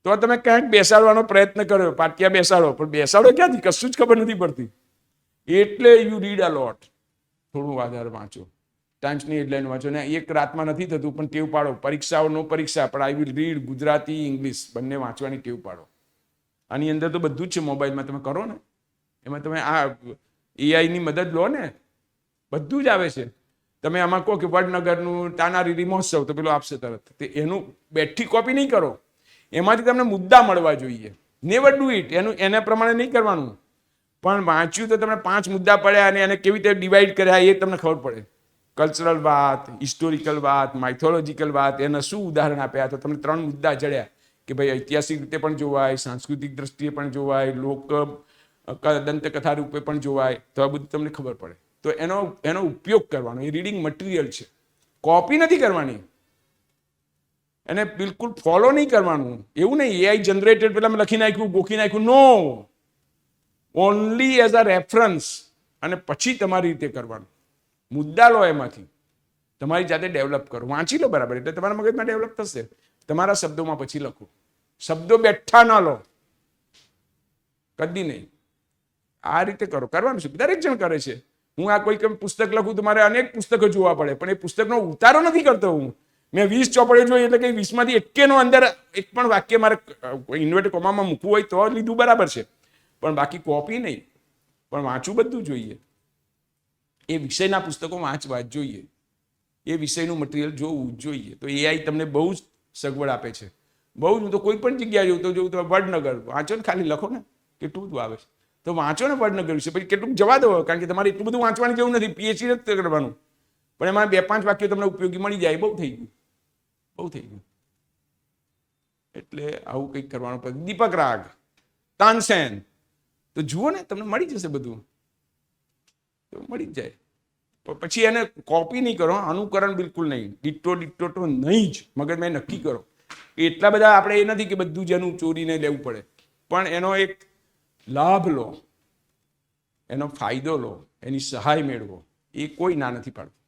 તો તમે ક્યાંક બેસાડવાનો પ્રયત્ન કર્યો, પાટિયા બેસાડો, પણ બેસાડો ક્યાંથી, કશું જ ખબર નથી પડતી. એટલે યુ રીડ અ લોટ, થોડું વધારે વાંચો, ટાઈમ્સની હેડલાઇન વાંચો. ને એક રાતમાં નથી થતું, પણ ટેવ પાડો. પરીક્ષાઓ નો પરીક્ષા, પણ I will read Gujarati English બંને વાંચવાની ટેવ પાડો. આની અંદર તો બધું જ છે મોબાઈલમાં, તમે કરો ને એમાં તમે આ એઆઈની મદદ લો ને, બધું જ આવે છે. તમે આમાં કહો કે વડનગરનું તાનારીરી મહોત્સવ, તો પેલો આપશે તરત. તે એનું બેઠી કોપી નહીં કરો, એમાંથી તમને મુદ્દા મળવા જોઈએ. નેવર ડુ ઇટ, એના પ્રમાણે નહીં કરવાનું, પણ વાંચ્યું તો તમને 5 મુદ્દા પડ્યા અને એને કેવી રીતે ડિવાઈડ કર્યા એ તમને ખબર પડે. કલ્ચરલ વાત, હિસ્ટોરિકલ વાત, માઇથોલોજીકલ વાત, એના શું ઉદાહરણ આપ્યા, તો તમને 3 મુદ્દા જડ્યા કે ભાઈ ઐતિહાસિક રીતે પણ જોવાય, સાંસ્કૃતિક દ્રષ્ટિએ પણ જોવાય, લોક દંતકથા રૂપે પણ જોવાય, તો આ બધું તમને ખબર પડે. તો એનો ઉપયોગ કરવાનો. એ રીડિંગ મટીરિયલ છે, કોપી નથી કરવાની, એને બિલકુલ ફોલો નહીં કરવાનું. એવું નહીં એઆઈ જનરેટેડ પેલા મેં લખી નાખ્યું, ગોખી નાખ્યું, નો, ઓનલી એઝ અ રેફરન્સ, અને પછી તમારી રીતે કરવાનું. મુદ્દા લો એમાંથી, તમારી જાતે ડેવલપ કરો, વાંચી લો બરાબર, એટલે તમારા મગજમાં ડેવલપ થશે. તમારા શબ્દોમાં પછી લખો, શબ્દો બેઠા ન લો, કદી નહીં. આ રીતે કરો, કરવાનું છે, દરેક જણ કરે છે. હું આ કોઈ પુસ્તક લખું તો મારે અનેક પુસ્તકો જોવા પડે, પણ એ પુસ્તકનો ઉતારો નથી કરતો હું. મેં 20 ચોપડીઓ જોઈ એટલે કે 20માંથી એકેનો અંદર એક પણ વાક્ય મારે ઇન્વર્ટેડ કોમામાં મૂકવું હોય તો લીધું બરાબર છે, પણ બાકી કોપી નહીં. પણ વાંચવું બધું જોઈએ. એ વિષયના પુસ્તકો વાંચવા જ જોઈએ, એ વિષયનું મટીરિયલ જોવું જ જોઈએ. તો એઆઈ તમને બહુ જ સગવડ આપે છે, બહુ જ. હું તો કોઈ પણ જગ્યાએ જોઉં તો વડનગર વાંચો ને, ખાલી લખો ને, કેટલું બધું આવે છે. તો વાંચો ને વડનગર વિશે, પછી કેટલું જવા દો, કારણ કે તમારે એટલું બધું વાંચવાની જરૂર નથી, પીએચડી નથી કરવાનું, પણ એમાં 2-5 વાક્યો તમને ઉપયોગી મળી જાય, બહુ થઈ ગયું, બહુ થઈ ગયું. એટલે આવું કંઈક કરવાનું પડે. દીપક રાગ, તાનસેન, તો જુઓ ને, તમને મળી જશે બધું, તો મળી જ જાય. પછી એને કોપી નહીં કરો, અનુકરણ બિલકુલ નહીં, ડિટ્ટો તો નહીં જ. મગજમાં નક્કી કરો. એટલા બધા આપણે એ નથી કે બધું જ એનું ચોરીને લેવું પડે, પણ એનો એક લાભ લો, એનો ફાયદો લો, એની સહાય મેળવો, એ કોઈ ના નથી પાડતું.